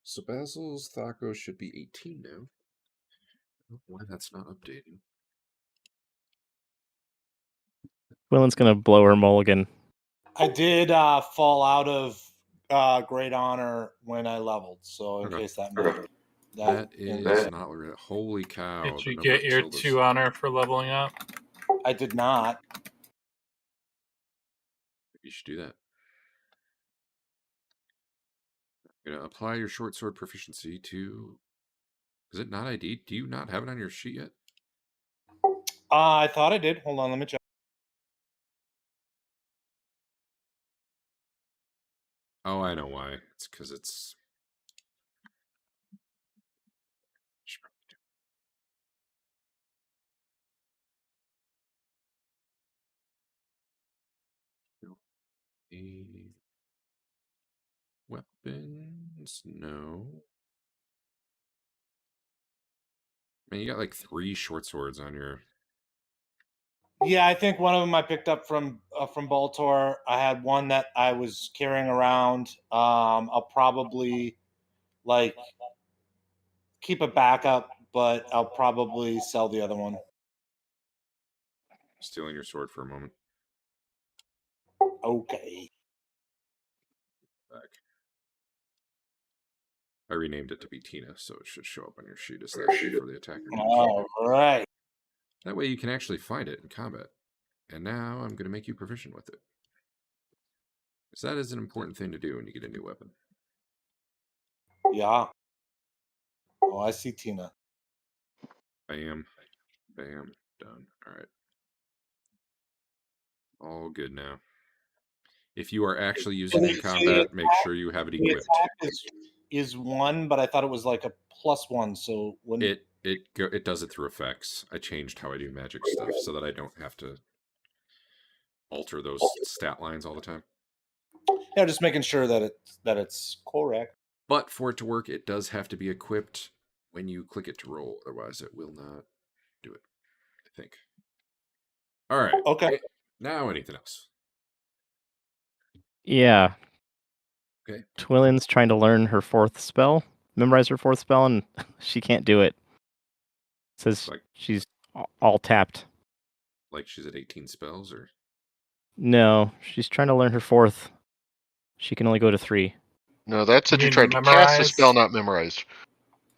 So Basil's Thaco should be 18 now. I don't know why that's not updated. Willen's gonna blow her mulligan. I did fall out of Great Honor when I leveled, so in case that mattered. That is not holy cow. Did you get your 2 honor for leveling up? I did not. You should do that. You're gonna apply your short sword proficiency to. Is it not ID? Do you not have it on your sheet yet? I thought I did. Hold on, let me check. Oh, I know why. It's because it's. A weapon weapons? No. Man, you got like 3 short swords on your. Yeah, I think one of them I picked up from Baltor. I had one that I was carrying around. I'll probably like keep a backup, but I'll probably sell the other one. Stealing your sword for a moment. Okay. Back. I renamed it to be Tina, so it should show up on your sheet as that for the attacker. All right. That way you can actually find it in combat. And now I'm going to make you proficient with it. Because that is an important thing to do when you get a new weapon. Yeah. Oh, I see Tina. Bam. Bam. Done. All right. All good now. If you are actually using it in combat, make sure you have it equipped. The attack is 1, but I thought it was like a +1, so when it does it through effects. I changed how I do magic stuff so that I don't have to alter those stat lines all the time. Yeah, just making sure that it's correct. But for it to work, it does have to be equipped when you click it to roll. Otherwise, it will not do it, I think. All right. Okay. Now anything else? Yeah. Okay. Twillin's trying to learn her 4th spell, memorize her 4th spell, and she can't do it. It says she's all tapped. Like she's at 18 spells, or? No, she's trying to learn her 4th. She can only go to 3. No, that said you tried to cast a spell, not memorized.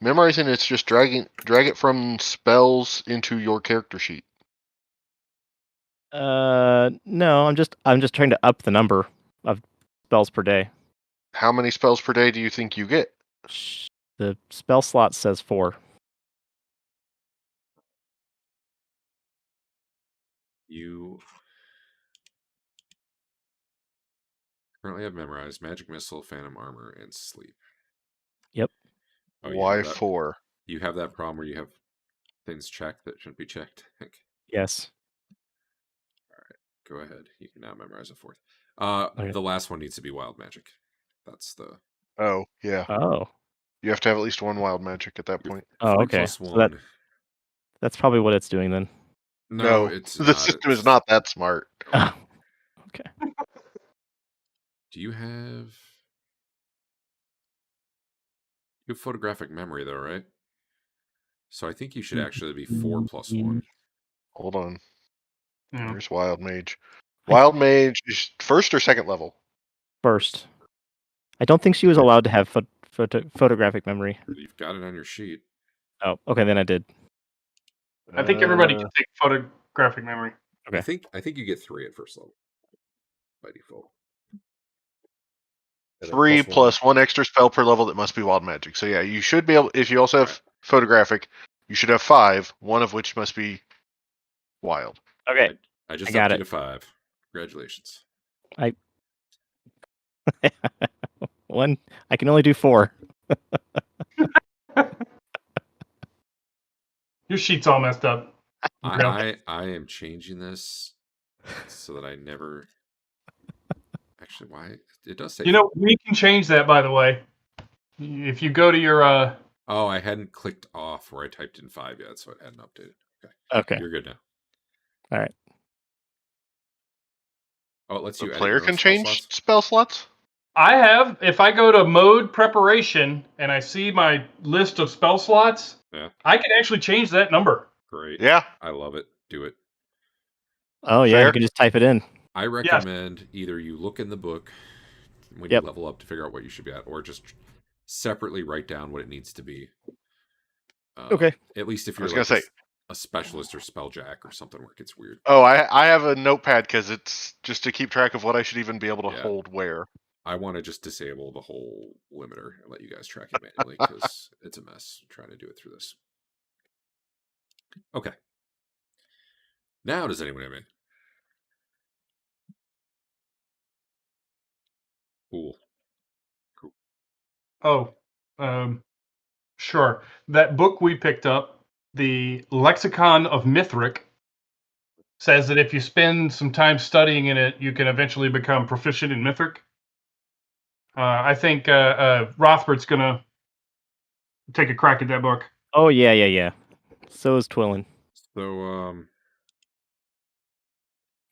Memorizing, it's just drag it from spells into your character sheet. No, I'm just trying to up the number of spells per day. How many spells per day do you think you get? The spell slot says 4. You currently have memorized Magic Missile, Phantom Armor, and Sleep. Yep. Oh, Why 4? You have that problem where you have things checked that shouldn't be checked, I think. Yes. All right. Go ahead. You can now memorize a 4th. Okay. The last one needs to be Wild Magic. That's the... Oh, yeah. Oh. You have to have at least 1 wild magic at that point. Oh, okay. 3+1. So that's probably what it's doing then. No, it's the not. system is not that smart. Oh, okay. Do you have... You have photographic memory, though, right? So I think you should actually be 4+1. Hold on. Yeah. Where's Wild Mage? Wild Mage is 1st or 2nd level? 1st. I don't think she was allowed to have photographic memory. You've got it on your sheet. Oh, okay, then I did. I think everybody can take photographic memory. Okay. I think you get 3 at 1st level by default. 3 plus 1 extra spell per level that must be wild magic. So yeah, you should be able. If you also have photographic, you should have 5. 1 of which must be wild. Okay. I just got upped it. you to 5. Congratulations. One. I can only do 4. Your sheet's all messed up. I am changing this so that I never. Actually, why it does say? You know, we can change that. By the way, if you go to your. Oh, I hadn't clicked off where I typed in 5 yet, so it hadn't updated. Okay. You're good now. All right. Oh, it lets you. The edit player your own can spell change slots? spell slots. I have. If I go to mode preparation and I see my list of spell slots, Yeah. I can actually change that number. Great. Yeah. I love it. Do it. Oh yeah, Fair. you can just type it in. I recommend either you look in the book when you level up to figure out what you should be at, or just separately write down what it needs to be. Okay. At least if I you're was like gonna say a specialist or spelljack or something where it gets weird. Oh, I have a notepad because it's just to keep track of what I should even be able to hold where. I want to just disable the whole limiter and let you guys track it manually because it's a mess trying to do it through this. Okay. Now, does anyone have any? Cool. Oh, sure. That book we picked up, the Lexicon of Mithric, says that if you spend some time studying in it, you can eventually become proficient in Mithric. I think Rothbert's gonna take a crack at that book. Oh yeah. So is Twillin. So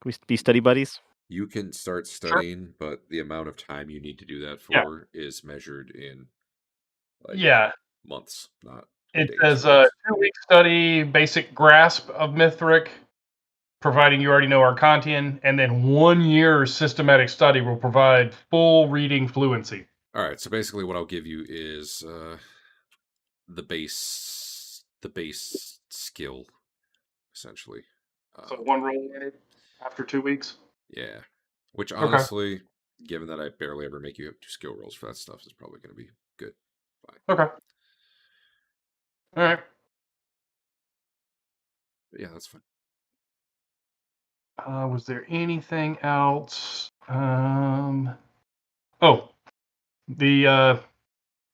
Can we be study buddies? you can start studying, but the amount of time you need to do that Yeah. for is measured in like Yeah. months, not It days says or weeks. 2-week study, basic grasp of Mithric, providing you already know Arcantian, and then 1 year systematic study will provide full reading fluency. All right, so basically what I'll give you is the base skill, essentially. So 1 roll after 2 weeks. Yeah, which Okay. honestly, given that I barely ever make you do skill rolls for that stuff, is probably going to be good. Fine. Okay. All right. But yeah, that's fine. Was there anything else? Oh, the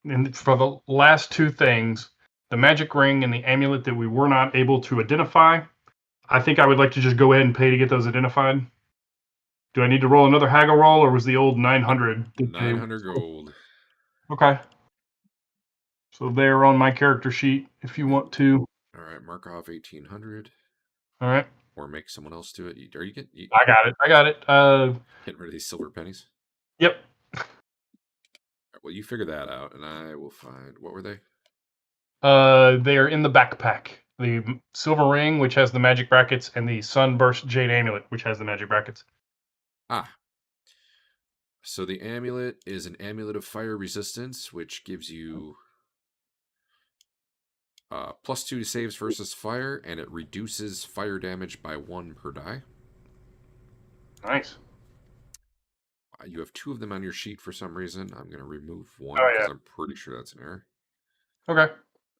and for the last 2 things, the magic ring and the amulet that we were not able to identify. I think I would like to just go ahead and pay to get those identified. Do I need to roll another haggle roll, or was the old 900? 900 gold. Okay. So they're on my character sheet if you want to. All right, mark off 1800. All right. Or make someone else do it. Are you getting? I got it. Getting rid of these silver pennies? Yep. Right, well, you figure that out, and I will find. What were they? They are in the backpack. The silver ring, which has the magic brackets, and the sunburst jade amulet, which has the magic brackets. Ah. So the amulet is an amulet of fire resistance, which gives you +2 to saves versus fire, and it reduces fire damage by 1 per die. Nice. You have 2 of them on your sheet for some reason. I'm going to remove one Oh, because yeah. I'm pretty sure that's an error. Okay.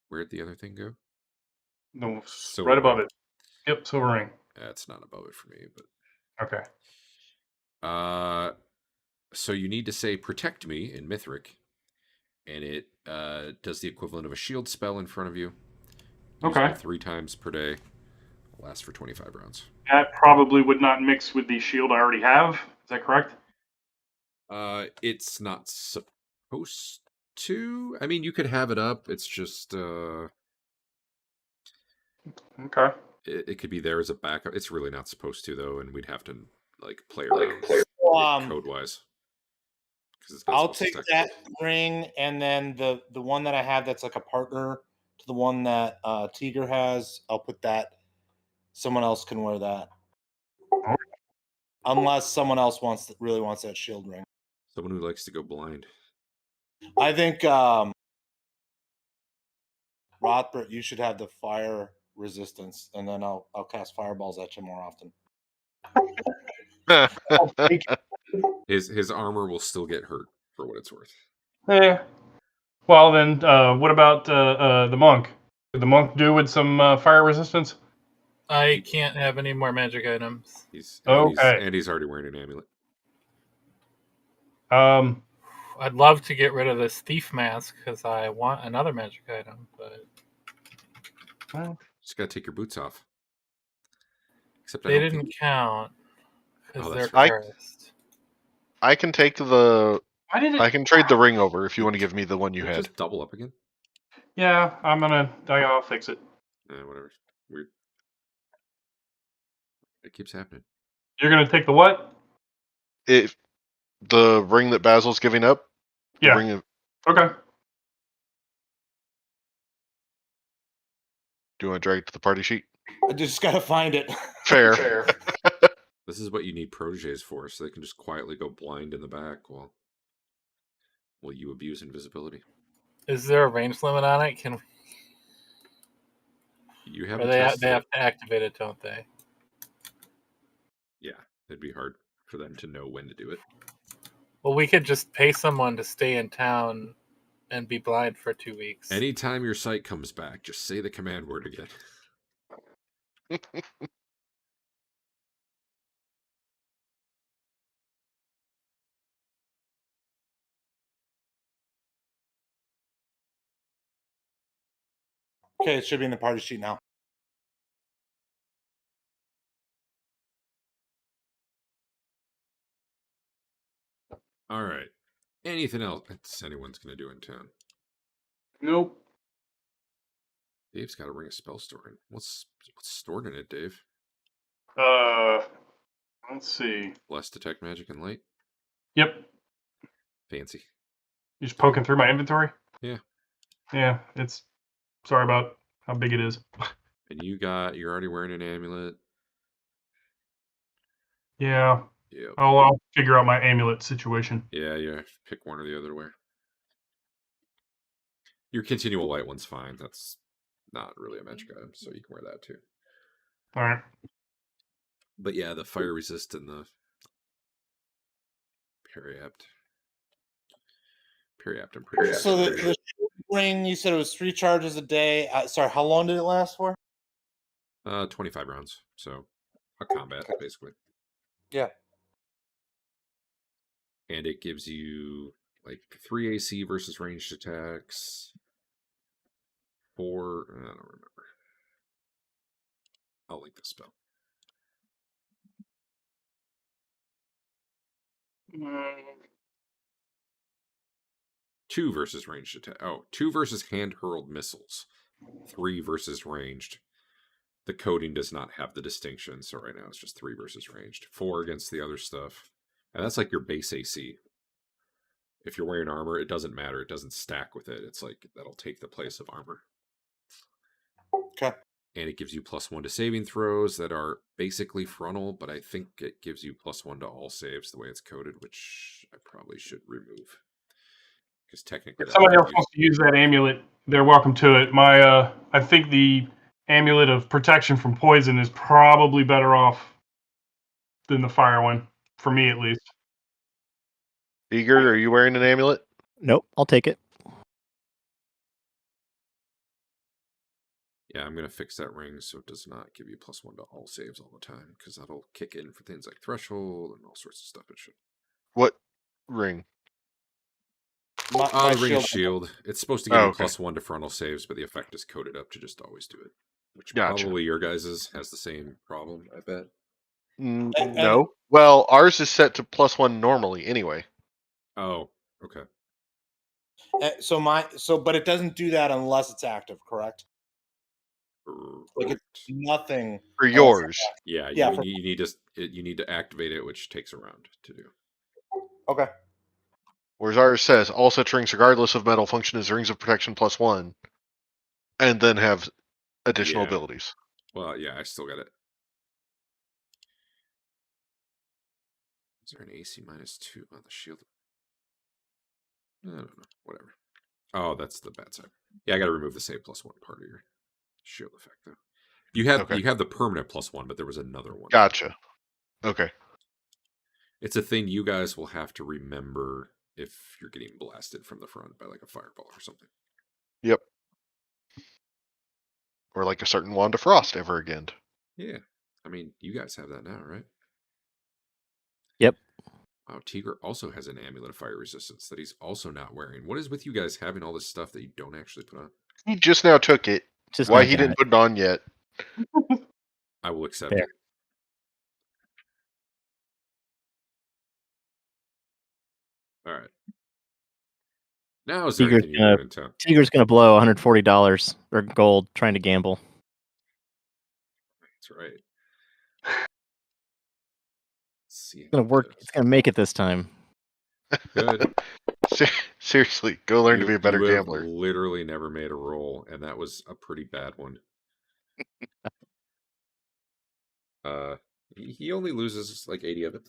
Where'd the other thing go? No, Silver right above ring. it. Yep, silver ring. That's not above it for me, but Okay. so you need to say "protect me" in Mithric, and it does the equivalent of a shield spell in front of you. Usable Okay. 3 times per day. Lasts for 25 rounds. That probably would not mix with the shield I already have. Is that correct? It's not supposed to. I mean, you could have it up. It's just Okay. it could be there as a backup. It's really not supposed to though, and we'd have to like play around code wise. I'll take that ring, and then the one that I have that's like a partner to the one that Teeger has. I'll put that. Someone else can wear that, unless someone else really wants that shield ring. Someone who likes to go blind. I think Rothbert, you should have the fire resistance, and then I'll cast fireballs at you more often. His armor will still get hurt for what it's worth. Yeah. Well, then, what about the monk? Did the monk do with some fire resistance? I can't have any more magic items. He's already wearing an amulet. I'd love to get rid of this thief mask because I want another magic item, but just gotta take your boots off. Except they didn't count because they're cursed. I can take the. I can trade the ring over if you want to give me the one you had. Just double up again. Yeah, I'll fix it. Whatever. Weird. It keeps happening. You're gonna take the what? The ring that Basil's giving up. Yeah. Okay. Do you want to drag it to the party sheet? I just gotta find it. Fair. This is what you need proteges for, so they can just quietly go blind in the back while you abuse invisibility. Is there a range limit on it? Can you have? They have to activate it, don't they? Yeah, it'd be hard for them to know when to do it. Well, we could just pay someone to stay in town and be blind for 2 weeks. Anytime your sight comes back, just say the command word again. Okay, it should be in the party sheet now. All right. Anything else anyone's going to do in town? Nope. Dave's got a ring of spell storing. What's stored in it, Dave? Let's see. Less detect magic and light. Yep. Fancy. You just poking through my inventory? Yeah. Yeah, it's... Sorry about how big it is. And you're already wearing an amulet. Yeah. Yep. I'll figure out my amulet situation. Yeah, pick one or the other to wear. Your continual light one's fine. That's not really a magic item, so you can wear that too. All right. But yeah, the fire resist and the periapt. I'm pretty sure. So the ring, you said it was 3 charges a day. Sorry, how long did it last for? 25 rounds. So a combat, basically. Yeah. And it gives you like 3 AC versus ranged attacks. 4, I don't remember. I'll link the spell. 2 versus ranged attack. 2 versus hand hurled missiles. 3 versus ranged. The coding does not have the distinction, so right now it's just 3 versus ranged. 4 against the other stuff. And that's like your base AC. If you're wearing armor, it doesn't matter. It doesn't stack with it. It's like that'll take the place of armor. Okay. And it gives you +1 to saving throws that are basically frontal, but I think it gives you +1 to all saves the way it's coded, which I probably should remove. Because technically, if somebody else wants to use that amulet, they're welcome to it. I think the amulet of protection from poison is probably better off than the fire one, for me at least. Teeger, are you wearing an amulet? Nope, I'll take it. Yeah, I'm going to fix that ring so it does not give you +1 to all saves all the time, because that'll kick in for things like Threshold and all sorts of stuff. It should. What ring? My The ring of shield. It's supposed to give you +1 to frontal saves, but the effect is coded up to just always do it. Which probably your guys's has the same problem, I bet. No. Well, ours is set to +1 normally anyway. Oh, okay. But it doesn't do that unless it's active, correct? Like it's nothing for yours. Yeah, you need to activate it, which takes a round to do. Okay. Whereas ours says all such rings, regardless of metal, function as rings of protection +1, and then have additional abilities. Well, yeah, I still got it. Is there an AC -2 on the shield? I don't know. Whatever. Oh, that's the bad side. Yeah, I got to remove the save +1 part of your shield effect though. You have the permanent +1, but there was another one. Gotcha. Okay. It's a thing you guys will have to remember if you're getting blasted from the front by like a fireball or something. Yep. Or like a certain wand of frost ever again. Yeah. I mean, you guys have that now, right? Yep. Wow, Teeger also has an amulet of fire resistance that he's also not wearing. What is with you guys having all this stuff that you don't actually put on? He just now took it. Why he didn't put it on yet? I will accept it. All right. Now is there anything you're doing in town? Teeger's going to blow $140 or gold trying to gamble. That's right. It's going to work. It's going to make it this time. Good. Seriously, go learn to be a better gambler. Literally never made a roll, and that was a pretty bad one. He only loses like 80 of it.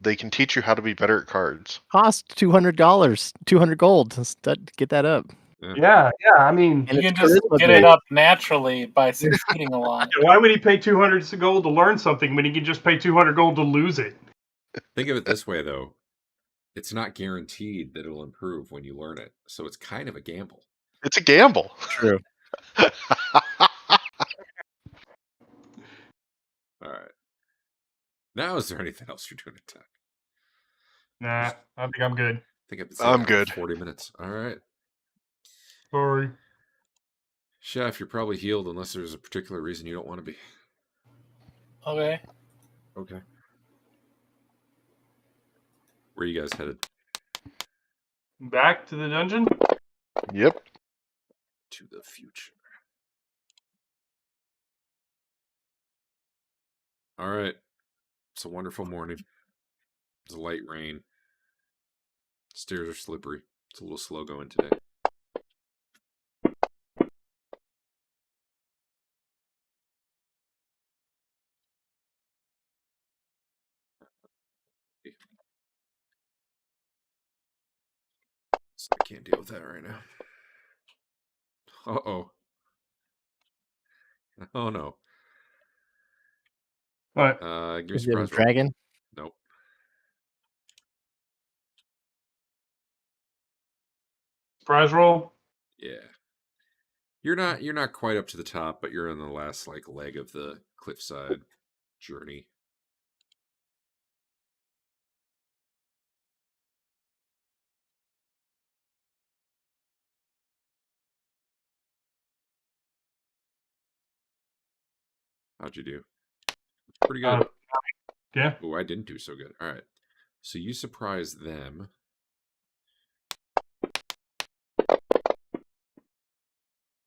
They can teach you how to be better at cards. Cost $200, 200 gold. Get that up. Yeah. I mean, you can just get it up naturally by succeeding a lot. Why would he pay 200 gold to learn something when he can just pay 200 gold to lose it? Think of it this way, though. It's not guaranteed that it'll improve when you learn it, so it's kind of a gamble. It's a gamble. True. All right. Now, is there anything else you're doing in town? Nah, I think I'm good. I'm good. 40 minutes. All right. Sorry. Chef, you're probably healed unless there's a particular reason you don't want to be. Okay. Where are you guys headed? Back to the dungeon? Yep. To the future. All right. It's a wonderful morning. It's a light rain. Stairs are slippery. It's a little slow going today. So I can't deal with that right now. Uh-oh. Oh, no. What? Give me Is a it a surprise roll. dragon? Nope. Surprise roll? Yeah. You're not quite up to the top, but you're in the last leg of the cliffside journey. How'd you do? Pretty good. Yeah. Oh, I didn't do so good. All right. So you surprise them. At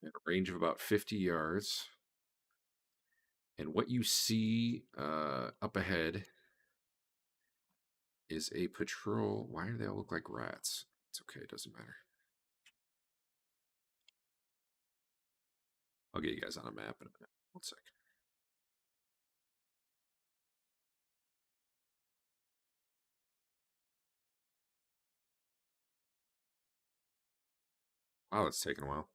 a range of about 50 yards. And what you see up ahead is a patrol. Why do they all look like rats? It's okay. It doesn't matter. I'll get you guys on a map in a minute. 1 second. Wow, that's taking a while.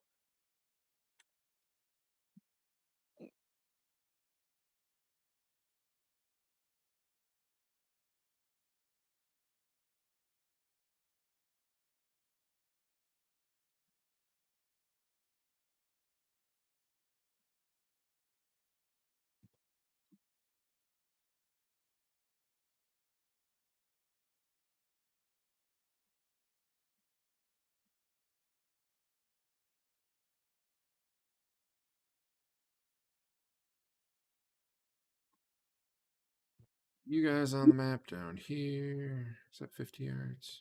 You guys on the map down here. Is that 50 yards?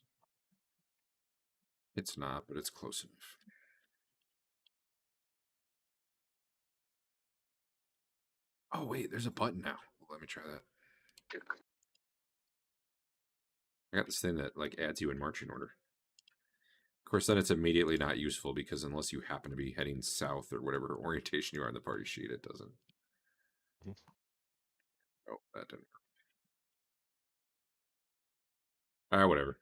It's not, but it's close enough. Oh, wait, there's a button now. Let me try that. I got this thing that adds you in marching order. Of course, then it's immediately not useful because unless you happen to be heading south or whatever orientation you are on the party sheet, it doesn't. Oh, that didn't. All right, whatever.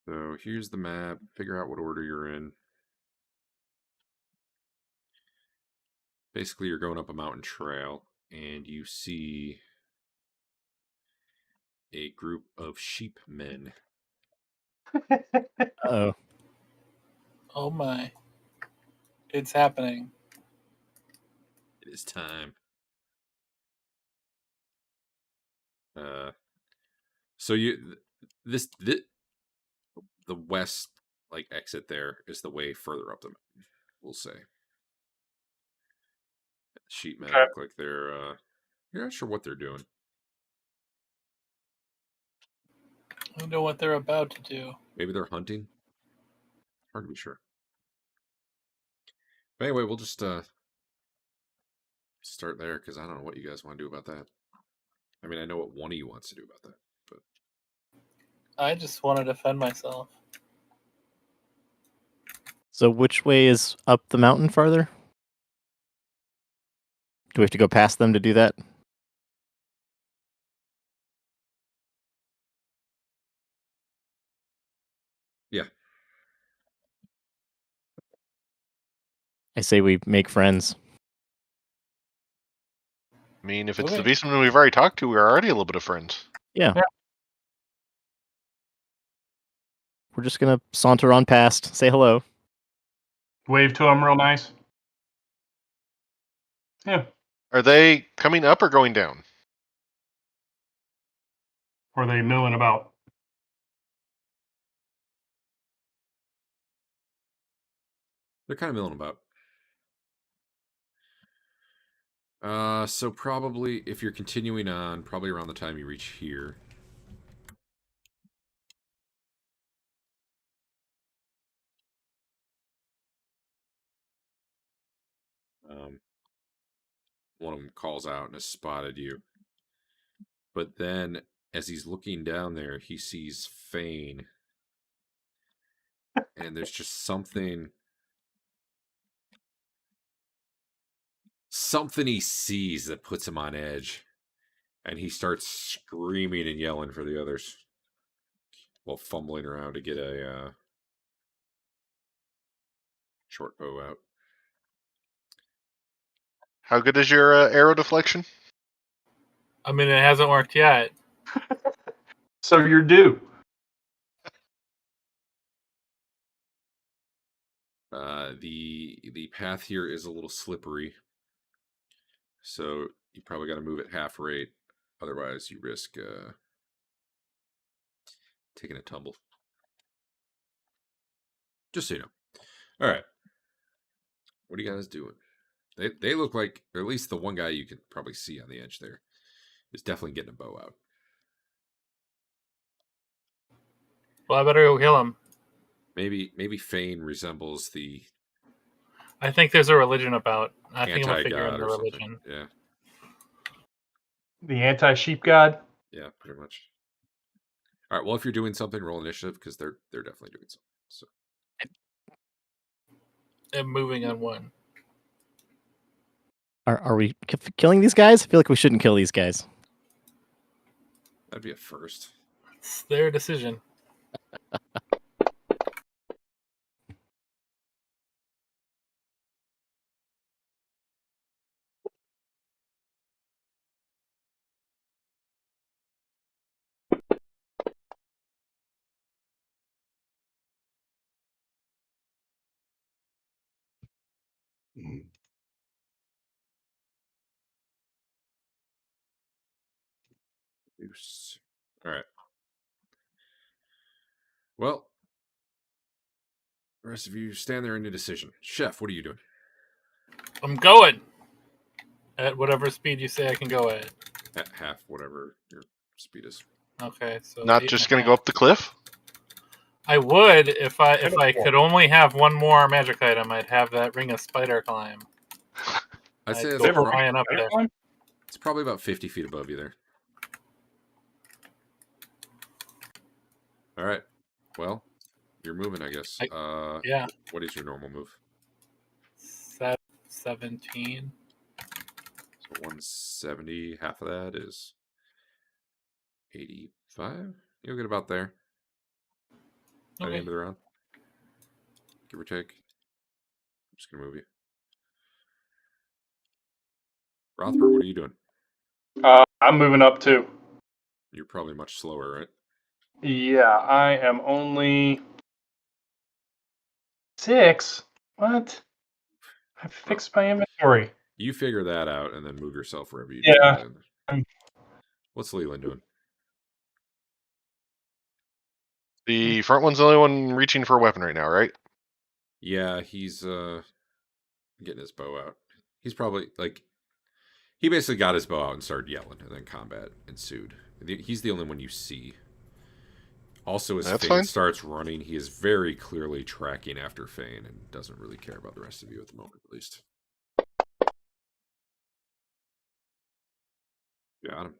So here's the map. Figure out what order you're in. Basically, you're going up a mountain trail, and you see a group of sheep men. Oh, Oh my. It's happening. It is time. So the west exit there is the way further up the mountain, we'll say. Sheep men Okay. look like you're not sure what they're doing. I don't know what they're about to do. Maybe they're hunting. Hard to be sure. But anyway, we'll just start there because I don't know what you guys want to do about that. I mean, I know what one of you wants to do about that, but I just want to defend myself. so which way is up the mountain farther? Do we have to go past them to do that? yeah. I say we make friends. I mean, if it's the Okay. beastman we've already talked to, we're already a little bit of friends. Yeah. Yeah. We're just gonna saunter on past, say hello. Wave to them real nice. Yeah. Are they coming up or going down? Or are they milling about? They're kind of milling about. So probably if you're continuing on, probably around the time you reach here. One of them calls out and has spotted you. But then, as he's looking down there, he sees Fain. And there's just something he sees that puts him on edge. And he starts screaming and yelling for the others while fumbling around to get a short bow out. How good is your arrow deflection? I mean, it hasn't worked yet. So you're due. The path here is a little slippery, so you probably got to move at half rate. Otherwise, you risk taking a tumble. Just so you know. All right. What are you guys doing? They look like, or at least the one guy you can probably see on the edge there is definitely getting a bow out. Well, I better go kill him. Maybe Fain resembles the I think there's a religion about. I think I'm gonna figure out anti-god the or something. religion. Yeah. The anti-sheep god. Yeah, pretty much. All right. Well, if you're doing something, roll initiative because they're definitely doing something. So. And moving on one. Are we killing these guys? I feel like we shouldn't kill these guys. That'd be a first. It's their decision. All right. Well, the rest of you stand there in indecision. Chef, what are you doing? I'm going at whatever speed you say I can go at. At half, whatever your speed is. Okay, so Not just going to go up the cliff? I would if I could only have one more magic item. I'd have that ring of spider climb. I'd say go that's flying up there. It's probably about 50 feet above you there. All right. Well, you're moving, I guess. Yeah. What is your normal move? 17. So 170. Half of that is 85. You'll get about there. By the Okay. end of the round. Give or take. I'm just going to move you. Rothbert, what are you doing? I'm moving up too. You're probably much slower, right? Yeah, I am only 6. What? I fixed my inventory. You figure that out and then move yourself wherever you Yeah. need. What's Lelion doing? The front one's the only one reaching for a weapon right now, right? Yeah, he's getting his bow out. He's probably he basically got his bow out and started yelling, and then combat ensued. He's the only one you see. Also, as Fain starts running, he is very clearly tracking after Fain and doesn't really care about the rest of you at the moment, at least. Got him.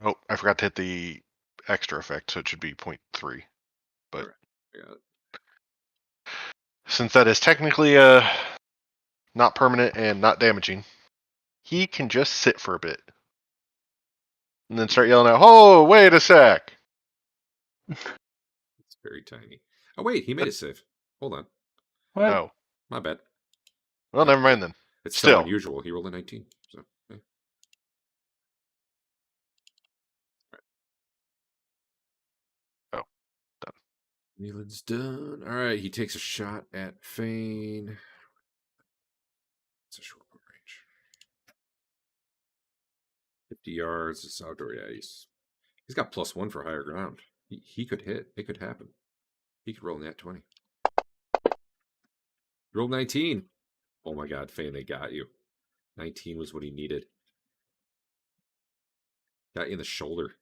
Oh, I forgot to hit the extra effect, so it should be 0.3. But I got it. Since that is technically not permanent and not damaging, he can just sit for a bit. And then start yelling out, "Oh, wait a sec!" It's very tiny. Oh, wait, he made a save. Hold on. What? Oh. My bad. Well, never mind then. It's still unusual. He rolled a 19. So, yeah. Oh, done. Neelan's done. All right, he takes a shot at Fain. It's a short range. 50 yards. It's outdoor. Yeah, he's got +1 for higher ground. He could hit. It could happen. He could roll in that 20. Roll 19. Oh my God, Fain, they got you. 19 was what he needed. Got you in the shoulder.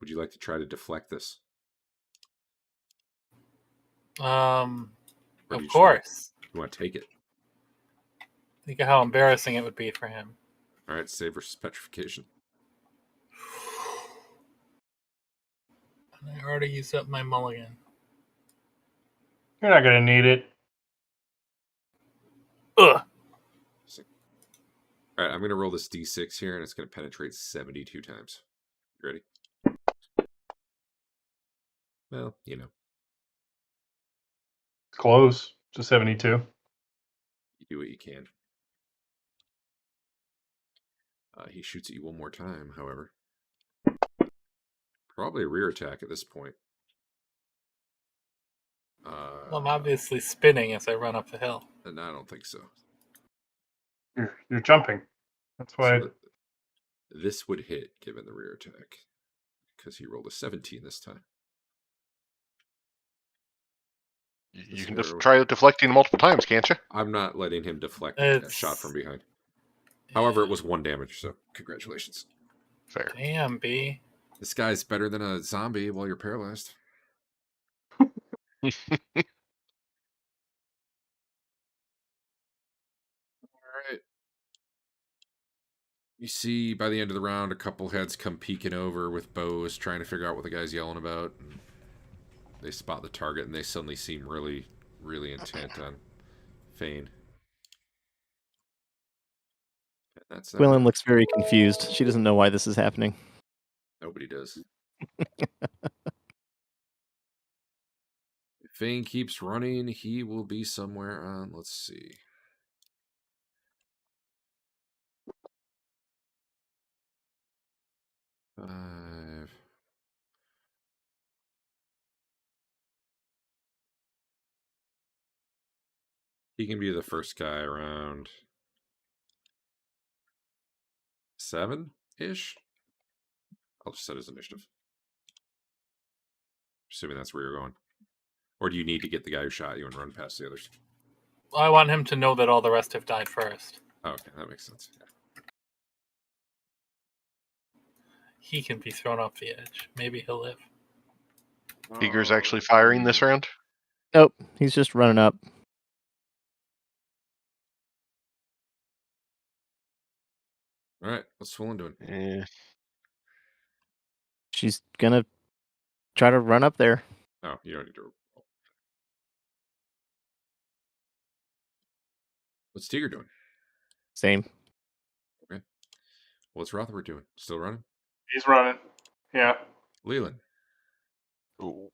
Would you like to try to deflect this? Of course. You want to take it? Think of how embarrassing it would be for him. All right, save versus petrification. I already used up my mulligan. You're not going to need it. Ugh. All right, I'm going to roll this d6 here, and it's going to penetrate 72 times. You ready? Well, you know. Close to 72. You do what you can. He shoots at you one more time, however. Probably a rear attack at this point. Well, I'm obviously spinning as I run up the hill. No, I don't think so. You're jumping. That's why. So this would hit, given the rear attack. Because he rolled a 17 this time. You can try deflecting multiple times, can't you? I'm not letting him deflect a shot from behind. However, it was 1 damage, so congratulations. Fair. Damn, B. This guy's better than a zombie while you're paralyzed. Alright. You see, by the end of the round, a couple heads come peeking over with bows, trying to figure out what the guy's yelling about. And they spot the target, and they suddenly seem really, really intent on Fain. Gwilyn looks very confused. She doesn't know why this is happening. Nobody does. If Fain keeps running, he will be somewhere on, let's see. Five. He can be the first guy around 7-ish. I'll just set his initiative. Assuming that's where you're going. Or do you need to get the guy who shot you and run past the others? Well, I want him to know that all the rest have died first. Oh, okay, that makes sense. Yeah. He can be thrown off the edge. Maybe he'll live. Teeger's actually firing this round? Nope, he's just running up. All right, what's Swollen doing? Yeah. She's gonna try to run up there. Oh, you don't need to roll. What's Teeger doing? Same. Okay. What's Rothbert doing? Still running? He's running. Yeah. Lelion. Ooh.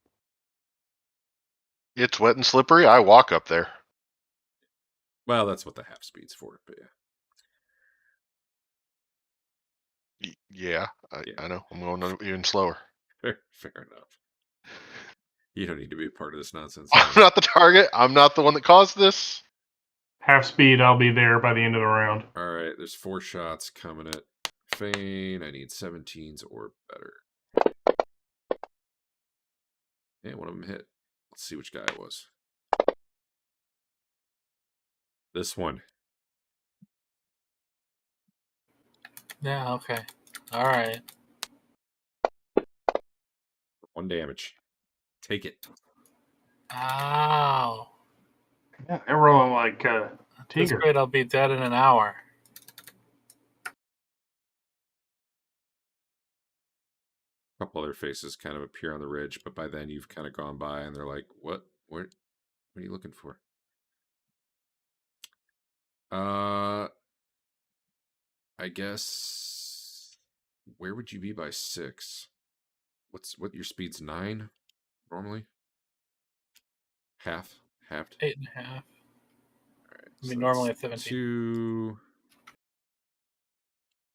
It's wet and slippery. I walk up there. Well, that's what the half speed's for, but yeah. Yeah, I know. I'm going even slower. Fair enough. You don't need to be a part of this nonsense. I'm not the target. I'm not the one that caused this. Half speed, I'll be there by the end of the round. All right, there's 4 shots coming at Fain. I need 17s or better. Yeah, one of them hit. Let's see which guy it was. This one. Yeah, okay. All right. 1 damage. Take it. Ow. Yeah, they're rolling like That's Teeger. great. I'll be dead in an hour. A couple other faces kind of appear on the ridge, but by then you've kind of gone by and they're like, what are you looking for? I guess, where would you be by 6? What your speed's 9 normally? Halved? 8.5. All right, I mean, normally it's 17. 2,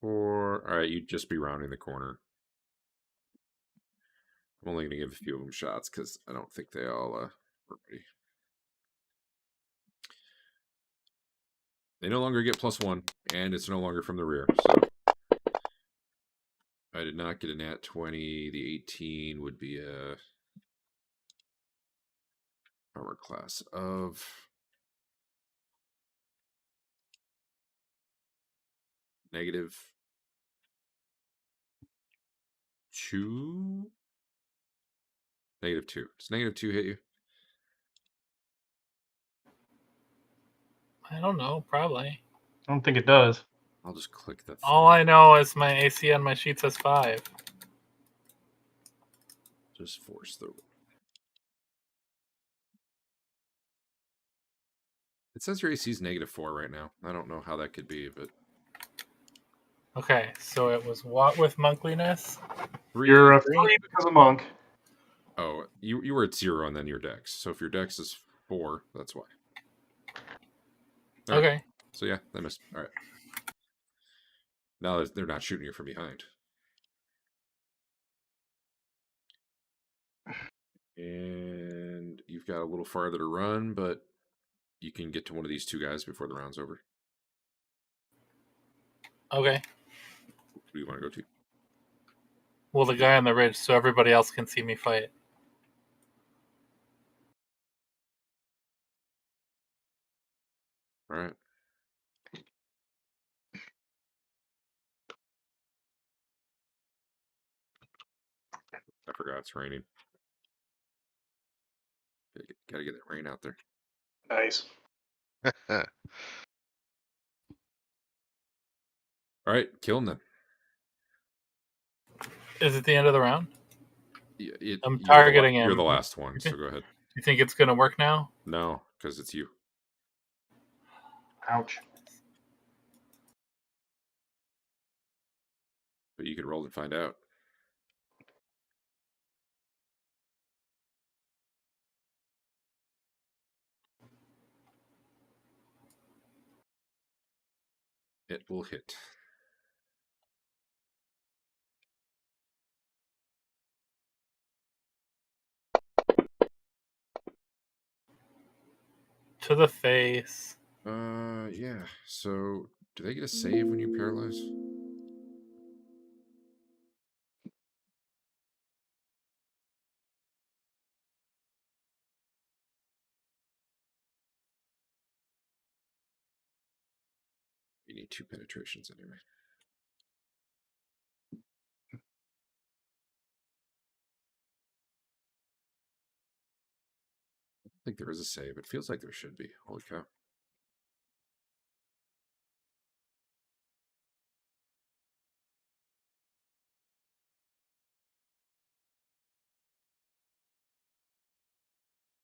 4. All right, you'd just be rounding the corner. I'm only going to give a few of them shots because I don't think they all are ready. They no longer get +1, and it's no longer from the rear. So I did not get a nat 20. The 18 would be a armor class of -2. -2. Does -2 hit you? I don't know, probably. I don't think it does. I'll just click the thing. All I know is my AC on my sheet says 5. Just force the. It says your AC is -4 right now. I don't know how that could be, but Okay, so it was what with monkliness? You're a 3 because of monk. Oh, you were at 0 and then your dex. So if your dex is 4, that's why. All right. Okay. So yeah, they missed. All right. Now they're not shooting you from behind. And you've got a little farther to run, but you can get to one of these 2 guys before the round's over. Okay. Who do you want to go to? Well, the guy on the ridge, so everybody else can see me fight. All right. I forgot it's raining. Gotta get that rain out there. Nice. All right, kill him then. Is it the end of the round? I'm You're targeting You're him. the last one, so go ahead. You think it's going to work now? No, because it's you. Ouch. But you could roll and find out. It will hit. To the face. Yeah. So, do they get a save when you paralyze? You need 2 penetrations anyway. I don't think there is a save. It feels like there should be. Holy cow.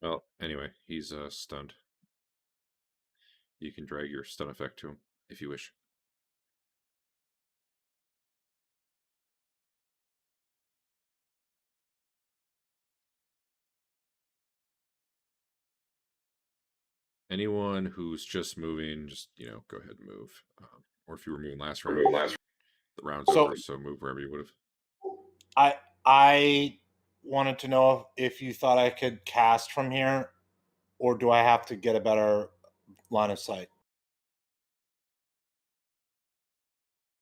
Well, anyway, he's stunned. You can drag your stun effect to him if you wish. Anyone who's just moving, just, go ahead and move. Or if you were moving last round, the round's over, so move wherever you would have. I wanted to know if you thought I could cast from here, or do I have to get a better line of sight?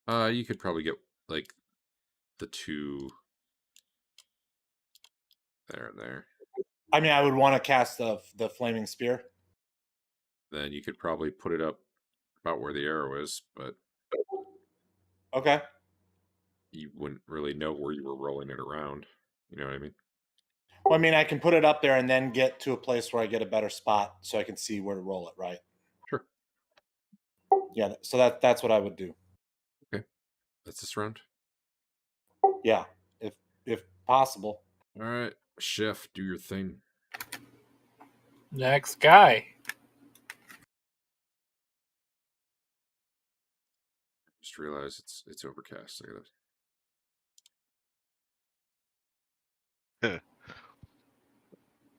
You could probably get, like, the 2 there and there. I mean, I would want to cast the flaming spear. Then you could probably put it up about where the arrow is, but Okay. you wouldn't really know where you were rolling it around. You know what I mean? Well, I mean, I can put it up there and then get to a place where I get a better spot so I can see where to roll it, right? Sure. Yeah, so that's what I would do. Okay. That's this round? Yeah, if possible. All right. Chef, do your thing. Next guy. Just realize it's overcast. I gotta...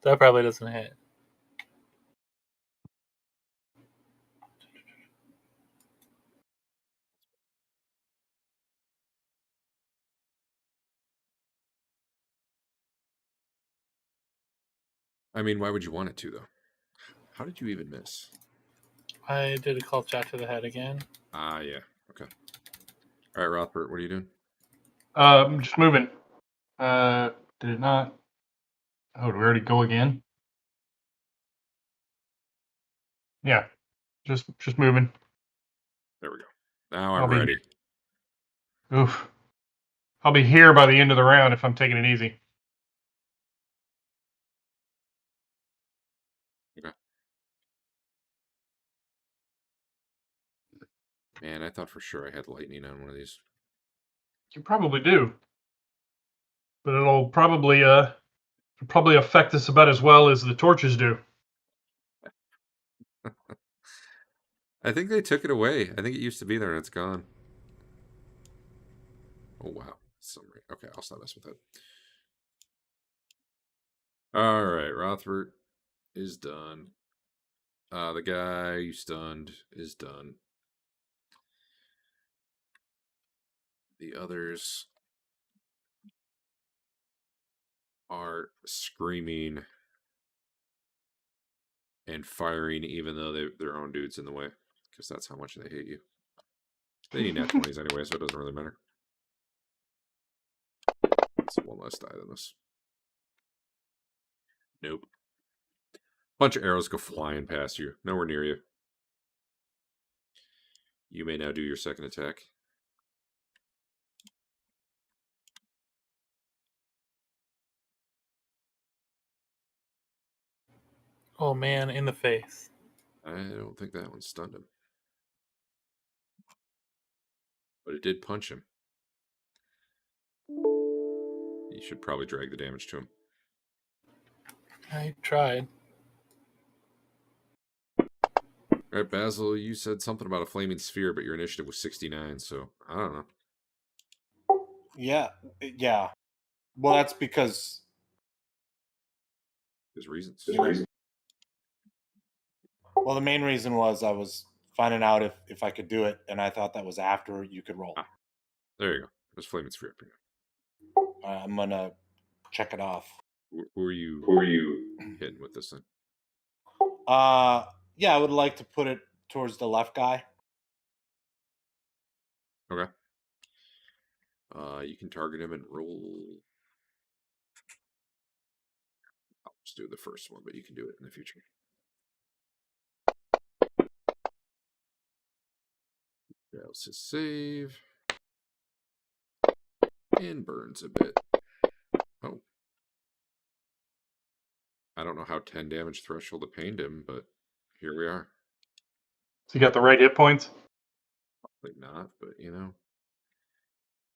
That probably doesn't hit. I mean, why would you want it to, though? How did you even miss? I did a call shot to the head again. Ah, yeah. Okay. All right, Rothbert, what are you doing? I'm just moving. Did it not? Oh, did we already go again? Yeah, just moving. There we go. Now I'm ready. Oof. I'll be here by the end of the round if I'm taking it easy. Okay. Man, I thought for sure I had lightning on one of these. You probably do. But it'll probably affect us about as well as the torches do. I think they took it away. I think it used to be there and it's gone. Oh, wow. Summary. Okay, I'll stop messing with that. All right, Rothbert is done. The guy you stunned is done. The others are screaming and firing even though their own dude's in the way. Because that's how much they hate you. They need nat 20s anyway, so it doesn't really matter. It's one less die than this. Nope. Bunch of arrows go flying past you. Nowhere near you. You may now do your second attack. Oh man, in the face. I don't think that one stunned him. But it did punch him. You should probably drag the damage to him. I tried. All right, Basil, you said something about a flaming sphere, but your initiative was 69, so I don't know. Yeah. Well, that's because There's reasons. Well, the main reason was I was finding out if I could do it, and I thought that was after you could roll. There you go. There's flaming sphere up here. I'm gonna check it off. Who are you hitting with this thing? Yeah, I would like to put it towards the left guy. Okay. You can target him and roll. I'll just do the first one, but you can do it in the future. Fails his save. And burns a bit. Oh. I don't know how 10 damage threshold it pained him, but here we are. So you got the right hit points? Probably not, but you know.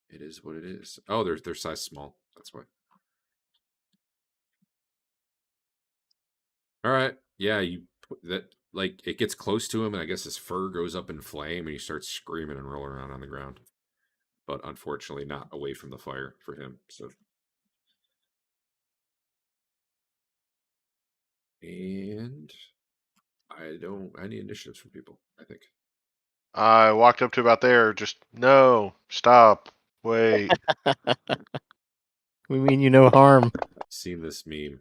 It is what it is. Oh, they're size small. That's why. All right. Yeah, you put that like it gets close to him, and I guess his fur goes up in flame, and he starts screaming and rolling around on the ground. But unfortunately, not away from the fire for him. So, and I need initiatives from people. I think. I walked up to about there. Just no, stop, wait. We mean you no harm. I've seen this meme.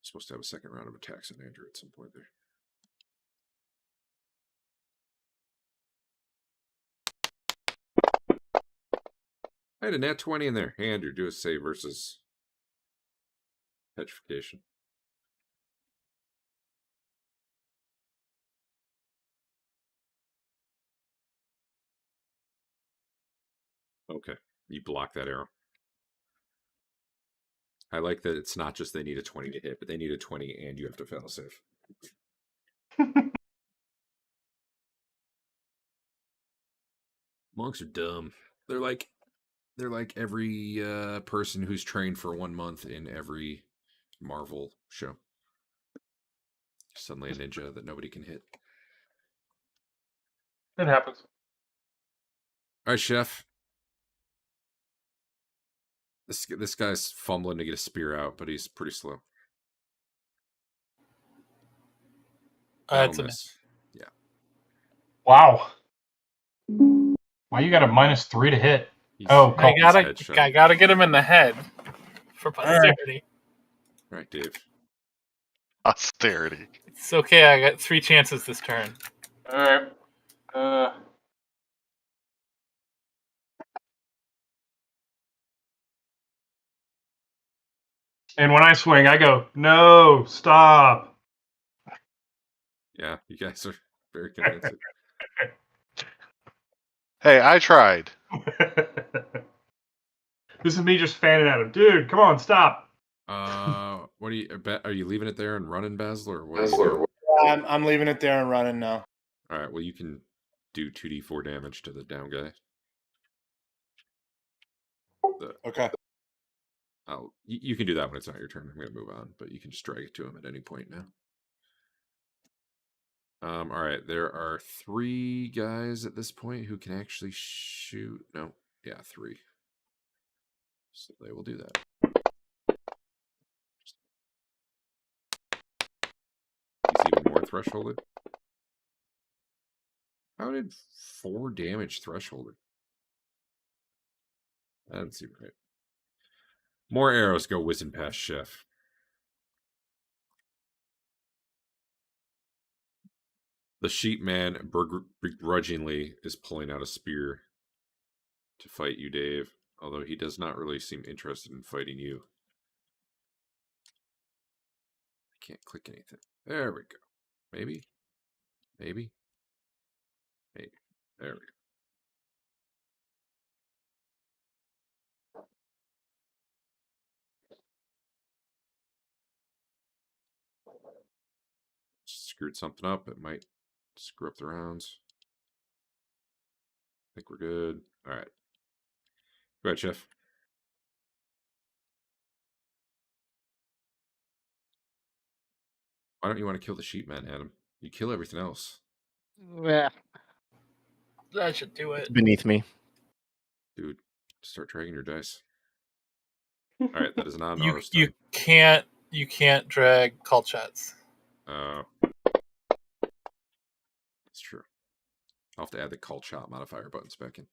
Supposed to have a second round of attacks on Andrew at some point there. I had a nat 20 in there. Hey, Andrew, do a save versus petrification. Okay, you block that arrow. I like that it's not just they need a 20 to hit, but they need a 20 and you have to fail a save. Monks are dumb. They're like every person who's trained for 1 month in every Marvel show. Suddenly a ninja that nobody can hit. It happens. All right, Chef. This guy's fumbling to get a spear out, but he's pretty slow. That's That'll a miss. Yeah. Wow. Why you got a -3 to hit? He's, Oh, I cool. gotta get him in the head for posterity. All right, Dave. Austerity. It's okay. I got 3 chances this turn. All right. And when I swing, I go, no, stop. Yeah, you guys are very convincing. Hey, I tried. This is me just fanning at him. Dude, come on, stop. What are you leaving it there and running, Basil, or what? Are you doing? I'm leaving it there and running now. All right. Well, you can do 2d4 damage to the down guy. Okay. You can do that when it's not your turn. I'm going to move on, but you can just drag it to him at any point now. All right. There are 3 guys at this point who can actually shoot. No. Yeah, 3. So they will do that. He's even more thresholded. How did 4 damage thresholded? That doesn't seem right. More arrows go whizzing past Chef. The sheep man begrudgingly is pulling out a spear to fight you, Dave, although he does not really seem interested in fighting you. I can't click anything. There we go. Maybe? Maybe? Maybe. There we go. Screwed something up. It might screw up the rounds. I think we're good. All right. Go ahead, Chef. Why don't you want to kill the sheep man, Adam? You kill everything else. Yeah, That should do it. it's beneath me. Dude, start dragging your dice. All right, that is not an You auto stun. you can't drag cult shots. That's true. I'll have to add the cult shot modifier buttons back in.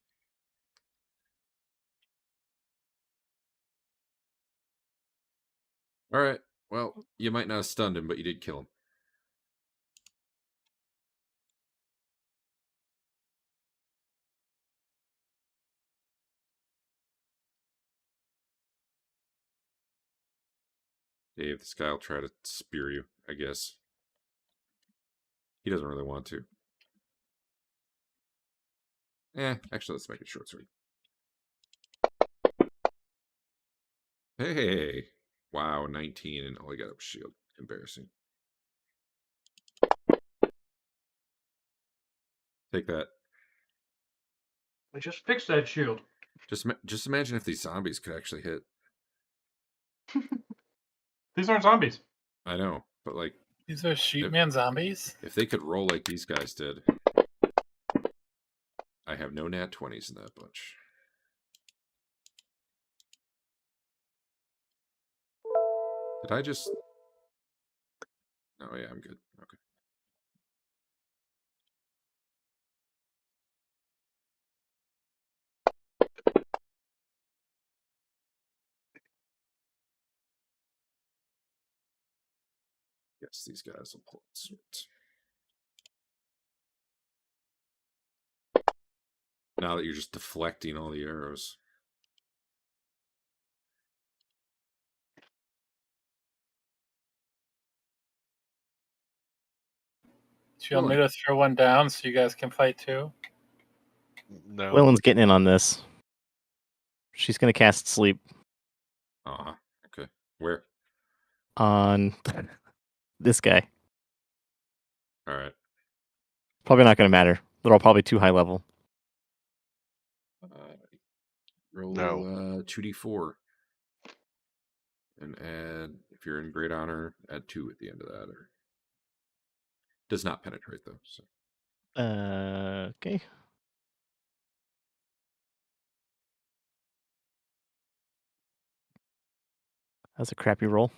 All right. Well, you might not have stunned him, but you did kill him. Dave, this guy will try to spear you, I guess. He doesn't really want to. Actually, let's make it short sword. Hey! Wow, 19, and all he got up was shield. Embarrassing. Take that. I just fixed that shield. Just imagine if these zombies could actually hit. These aren't zombies. I know, but like... These are sheepman zombies? If they could roll like these guys did... I have no nat 20s in that bunch. Did I just... Oh, yeah, I'm good. Okay. Yes, these guys will pull it. Sweet. Now that you're just deflecting all the arrows. Do you want me to throw one down so you guys can fight too? No. Willen's getting in on this. She's going to cast sleep Okay. Where? on this guy. All right. Probably not going to matter. They're all probably too high level. Roll No. 2d4. And add, if you're in great honor, add 2 at the end of that. Or does not penetrate, though. So. Okay. That's a crappy roll.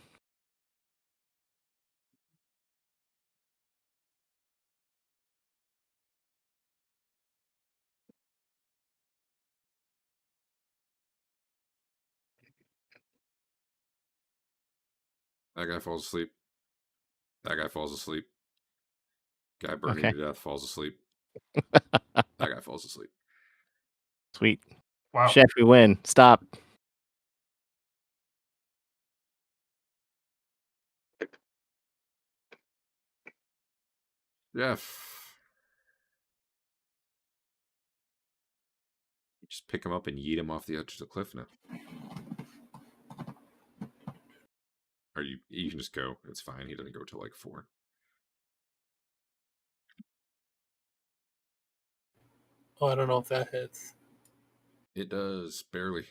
That guy falls asleep. That guy falls asleep. Guy burning to death falls asleep. That guy falls asleep. Sweet. Wow. Chef, we win. Stop. Jeff. Just pick him up and yeet him off the edge of the cliff now. Or you can just go. It's fine. He doesn't go till like 4. Oh, I don't know if that hits. It does, barely.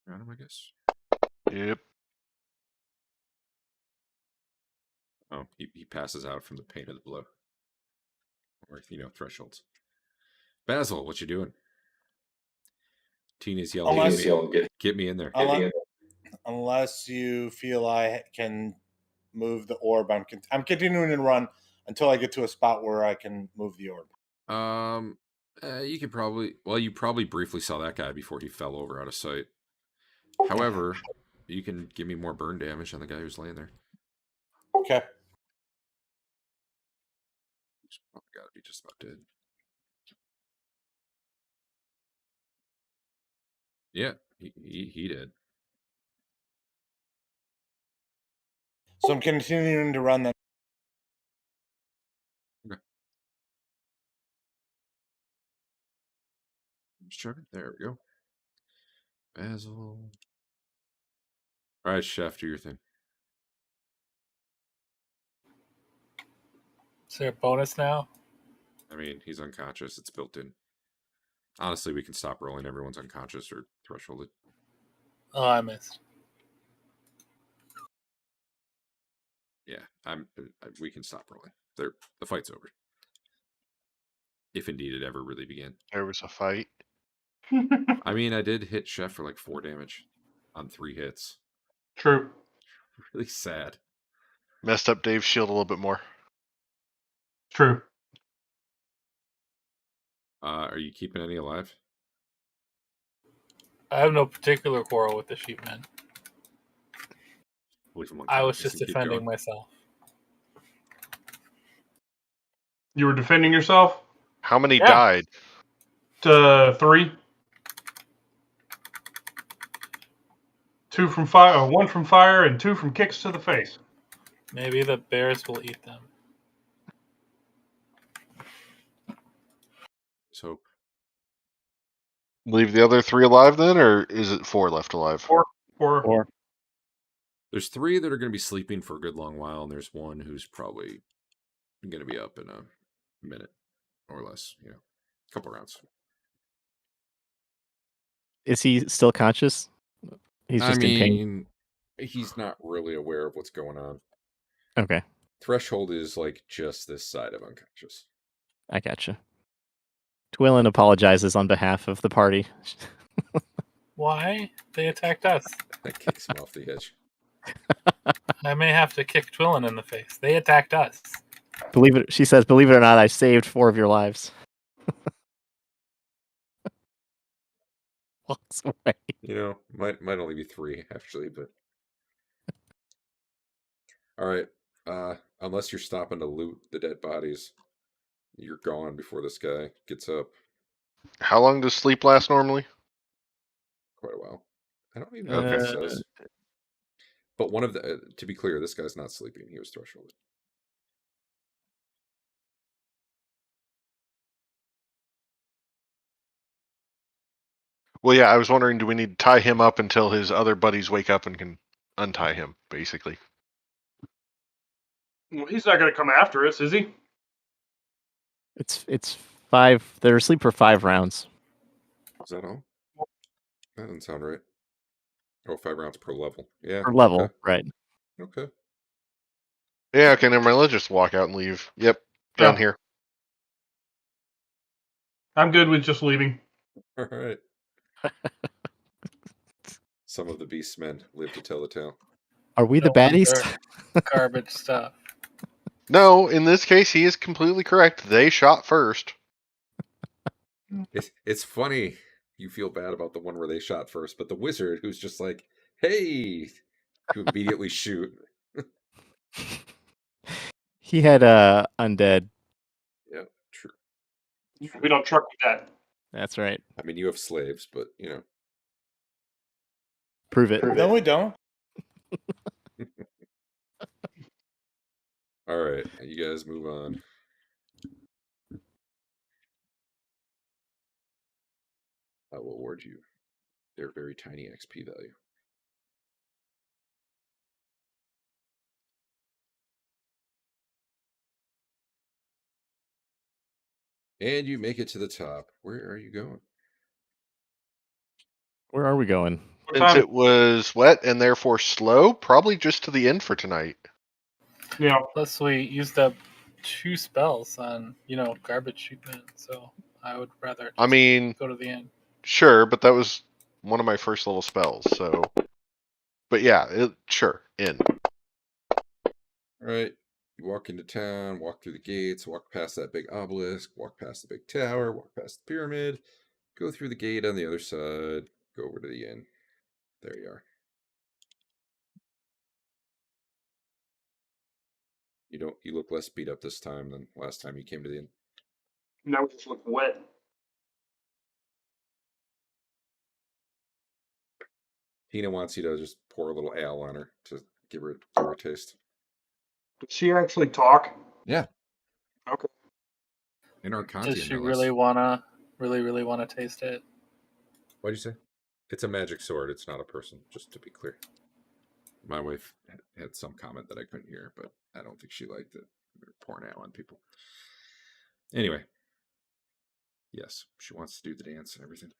Got him, I guess. Yep. Oh, he passes out from the pain of the blow. Or, thresholds. Basil, what you doing? Tina's yelling, get me in there. Unless you feel I can move the orb, I'm continuing to run until I get to a spot where I can move the orb. You could probably... Well, you probably briefly saw that guy before he fell over out of sight. However, you can give me more burn damage on the guy who's laying there. Okay. He's probably got to be just about dead. Yeah, he did. So I'm continuing to run then. Okay. Sure. There we go. Basil. All right, Chef, do your thing. Is there a bonus now? I mean, he's unconscious. It's built in. Honestly, we can stop rolling. Everyone's unconscious or thresholded. Oh, I missed. Yeah, we can stop rolling. The fight's over. If indeed it ever really began. There was a fight. I mean, I did hit Chef for like 4 damage on 3 hits. True. Really sad. Messed up Dave's shield a little bit more. True. Are you keeping any alive? I have no particular quarrel with the sheepman. I was just defending myself. You were defending yourself? How many died? 3. 2 from fire, 1 from fire, and 2 from kicks to the face. Maybe the bears will eat them. So Leave the other 3 alive then, or is it 4 left alive? 4. There's 3 that are going to be sleeping for a good long while, and there's 1 who's probably going to be up in a minute or less. A couple rounds. Is he still conscious? He's just in pain. He's not really aware of what's going on. Okay. Threshold is like just this side of unconscious. I gotcha. Twillin apologizes on behalf of the party. Why? They attacked us. That kicks him off the edge. I may have to kick Twillin in the face. They attacked us. She says, believe it or not, I saved 4 of your lives. Walks away. Might only be 3 actually, but all right. Unless you're stopping to loot the dead bodies, you're gone before this guy gets up. How long does sleep last normally? Quite a while. I don't even know if it says. But one of the to be clear, this guy's not sleeping. He was thresholded. Well, yeah, I was wondering, do we need to tie him up until his other buddies wake up and can untie him, basically? Well, he's not going to come after us, is he? It's 5. They're asleep for 5 rounds. Is that all? That doesn't sound right. Oh, 5 rounds per level. Yeah. Per level, okay. right. Okay. Yeah, okay, never mind. Let's just walk out and leave. Yep, down here. I'm good with just leaving. All right. Some of the beastmen live to tell the tale. Are we the baddies? Garbage stuff. No, in this case, he is completely correct. They shot first. It's funny. You feel bad about the one where they shot first, but the wizard who's just like, hey, to immediately shoot. He had undead. Yeah, true. We don't truck with that. That's right. I mean, you have slaves, but you know. Prove it. No, we don't. All right, you guys move on. I will award you their very tiny XP value. And you make it to the top. Where are you going? Where are we going? Since it was wet and therefore slow, probably just to the end for tonight. Yeah. Plus, we used up 2 spells on, garbage treatment, so I would rather I mean, go to the end. Sure, but that was one of my first level spells, so. But yeah, sure, in. All right. You walk into town, walk through the gates, walk past that big obelisk, walk past the big tower, walk past the pyramid, go through the gate on the other side, go over to the inn. There you are. You look less beat up this time than last time you came to the inn. Now we just look wet. Tina wants you to just pour a little ale on her to give her a taste. Does she actually talk? Yeah. Okay. In our Does content, she no really less. really wanna taste it? What'd you say? It's a magic sword. It's not a person, just to be clear. My wife had some comment that I couldn't hear, but I don't think she liked it. We were pouring ale on people. Anyway. Yes, she wants to do the dance and everything.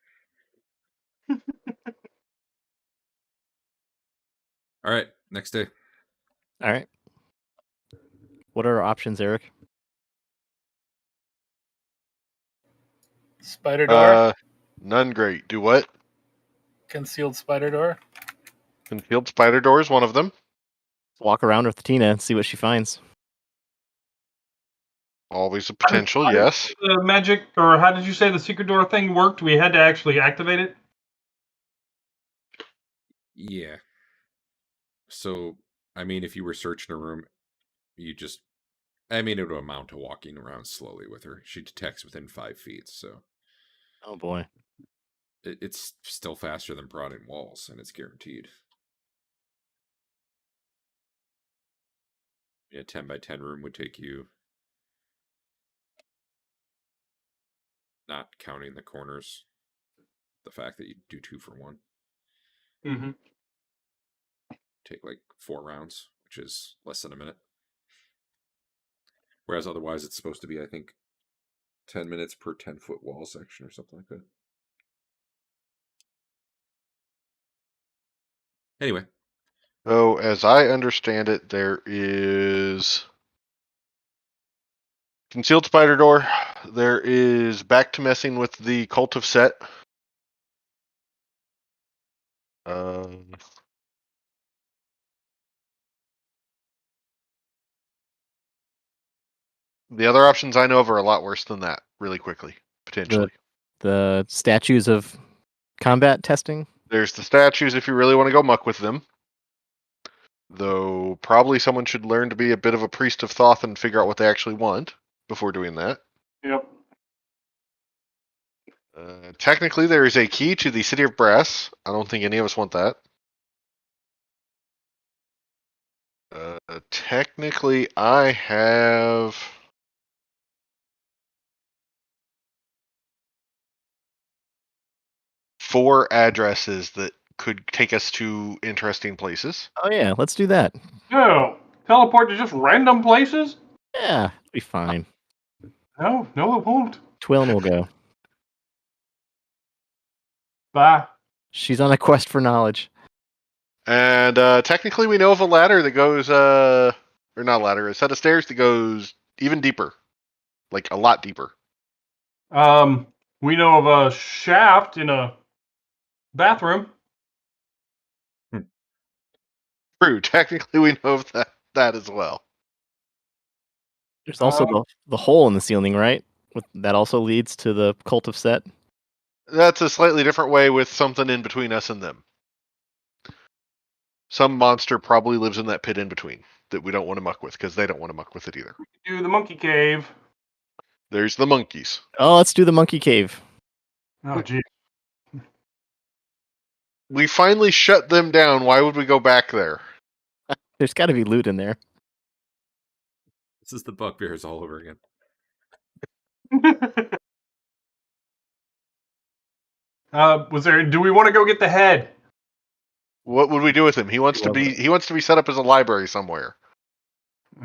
All right, next day. All right. What are our options, Eric? Spider door? None great. Do what? Concealed spider door? Concealed spider door is one of them. Walk around with Tina and see what she finds. Always a potential, yes. The magic, or how did you say the secret door thing worked? We had to actually activate it? Yeah. So, I mean, if you were searching a room, it would amount to walking around slowly with her. She detects within 5 feet, so. Oh boy. It's still faster than prodding walls, and it's guaranteed. A 10 by 10 room would take you, not counting the corners, the fact that you do 2 for 1. Mm-hmm. Take like 4 rounds, which is less than a minute. Whereas otherwise it's supposed to be, I think, 10 minutes per 10-foot wall section or something like that. Anyway. So, as I understand it, there is concealed spider door. There is back to messing with the cult of Set. The other options I know of are a lot worse than that, really quickly, potentially. The statues of combat testing? There's the statues if you really want to go muck with them. Though probably someone should learn to be a bit of a priest of Thoth and figure out what they actually want before doing that. Yep. Technically, there is a key to the City of Brass. I don't think any of us want that. Technically, I have 4 addresses that could take us to interesting places. Oh yeah, let's do that. No. Teleport to just random places? Yeah, it'll be fine. No, it won't. Twiln will go. Bye. She's on a quest for knowledge. And technically, we know of a ladder that goes, or not a ladder, a set of stairs that goes even deeper, like a lot deeper. We know of a shaft in a bathroom. True. Technically, we know of that as well. There's also the hole in the ceiling, right? That also leads to the Cult of Set. That's a slightly different way with something in between us and them. Some monster probably lives in that pit in between that we don't want to muck with because they don't want to muck with it either. Do the monkey cave. There's the monkeys. Oh, let's do the monkey cave. Oh, gee. We finally shut them down. Why would we go back there? There's got to be loot in there. This is the Buckbears all over again. Do we want to go get the head? What would we do with him? He wants to be set up as a library somewhere.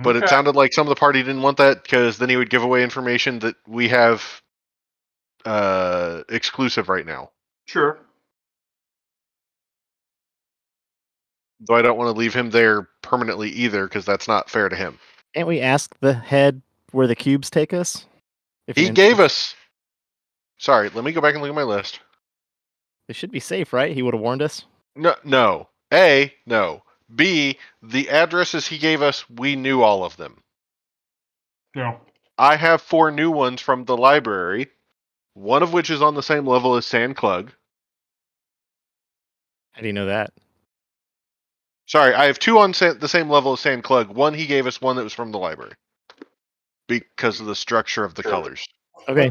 But it sounded like some of the party didn't want that because then he would give away information that we have exclusive right now. Sure. Though I don't want to leave him there permanently either because that's not fair to him. Can't we ask the head where the cubes take us? He gave us... Sorry, let me go back and look at my list. They should be safe, right? He would have warned us. No. A, no. B, the addresses he gave us, we knew all of them. Yeah. I have 4 new ones from the library, one of which is on the same level as Sand Clug. How do you know that? Sorry, I have 2 on the same level as Sand Clug. One he gave us, one that was from the library. Because of the structure of the colors. Okay.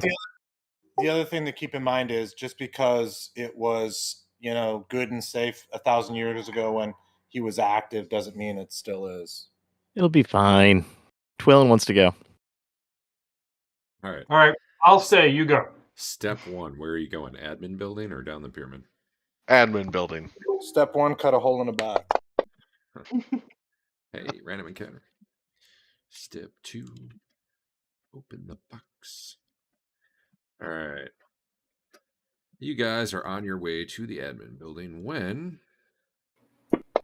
The other thing to keep in mind is just because it was, good and safe 1,000 years ago when he was active doesn't mean it still is. It'll be fine. Twillin wants to go. All right. All right. I'll stay. You go. Step 1. Where are you going? Admin building or down the pyramid? Admin building. Step 1, cut a hole in the back. Hey, random encounter. Step 2. Open the box. All right. You guys are on your way to the admin building when...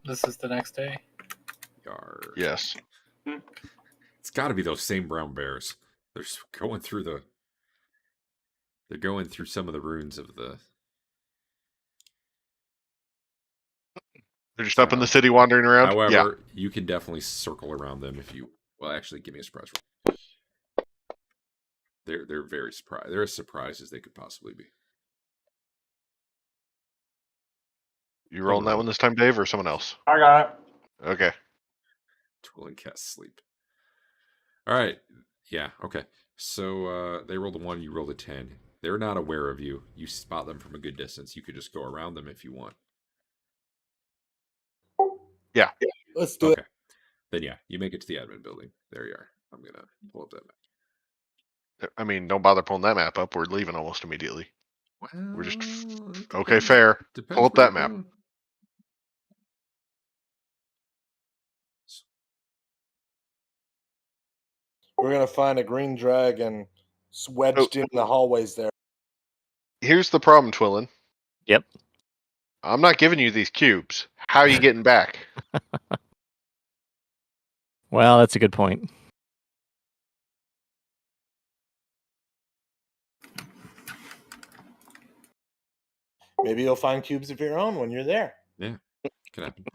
This is the next day? Yes. It's got to be those same brown bears. They're going through the... They're going through some of the ruins of the... They're just up in the city wandering around? However, you can definitely circle around them if you... Well, actually, give me a surprise roll. They're very surprised. They're as surprised as they could possibly be. You rolling that one this time, Dave, or someone else? I got it. Okay. Twill and cast sleep. All right. Yeah, okay. So they rolled a 1, you rolled a 10. They're not aware of you. You spot them from a good distance. You could just go around them if you want. Yeah. Let's do it. Then yeah, you make it to the admin building. There you are. I'm going to pull up that map. I mean, don't bother pulling that map up. We're leaving almost immediately. Well, We're just... Okay, fair. Pull up that map. We're going to find a green dragon wedged in the hallways there. Here's the problem, Twillin. Yep. I'm not giving you these cubes. How are you getting back? Well, that's a good point. Maybe you'll find cubes of your own when you're there. Yeah, can happen.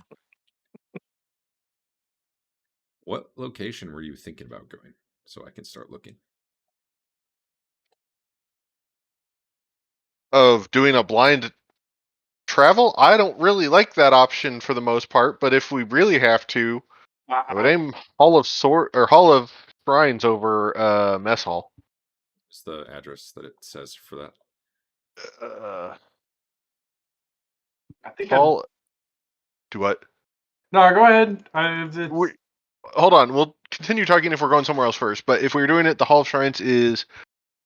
What location were you thinking about going? So I can start looking. Of doing a blind travel? I don't really like that option for the most part, but if we really have to, I would aim Hall of Shrines over Mess Hall. What's the address that it says for that? I think Hall. Do what? No, go ahead. Hold on. We'll continue talking if we're going somewhere else first. But if we're doing it, the Hall of Shrines is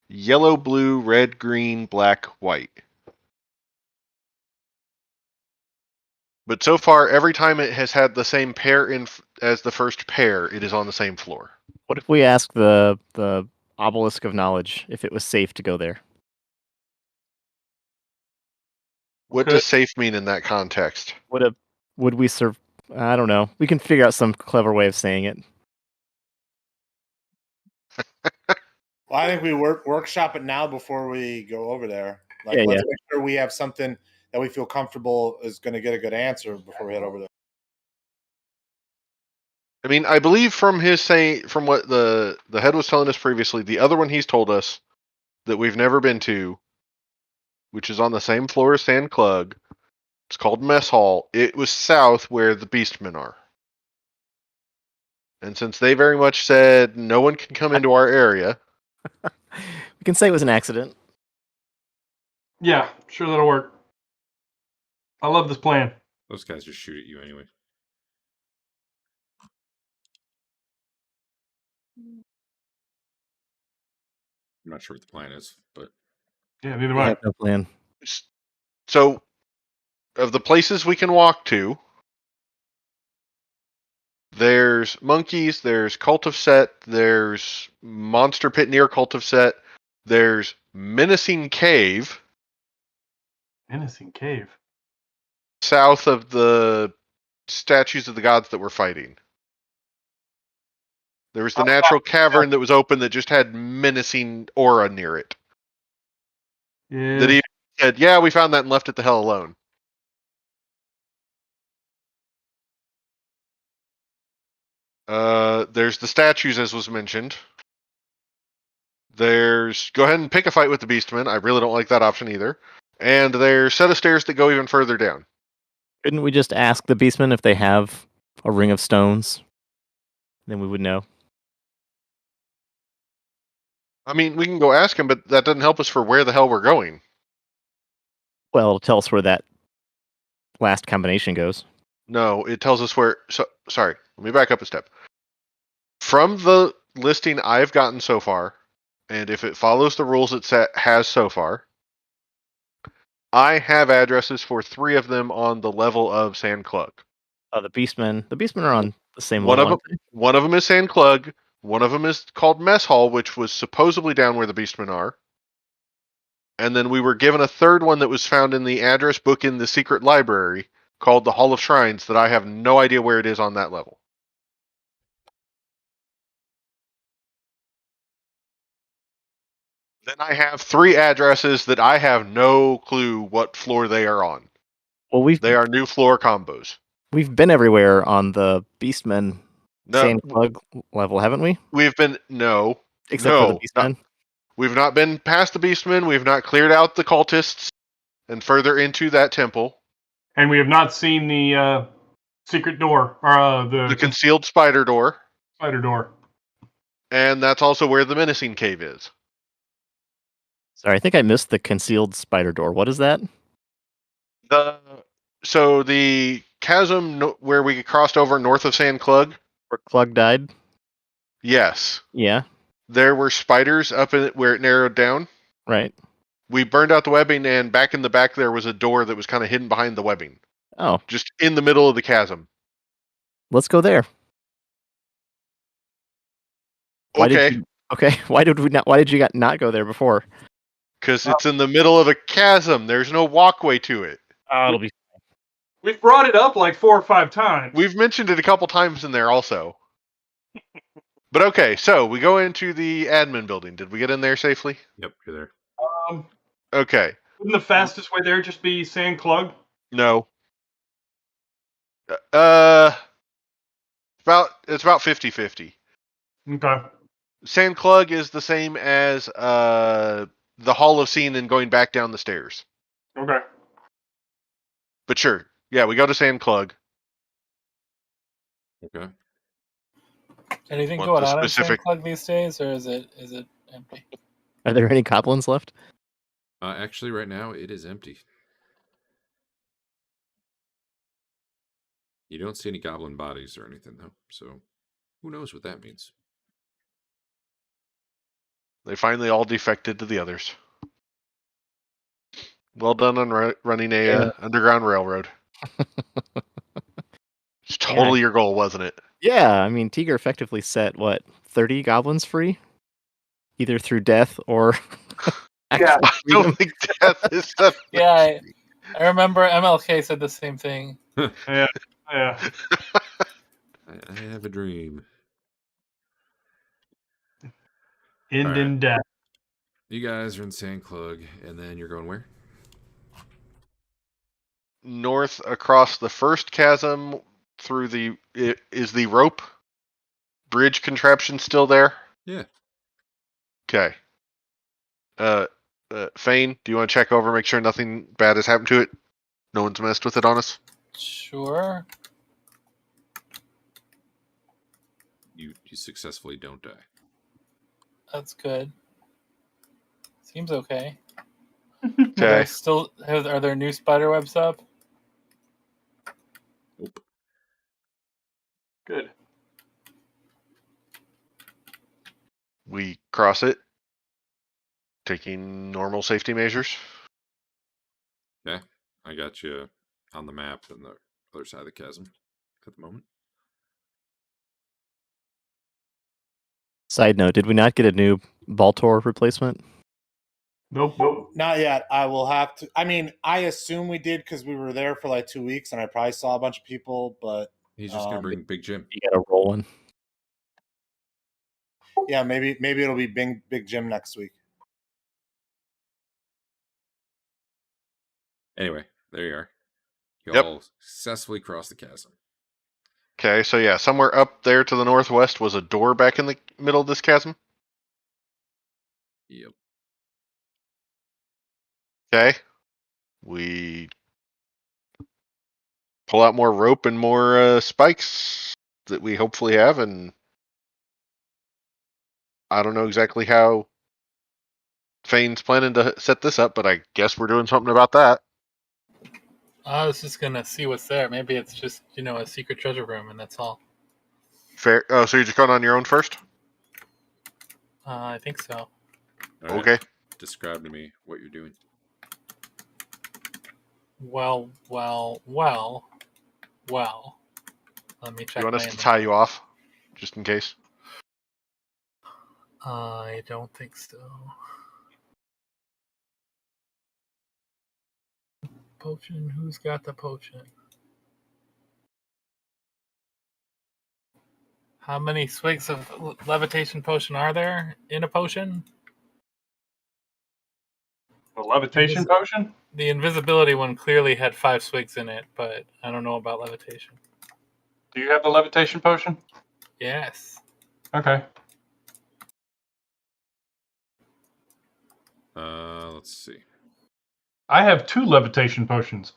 yellow, blue, red, green, black, white. But so far, every time it has had the same pair as the first pair, it is on the same floor. What if we ask the Obelisk of Knowledge if it was safe to go there? What does safe mean in that context? Would we serve? I don't know. We can figure out some clever way of saying it. Well, I think we workshop it now before we go over there. Let's make sure we have something that we feel comfortable is going to get a good answer before we head over there. I mean, I believe from what the head was telling us previously, the other one he's told us that we've never been to, which is on the same floor as Sand Clug, it's called Mess Hall. It was south where the Beastmen are. And since they very much said no one can come into our area... We can say it was an accident. Yeah, sure that'll work. I love this plan. Those guys just shoot at you anyway. I'm not sure what the plan is, but Yeah, neither We am I. have no plan. So, of the places we can walk to, there's monkeys, there's Cult of Set, there's Monster Pit near Cult of Set, there's Menacing Cave Menacing cave. south of the statues of the gods that we're fighting. There was the natural cavern that was open that just had menacing aura near it. That Is he said, yeah, we found that and left it the hell alone. There's the statues, as was mentioned. There's go ahead and pick a fight with the Beastmen. I really don't like that option either. And there's a set of stairs that go even further down. Couldn't we just ask the Beastmen if they have a ring of stones? Then we would know. I mean, we can go ask him, but that doesn't help us for where the hell we're going. Well, it'll tell us where that last combination goes. No, it tells us where. So, sorry, let me back up a step. From the listing I've gotten so far, and if it follows the rules it has so far, I have addresses for 3 of them on the level of Sand Clug. Oh, the Beastmen. The Beastmen are on the same One level. of them, one of them is Sand Clug. One of them is called Mess Hall, which was supposedly down where the Beastmen are. And then we were given a third one that was found in the address book in the secret library called the Hall of Shrines that I have no idea where it is on that level. Then I have 3 addresses that I have no clue what floor they are on. Well, They are new floor combos. we've been everywhere on the Beastmen No, Sand Clug level, haven't we? we've been no, Except for the Beastmen. we've not been past the Beastmen. We've not cleared out the cultists and further into that temple. and we have not seen the secret door or The concealed spider door, spider door. and that's also where the menacing cave is. Sorry, I think I missed the concealed spider door. What is that? So the chasm where we crossed over north of Sand Clug. Where Clug died? Yes, Yeah, there were spiders up in it where it narrowed down. right. We burned out the webbing, and back in the back there was a door that was kind of hidden behind the webbing, Oh, just in the middle of the chasm. let's go there. Why Okay, did you, okay, why did we not? Why did you not go there before? because it's in the middle of a chasm. There's no walkway to it. It'll be. We've brought it up like 4 or 5 times. We've mentioned it a couple times in there also. But okay, so we go into the admin building. Did we get in there safely? yep, you're there. Okay. Wouldn't the fastest way there just be Sand Clug? No. It's about 50-50. Okay. Sand Clug is the same as the Hall of Scene and going back down the stairs. Okay. But sure. Yeah, we go to Sand Clug. Okay. Anything Want going the on in specific- Sand Clug these days, or is it empty? Are there any goblins left? Actually, right now it is empty. You don't see any goblin bodies or anything, though. So, who knows what that means? They finally all defected to the others. Well done on running a underground railroad. It's totally your goal, wasn't it? Yeah, I mean, Teeger effectively set, 30 goblins free? Either through death or... Yeah. I don't think death is that. Yeah, I remember MLK said the same thing. Yeah. I have a dream. End All in right. death. You guys are in Sand Clug, and then you're going where? North across the first chasm through is the rope bridge contraption still there? Yeah. Okay. Fain, do you want to check over, make sure nothing bad has happened to it? No one's messed with it on us? Sure. You successfully don't die. That's good. Seems okay. Okay. Are there new spider webs up? Nope. Good. We cross it, taking normal safety measures. Yeah, I got you on the map on the other side of the chasm at the moment. Side note: did we not get a new Baltor replacement? Nope. Not yet. I will have to. I mean, I assume we did because we were there for like 2 weeks, and I probably saw a bunch of people. But He's just gonna bring Big Jim. You got to roll one. yeah, maybe it'll be Big Jim next week. Anyway, there you are. Yep. Y'all successfully crossed the chasm. Okay, so yeah, somewhere up there to the northwest was a door back in the middle of this chasm. Yep. Okay. We pull out more rope and more spikes that we hopefully have, and I don't know exactly how Fain's planning to set this up, but I guess we're doing something about that. I was just gonna see what's there. Maybe it's just a secret treasure room, and that's all. Fair. Oh, so you're just going on your own first? I think so. All right. Okay. Describe to me what you're doing. Well. Let me check. You want us to tie you off, just in case? I don't think so. Potion. Who's got the potion? How many swigs of levitation potion are there in a potion? The levitation potion? The invisibility one clearly had 5 swigs in it, but I don't know about levitation. Do you have the levitation potion? Yes. Okay. Let's see. I have 2 levitation potions.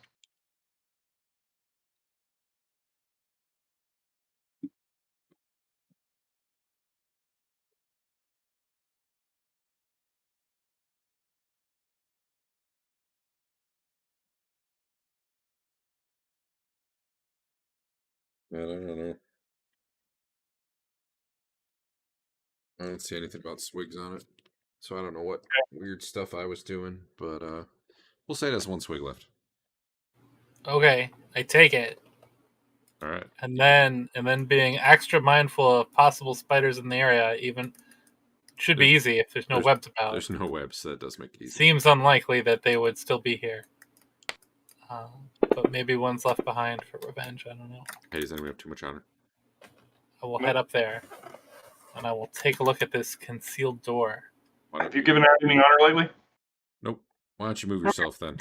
I don't know. I don't see anything about swigs on it, so I don't know what weird stuff I was doing. But we'll say there's 1 swig left. Okay, I take it. All right. And then being extra mindful of possible spiders in the area, even should be easy if there's no webs about. There's no webs, so that does make it easy. Seems unlikely that they would still be here. But maybe one's left behind for revenge. I don't know. Hey, does anyone have too much honor? I will head up there, and I will take a look at this concealed door. Have you given out any honor lately? Nope. Why don't you move yourself then?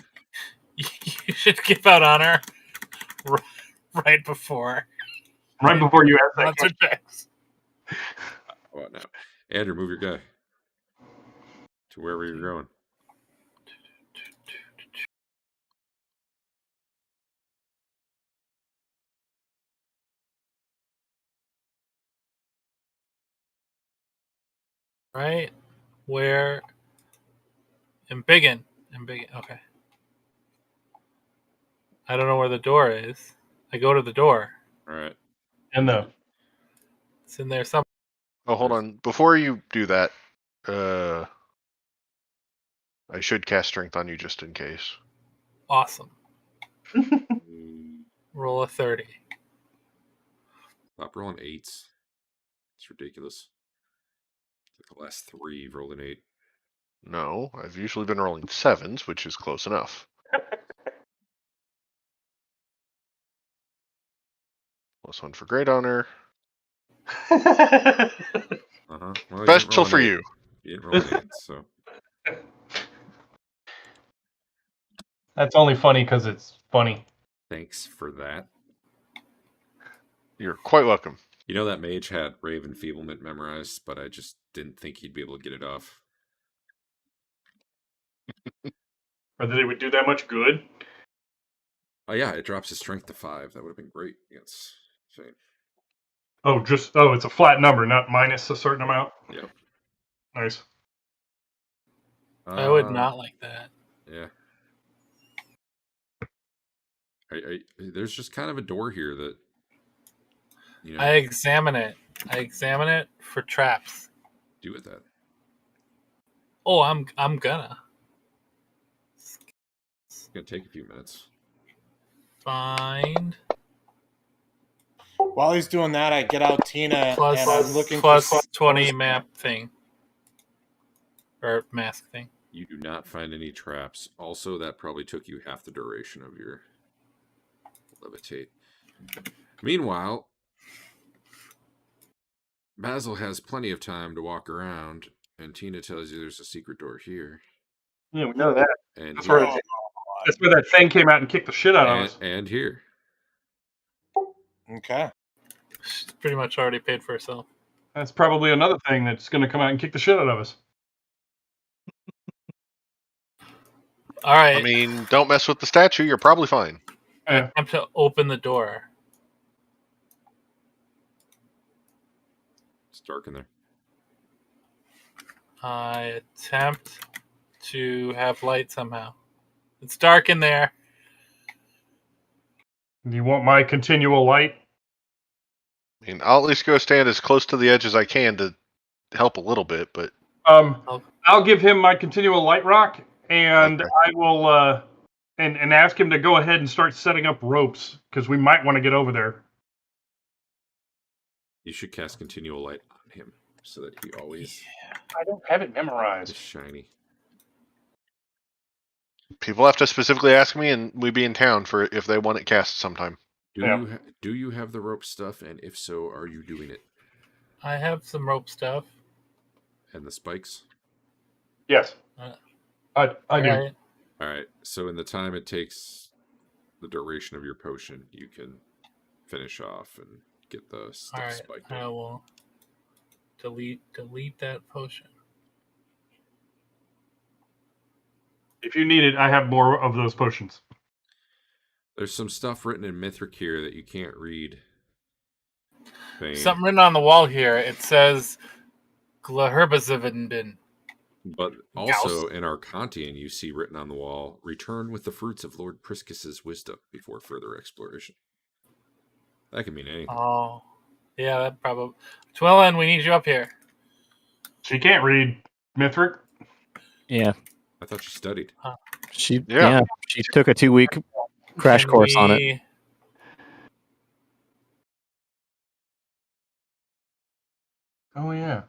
You should give out honor right before. Right before you ask that Monster question. checks. How about now? Andrew, move your guy to wherever you're going. Right where Embiggen. Okay. I don't know where the door is. I go to the door. All right. And the It's in there somewhere. Oh, hold on. Before you do that, I should cast Strength on you just in case. Awesome. Roll a 30. Stop rolling 8s. It's ridiculous. Like the last 3 you've rolled an 8. No, I've usually been rolling 7s, which is close enough. +1 for Great Honor. Well, you Special for you. You didn't roll an 8, so. That's only funny because it's funny. Thanks for that. You're quite welcome. You know that mage had Rave Enfeeblement memorized, but I just didn't think he'd be able to get it off. Or that it would do that much good? Oh yeah, it drops his strength to 5. That would have been great against Fain. It's a flat number, not minus a certain amount? Yep. Nice. I would not like that. Yeah. There's just kind of a door here that, I examine it. I examine it for traps. do with that. Oh, I'm gonna. It's gonna take a few minutes. Find. While he's doing that, I get out Tina Plus, and I'm looking plus for 20 map thing. Or mask thing. You do not find any traps. Also, that probably took you half the duration of your levitate. Meanwhile, Basil has plenty of time to walk around, and Tina tells you there's a secret door here. Yeah, we know that. And That's here. where that thing came out and kicked the shit out of us. And here. Okay. She's pretty much already paid for herself. That's probably another thing that's going to come out and kick the shit out of us. All right. I mean, don't mess with the statue. You're probably fine. I attempt to open the door. It's dark in there. I attempt to have light somehow. It's dark in there. Do you want my continual light? I mean, I'll at least go stand as close to the edge as I can to help a little bit, but I'll give him my continual light rock, and Okay. I will and ask him to go ahead and start setting up ropes because we might want to get over there. You should cast continual light on him so that he always I don't have it is memorized. shiny. people have to specifically ask me, and we be in town for if they want it cast sometime. Do you have the rope stuff, and if so, are you doing it? I have some rope stuff. And the spikes? Yes, I do. Right. All right. So in the time it takes the duration of your potion, you can finish off and get the stuff All right. spiked I up. will delete that potion. If you need it, I have more of those potions. There's some stuff written in Mithric here that you can't read. Fain. Something written on the wall here. It says Glaherbazivindin. But also in Arcantian, you see written on the wall, return with the fruits of Lord Priscus's wisdom before further exploration. That can mean anything. Oh, yeah, that probably. Twillen, we need you up here. She can't read Mithric. Yeah. I thought you studied. She Yeah. she took a 2-week crash Can course on it. Oh yeah.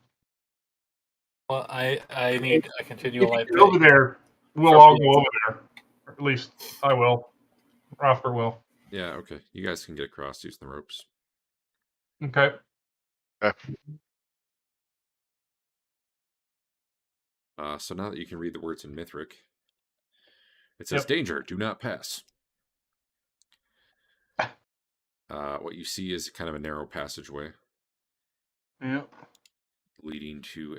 Well, I need a continual light. If you get over there, we'll all go over there. Or at least I will. Rothbert will. Yeah, okay. You guys can get across using the ropes. Okay. So now that you can read the words in Mithric, it says, danger, do not pass. What you see is kind of a narrow passageway. Yep. Leading to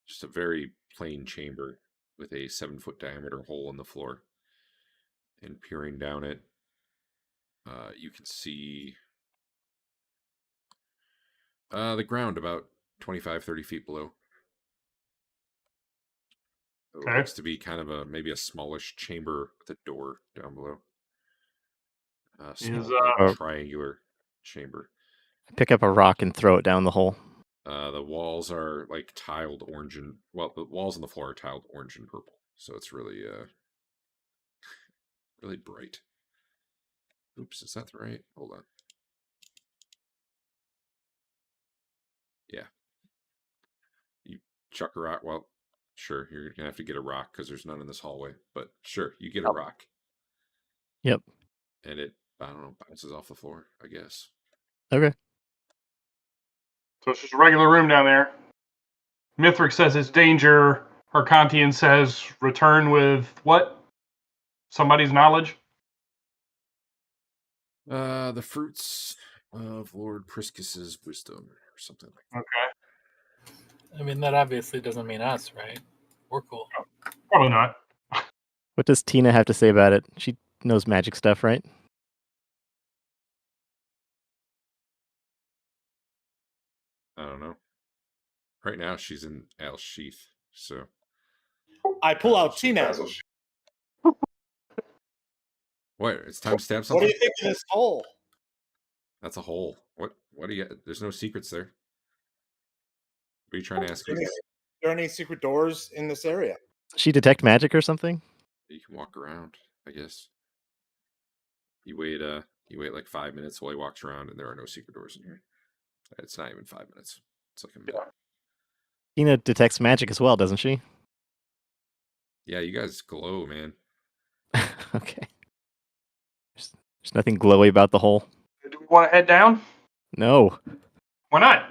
just a very plain chamber with a 7-foot diameter hole in the floor. And peering down it, you can see the ground about 25-30 feet below. It looks to be kind of maybe a smallish chamber with a door down below. Small, triangular chamber. I pick up a rock and throw it down the hole. The walls are like tiled orange and the walls on the floor are tiled orange and purple, so it's really really bright. Oops, is that the right? Hold on. Yeah. You chuck a rock. Well, sure, you're gonna have to get a rock because there's none in this hallway. But sure, you get a rock. Yep. And it, I don't know, bounces off the floor, I guess. Okay. So it's just a regular room down there. Mithric says it's danger. Arcantian says return with what? Somebody's knowledge? The fruits of Lord Priscus's wisdom or something like that. Okay. I mean, that obviously doesn't mean us, right? We're cool. Probably not. What does Tina have to say about it? She knows magic stuff, right? I don't know. Right now, she's in Al's sheath, so I pull out Tina. What? It's time to stab What something? do you think of this hole? That's a hole. What do you got? There's no secrets there. What are you trying to ask me? Are there any secret doors in this area? Does she detect magic or something? You can walk around, I guess. You wait like 5 minutes while he walks around, and there are no secret doors in here. It's not even 5 minutes. It's like a minute. Tina detects magic as well, doesn't she? Yeah, you guys glow, man. Okay. There's nothing glowy about the hole. Do we want to head down? No. Why not?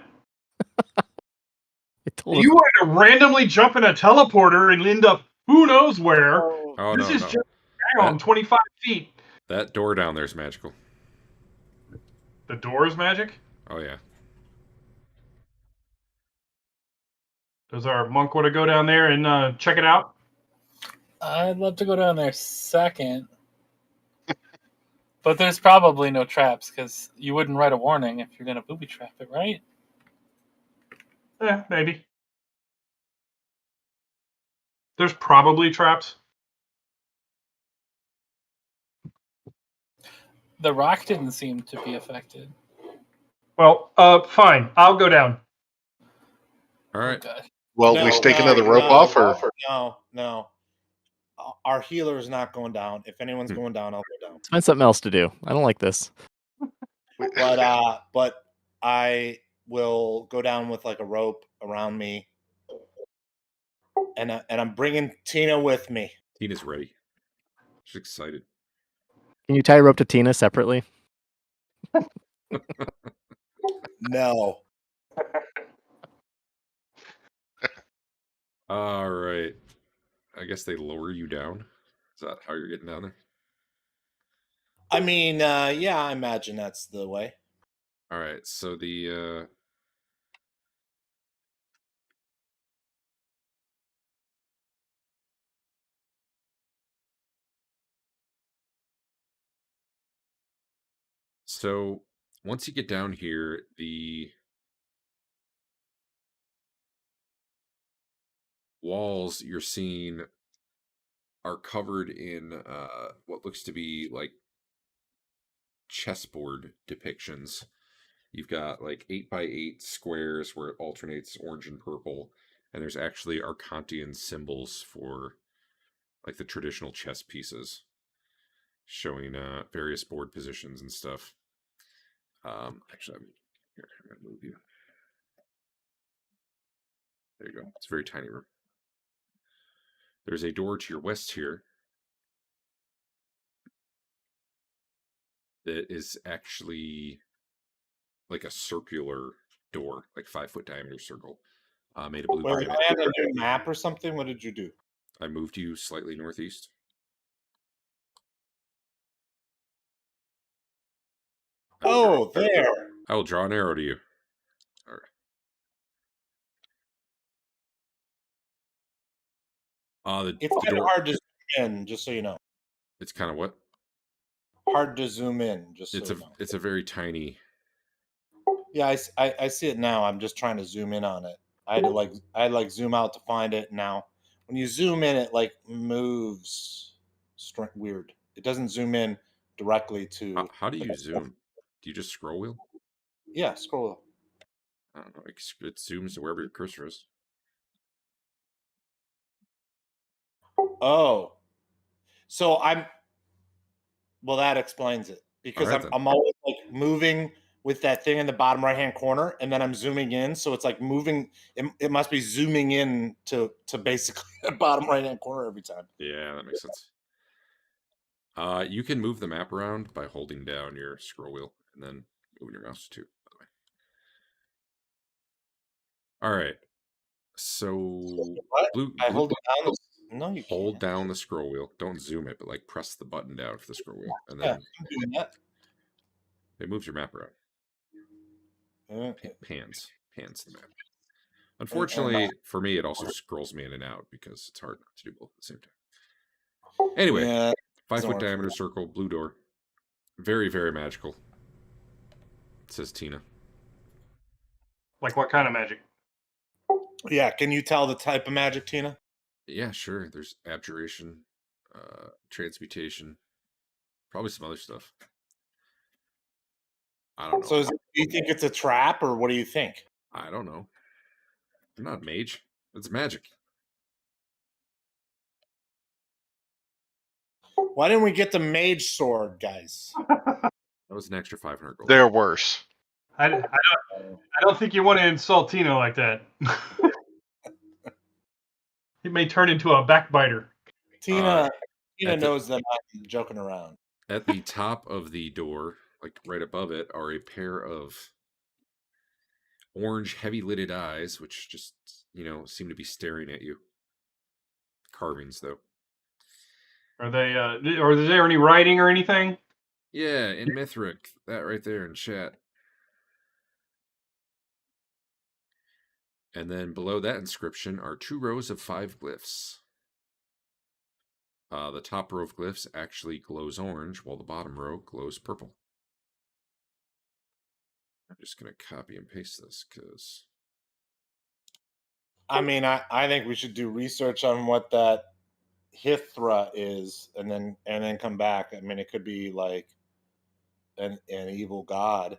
It told us. You wanted to randomly jump in a teleporter and end up who knows where. Oh, This no, is no. just down 25 feet. That door down there is magical. The door is magic? Oh, yeah. Does our monk want to go down there and check it out? I'd love to go down there second. But there's probably no traps, because you wouldn't write a warning if you're going to booby trap it, right? Yeah, maybe. There's probably traps. The rock didn't seem to be affected. Well, fine. I'll go down. All right. Okay. Well, No, we stake no, another rope no, off, or No. Our healer is not going down. If anyone's going down, I'll go down. Let's find something else to do. I don't like this. But I will go down with like a rope around me, and I'm bringing Tina with me. Tina's ready. She's excited. Can you tie a rope to Tina separately? No. All right. I guess they lower you down. Is that how you're getting down there? I mean, yeah, I imagine that's the way. All right. So the so once you get down here, the walls you're seeing are covered in what looks to be like chessboard depictions. You've got like 8x8 squares where it alternates orange and purple, and there's actually Arcantian symbols for like the traditional chess pieces, showing various board positions and stuff. Actually, I'm gonna move you. There you go. It's a very tiny room. There's a door to your west here that is actually like a circular door, like 5-foot diameter circle, made of blue Wait, granite. I had a new map or something. What did you do? I moved you slightly northeast. Oh, there. I will draw an arrow to you. All right. It's kind of hard to zoom in, just so you know. It's kind of what? Hard to zoom in, just so you know. It's a very tiny. Yeah, I see it now. I'm just trying to zoom in on it. I had to zoom out to find it. Now, when you zoom in, it like moves weird. It doesn't zoom in directly to. How do you zoom? Do you just scroll wheel? Yeah, scroll. I don't know. It zooms to wherever your cursor is. Oh, so well, that explains it, because All right, I'm always like moving with that thing in the bottom right hand corner, and then I'm zooming in, so it's like moving. It must be zooming in to basically the bottom right hand corner every time. Yeah, that makes sense. You can move the map around by holding down your scroll wheel and then moving your mouse too, by the way. All right. So What? I hold down. No, you hold can't. down the scroll wheel. Don't zoom it, but like press the button down for the scroll wheel, and Yeah, then I'm doing that. it moves your map around. Pans the map. Unfortunately for me, it also scrolls me in and out because it's hard not to do both at the same time. Anyway, Yeah, 5-foot diameter circle, blue door. Very, very magical, says Tina. Like what kind of magic? yeah. Can you tell the type of magic, Tina? Yeah, sure. There's abjuration, transmutation, probably some other stuff. I don't know. So do you think it's a trap, or what do you think? I don't know. I'm not a mage. It's magic. Why didn't we get the mage sword, guys? That was an extra 500 gold. They're worse. I don't think you want to insult Tino like that. He may turn into a backbiter. Tina at the- knows that I'm joking around. At the top of the door, like right above it, are a pair of orange, heavy-lidded eyes, which just, seem to be staring at you. Carvings, though. Are they? Or is there any writing or anything? Yeah, in Mithric, that right there in chat. And then below that inscription are 2 rows of 5 glyphs. The top row of glyphs actually glows orange, while the bottom row glows purple. I'm just going to copy and paste this, because... I mean, I think we should do research on what that Hithra is, and then come back. I mean, it could be like an evil god.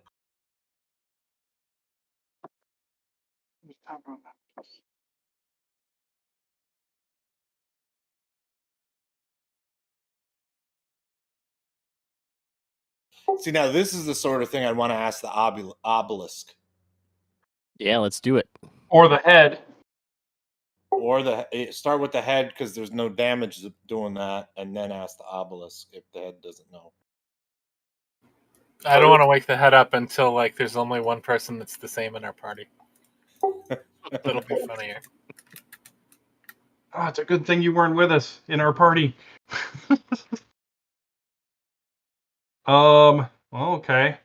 See, now this is the sort of thing I'd want to ask the obelisk. Yeah, let's do it. Or the head. Or start with the head, because there's no damage doing that, and then ask the obelisk if the head doesn't know. I don't want to wake the head up until there's only one person that's the same in our party. That'll be funnier. Oh, it's a good thing you weren't with us in our party. Well, okay.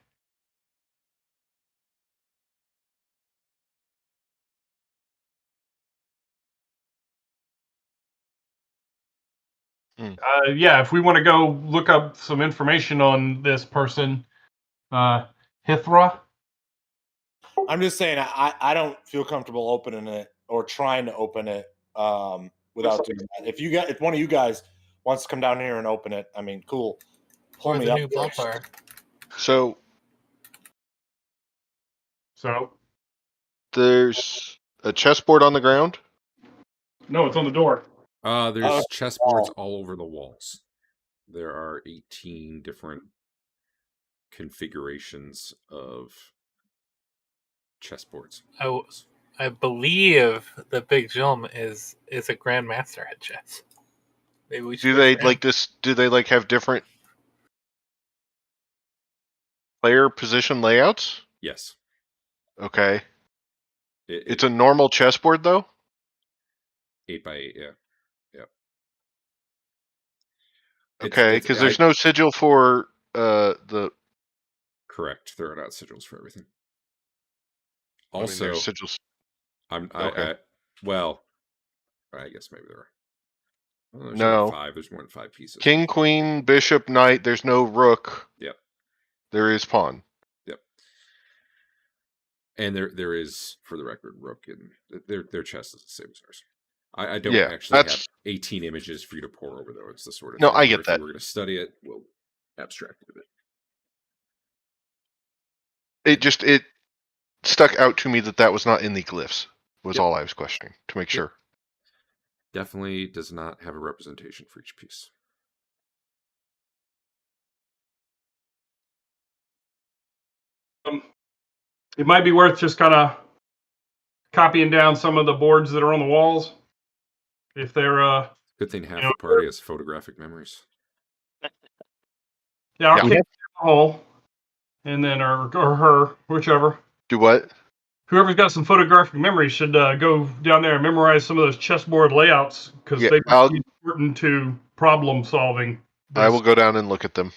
Yeah, if we want to go look up some information on this person, Hithra. I'm just saying, I don't feel comfortable opening it or trying to open it without doing that. If one of you guys wants to come down here and open it, I mean, cool. Pull Or me the up new first. Baltar. So there's a chessboard on the ground. No, it's on the door. There's chessboards all over the walls. There are 18 different configurations of chessboards. I believe the Big Jilm is a grandmaster at chess. Maybe we should Do they like this? Do they have different player position layouts? Yes. Okay. It's a normal chessboard though. 8x8, yeah. Yep. Okay, because there's no sigil for the. Correct. There are not sigils for everything. Also, Also, there's sigils. Okay. Well, I guess maybe there are. Well, there's No. only 5. There's more than 5 pieces. King, queen, bishop, knight. There's no rook. Yep. There is pawn. Yep. And there is, for the record, rook, and their chess is the same as ours. I don't actually have 18 images for you to pour over, though. It's the sort of No, thing I get if that. you were going to study it, we'll abstract it a bit. It stuck out to me that was not in the glyphs. Was Yep. all I was questioning to make sure. Definitely does not have a representation for each piece. It might be worth just kind of copying down some of the boards that are on the walls. If they're good thing half the party has photographic memories. Yeah, I'll kick down the hole, and then or her, whichever. Do what? Whoever's got some photographic memory should go down there and memorize some of those chessboard layouts, because they might be important to problem solving. I will go down and look at them.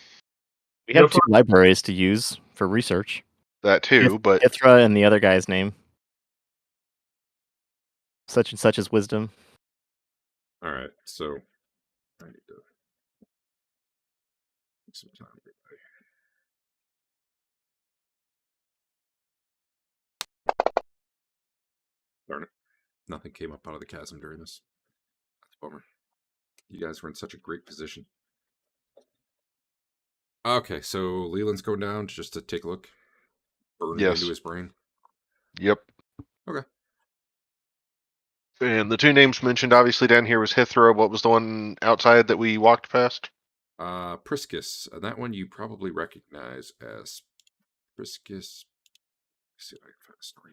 We have 2 libraries to use for research. That too, but Ithra and the other guy's name. Such and such as wisdom. All right, so I need to take some time. Darn it. Nothing came up out of the chasm during this. Bummer. You guys were in such a great position. Okay, so Leland's going down just to take a look. Burn it Yes. into his brain. Yep. Okay. And the two names mentioned obviously down here was Hithra. What was the one outside that we walked past? Priscus. And that one you probably recognize as Priscus. Let's see if I can find a story.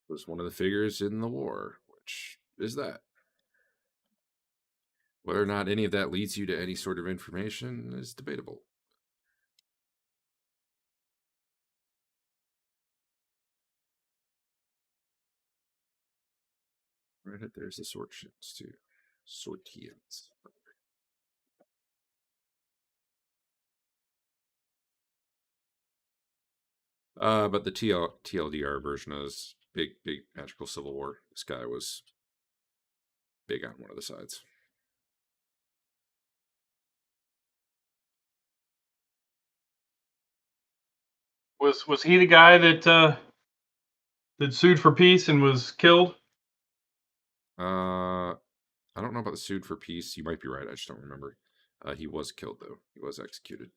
Was one of the figures in the war, which is that. Whether or not any of that leads you to any sort of information is debatable. Right, there's the sortians too. Sortians. But the TLDR version is big magical civil war. This guy was big on one of the sides. Was he the guy that sued for peace and was killed? I don't know about the sued for peace. You might be right. I just don't remember. He was killed though. He was executed.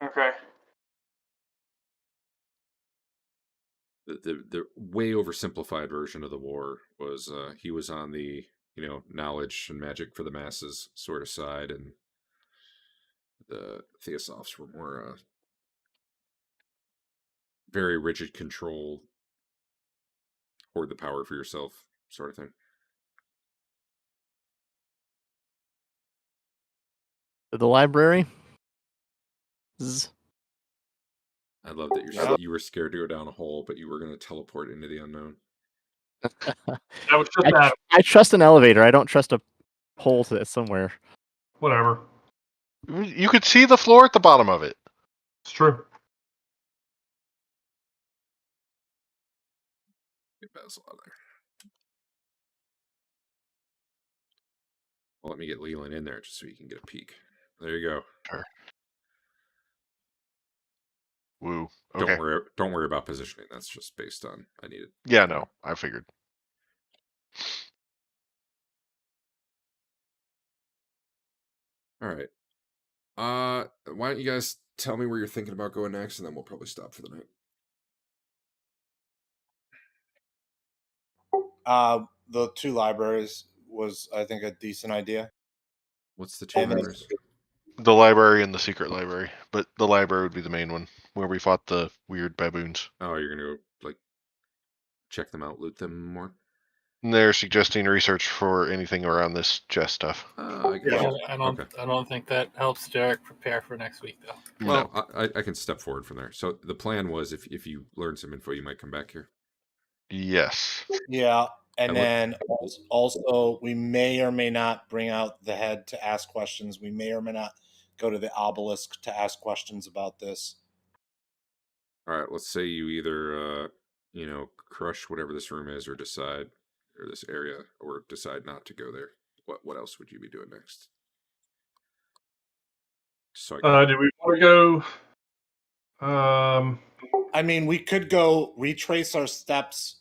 Okay. The way oversimplified version of the war was he was on the knowledge and magic for the masses sort of side, and the Theosophes were more very rigid control, hoard the power for yourself sort of thing. The library. I love that you were scared to go down a hole, but you were going to teleport into the unknown. That was just that. I trust an elevator. I don't trust a hole to somewhere. Whatever. You could see the floor at the bottom of it. It's true. Get Basil out of there. Well, let me get Lelion in there just so you can get a peek. There you go. Sure. Woo. Okay. Don't worry about positioning. That's just based on I need it. Yeah, no, I figured. All right. Why don't you guys tell me where you're thinking about going next, and then we'll probably stop for the night. The two libraries was, I think, a decent idea. What's the two libraries? The library and the secret library, but the library would be the main one where we fought the weird baboons. Oh, you're gonna go check them out, loot them more. And they're suggesting research for anything around this chest stuff. I guess. Yeah, I don't think that helps Derek prepare for next week though. Well, no. I can step forward from there. So the plan was if you learn some info, you might come back here. Yes. Yeah, and then also we may or may not bring out the head to ask questions. We may or may not go to the obelisk to ask questions about this. All right, let's say you either crush whatever this room is, or this area, or decide not to go there. What else would you be doing next? So do we want to go? I mean, we could go retrace our steps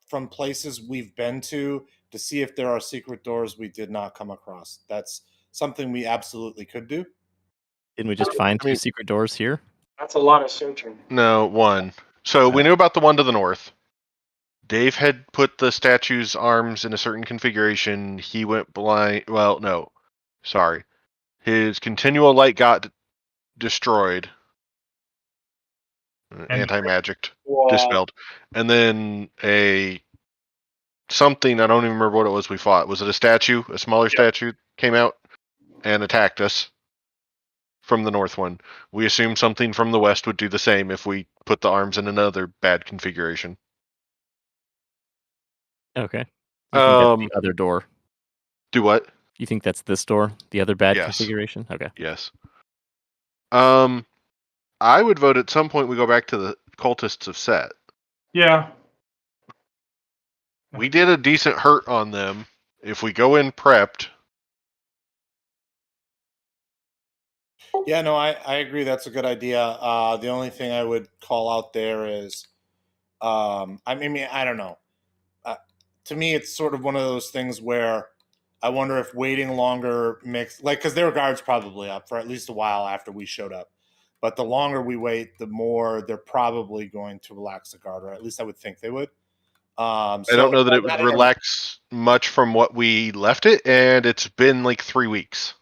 from places we've been to see if there are secret doors we did not come across. That's something we absolutely could do. Didn't we just find two secret doors here? That's a lot of searching. No, one. So we knew about the one to the north. Dave had put the statue's arms in a certain configuration. He went blind. Well, no. Sorry. His continual light got destroyed. Anti-magic. Dispelled. And then something, I don't even remember what it was we fought. Was it a statue? A smaller statue came out and attacked us from the north one. We assumed something from the west would do the same if we put the arms in another bad configuration. Okay. You think that's the other door? Do what? You think that's this door? The other bad configuration? Okay. Yes. I would vote at some point we go back to the cultists of Set. Yeah. We did a decent hurt on them. If we go in prepped, Yeah, no, I agree. That's a good idea. The only thing I would call out there is, I mean, I don't know. To me, it's sort of one of those things where I wonder if waiting longer makes, like, because their guard's probably up for at least a while after we showed up. But the longer we wait, the more they're probably going to relax the guard, or at least I would think they would. I don't know that it would relax much from what we left it, and it's been like 3 weeks.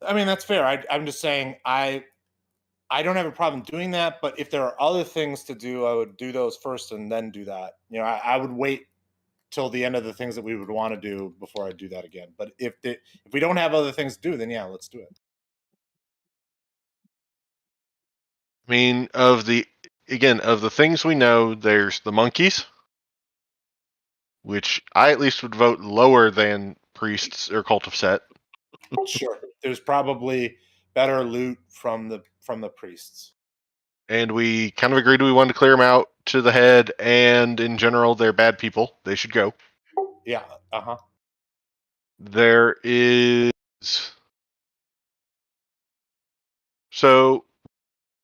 I mean, that's fair. I'm just saying I don't have a problem doing that, but if there are other things to do, I would do those first and then do that. You know, I would wait till the end of the things that we would want to do before I do that again. But if we don't have other things to do, then yeah, let's do it. I mean, of the things we know, there's the monkeys, which I at least would vote lower than priests or cult of Set. Sure. There's probably better loot from the priests. And we kind of agreed we wanted to clear them out to the head, and in general, they're bad people. They should go. Yeah. Uh-huh. There is... So,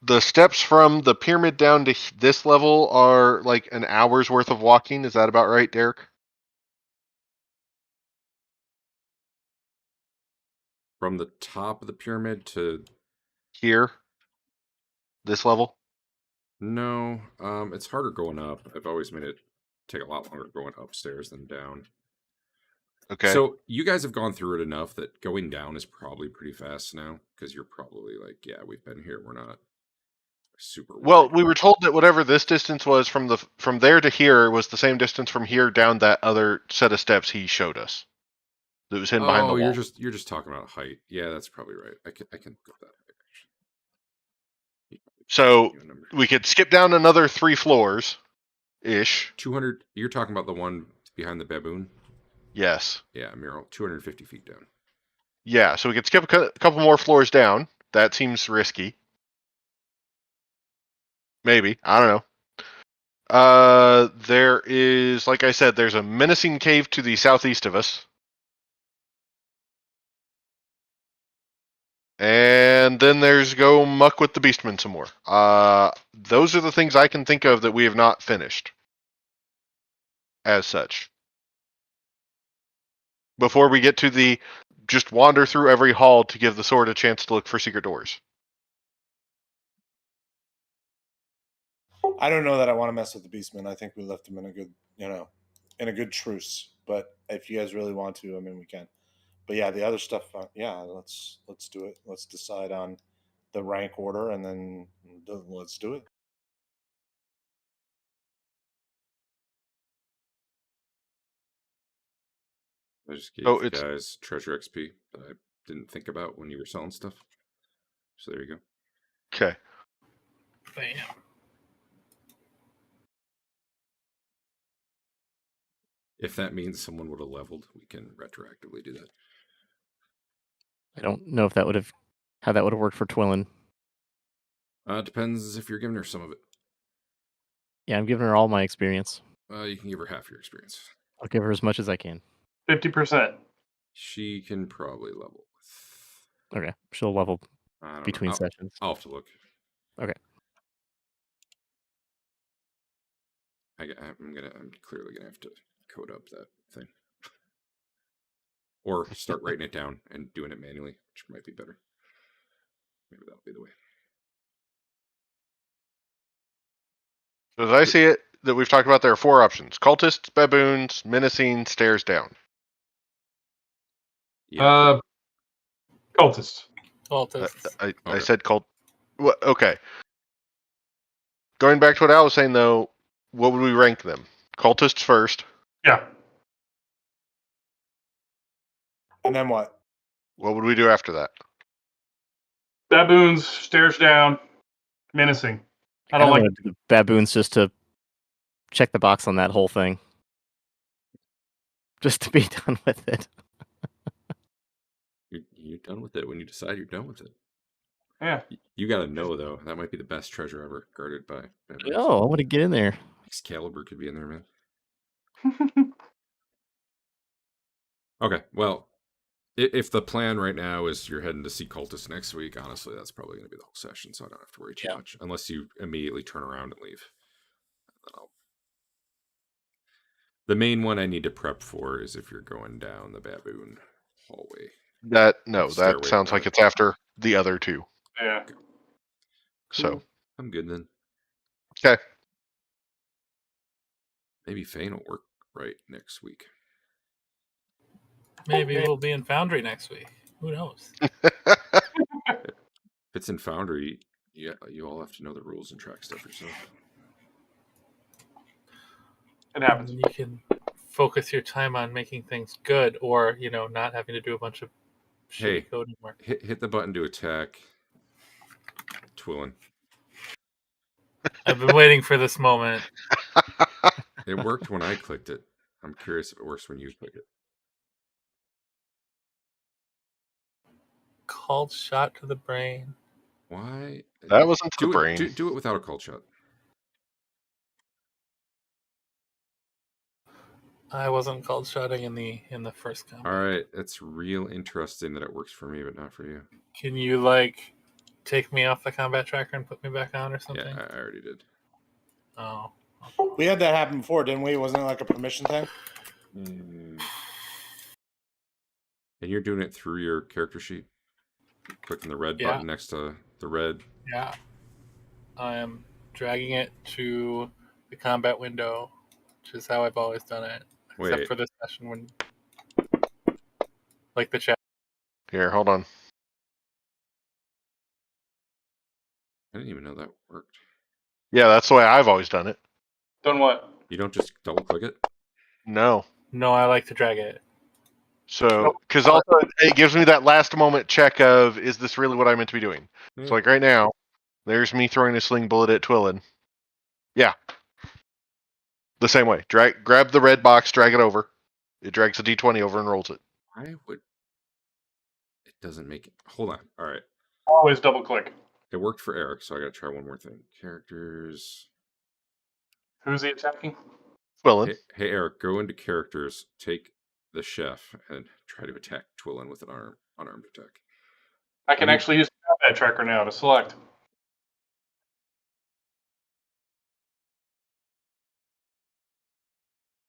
the steps from the pyramid down to this level are like an hour's worth of walking. Is that about right, Derek? From the top of the pyramid to Here? This level? no, it's harder going up. I've always made it take a lot longer going upstairs than down. Okay. So you guys have gone through it enough that going down is probably pretty fast now because you're probably like, yeah, we've been here. We're not super worried. Well, we were told that whatever this distance was from there to here was the same distance from here down that other set of steps he showed us. That was hidden behind the wall. You're just talking about height. Yeah, that's probably right. I can go that way, actually. So we could skip down another 3 floors ish. 200. You're talking about the one behind the baboon? Yes. Yeah, mural. 250 feet down. Yeah, so we could skip a couple more floors down. That seems risky. Maybe. I don't know. There is, like I said, there's a menacing cave to the southeast of us. And then there's go muck with the beastmen some more. Those are the things I can think of that we have not finished. As such. Before we get to the just wander through every hall to give the sword a chance to look for secret doors. I don't know that I want to mess with the beastmen. I think we left them in a good, in a good truce. But if you guys really want to, I mean, we can. But yeah, the other stuff, yeah, let's do it. Let's decide on the rank order, and then let's do it. I just gave you guys treasure XP that I didn't think about when you were selling stuff. So there you go. Okay. Bam. If that means someone would have leveled, we can retroactively do that. I don't know if how that would have worked for Twillin. Depends if you're giving her some of it. Yeah, I'm giving her all my experience. You can give her half your experience. I'll give her as much as I can. 50%. She can probably level. Okay, she'll level between sessions. I'll have to look. Okay. I'm clearly gonna have to code up that thing, or start writing it down and doing it manually, which might be better. Maybe that'll be the way. As I see it, that we've talked about, there are 4 options: cultists, baboons, menacing, stairs down. Yeah. Cultists. I said cult. Well, okay. Going back to what Al was saying, though, what would we rank them? Cultists first. Yeah. And then what? What would we do after that? Baboons, stairs down, menacing. I don't like the baboons just to check the box on that whole thing. Just to be done with it. You're done with it when you decide you're done with it. Yeah. You gotta know, though. That might be the best treasure ever guarded by baboons. Oh, I want to get in there. Excalibur could be in there, man. Okay, well, If the plan right now is you're heading to see cultists next week, honestly, that's probably going to be the whole session, so I don't have to worry too much. Unless you immediately turn around and leave. The main one I need to prep for is if you're going down the baboon hallway. That Stairway sounds like it's after the other two. Yeah. Cool. So I'm good then. okay. Maybe Fain will work right next week. Maybe we'll be in Foundry next week. Who knows? If it's in Foundry, yeah, you all have to know the rules and track stuff yourself. It happens. You can focus your time on making things good, or not having to do a bunch of shitty coding work. Hit the button to attack. Twillin. I've been waiting for this moment. It worked when I clicked it. I'm curious if it works when you click it. Called shot to the brain. Why? That wasn't to the brain. Do it without a cold shot. I wasn't called shotting in the first combat. All right, it's real interesting that it works for me, but not for you. Can you take me off the combat tracker and put me back on or something? Yeah, I already did. Oh. We had that happen before, didn't we? Wasn't it like a permission thing? And you're doing it through your character sheet? Clicking the red button next to the red. Yeah. I am dragging it to the combat window, which is how I've always done it. Except for this session when the chat. Here, hold on. I didn't even know that worked. Yeah, that's the way I've always done it. Done what? You don't just double click it? No. No, I like to drag it. So, because also it gives me that last moment check of, is this really what I meant to be doing? Yeah. So, right now, there's me throwing a sling bullet at Twillin. Yeah. The same way. Grab the red box, drag it over. It drags the D20 over and rolls it. Why would... It doesn't make it... Hold on. All right. Always double click. It worked for Eric, so I got to try one more thing. Characters... Who's he attacking? Twillin. Hey, Eric, go into characters, take the chef, and try to attack Twillin with an unarmed attack. I can actually use the combat tracker now to select.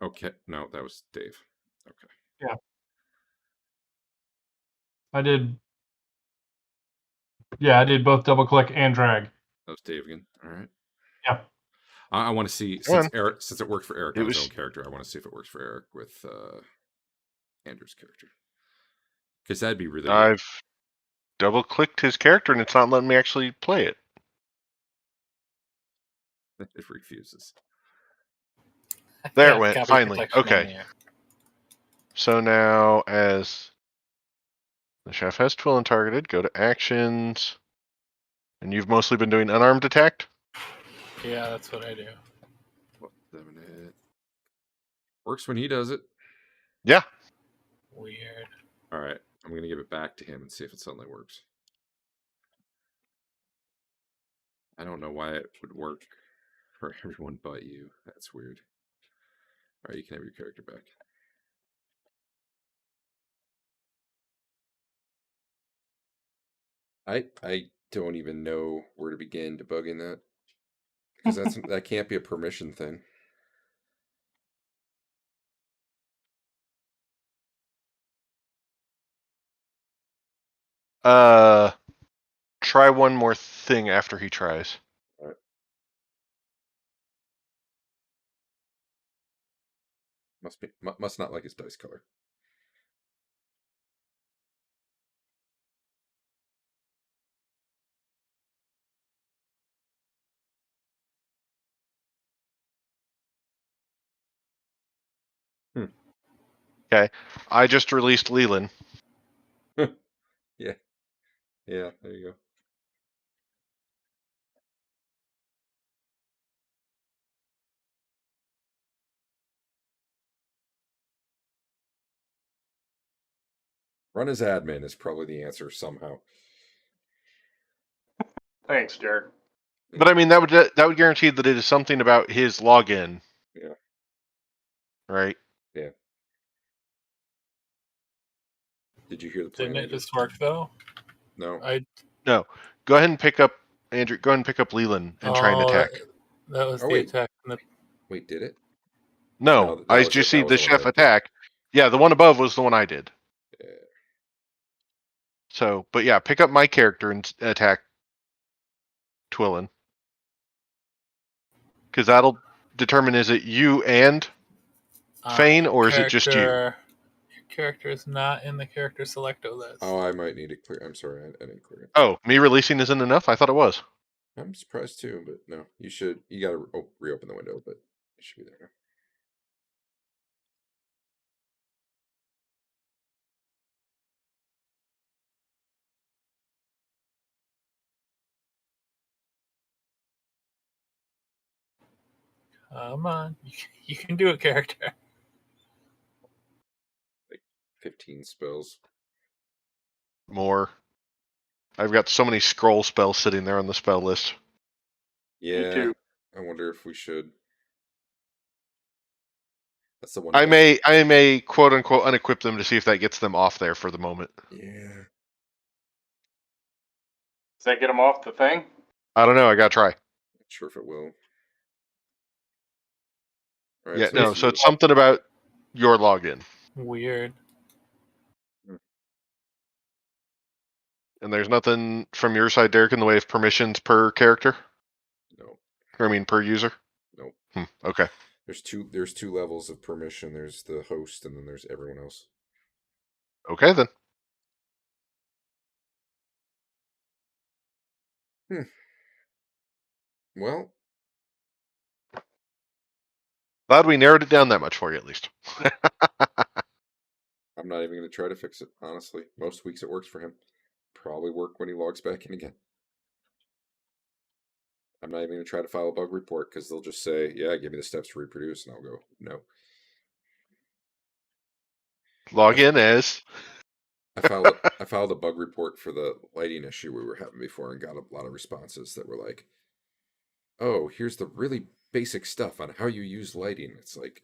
Okay, no, that was Dave. Okay. Yeah. I did both double click and drag. That was Dave again. All right. Yeah. I want to see, since it worked for Eric on his own character, I want to see if it works for Eric with Andrew's character. Because that'd be really I've double clicked his character and it's not letting me actually play it. It refuses. There it went, finally. Okay. So now, as the chef has Twillin targeted, go to actions. And you've mostly been doing unarmed attack? Yeah, that's what I do. Works when he does it. Yeah. Weird. All right. I'm going to give it back to him and see if it suddenly works. I don't know why it would work for everyone but you. That's weird. All right, you can have your character back. I don't even know where to begin debugging that. Because that can't be a permission thing. Try one more thing after he tries. All right. Must not like his dice color. Okay. I just released Lelion. Yeah. Yeah, there you go. Run as admin is probably the answer somehow. Thanks, Jared. But I mean, that would guarantee that it is something about his login. Yeah. Right? Yeah. Did you hear the plan? Didn't it Andrew? just work though? No. No. Go ahead and pick up Andrew. Go ahead and pick up Leland and try and attack. That was Oh, the wait. attack. Wait, did it? No, that I was just it. see That was the the one chef I- attack. Yeah, the one above was the one I did. Yeah. So, but yeah, pick up my character and attack Twillin. Because that'll determine, is it you and Fain, or is it just you? Your character is not in the character selecto list. Oh, I might need to clear. I'm sorry, I didn't clear it. Oh, me releasing isn't enough? I thought it was. I'm surprised too, but no. You should. You got to reopen the window, but it should be there now. Come on, you can do it, character. Like 15 spells. More. I've got so many scroll spells sitting there on the spell list. Yeah. too. I wonder if we should. That's the one. I may quote unquote unequip them to see if that gets them off there for the moment. Yeah. Does that get them off the thing? I don't know. I gotta try. Not sure if it will. All right, Yeah, no. So you- it's something about your login, Weird. and there's nothing from your side, Derek, in the way of permissions per character. No. Or I mean, per user. Nope. Okay. There's two levels of permission. There's the host, and then there's everyone else. Okay then. Well, Glad we narrowed it down that much for you, at least. I'm not even going to try to fix it, honestly. Most weeks it works for him. Probably work when he logs back in again. I'm not even going to try to file a bug report because they'll just say, yeah, give me the steps to reproduce, and I'll go, no. Log in as. I filed a bug report for the lighting issue we were having before and got a lot of responses that were like, oh, here's the really basic stuff on how you use lighting. It's like,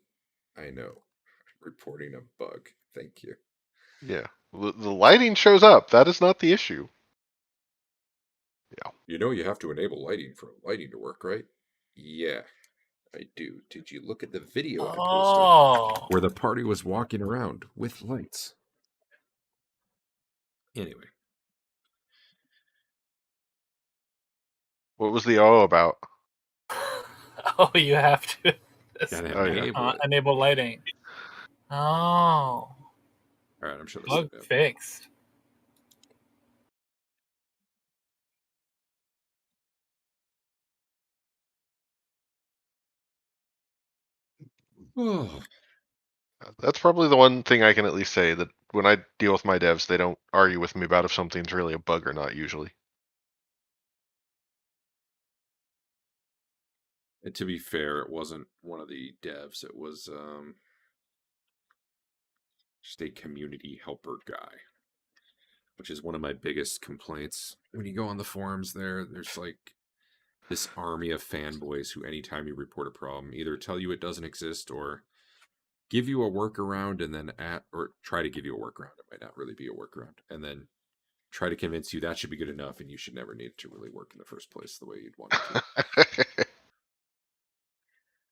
I know. Reporting a bug. Thank you. Yeah. The lighting shows up. That is not the issue. Yeah. You know you have to enable lighting for lighting to work, right? Yeah, I do. Did you look at the video I posted where the party was walking around with lights? Anyway. What was the O about? Oh, you have to Enable lighting. Oh. All right, I'm sure this Bug fixed. That's probably the one thing I can at least say, that when I deal with my devs, they don't argue with me about if something's really a bug or not, usually. And to be fair, it wasn't one of the devs. It was just a community helper guy, which is one of my biggest complaints. When you go on the forums there's like this army of fanboys who anytime you report a problem either tell you it doesn't exist or give you a workaround and then or try to give you a workaround. It might not really be a workaround. And then try to convince you that should be good enough and you should never need it to really work in the first place the way you'd want it to.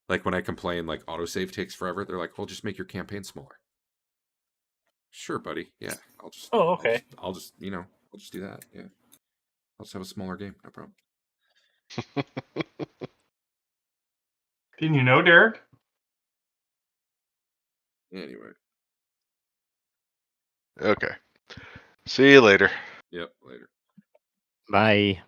Like when I complain like autosave takes forever, they're like, well, just make your campaign smaller. Sure, buddy. Yeah, I'll just. Oh, okay. I'll just do that. Yeah, I'll just have a smaller game. No problem. Didn't you know, Derek? Anyway. Okay. See you later. Yep. Later. Bye.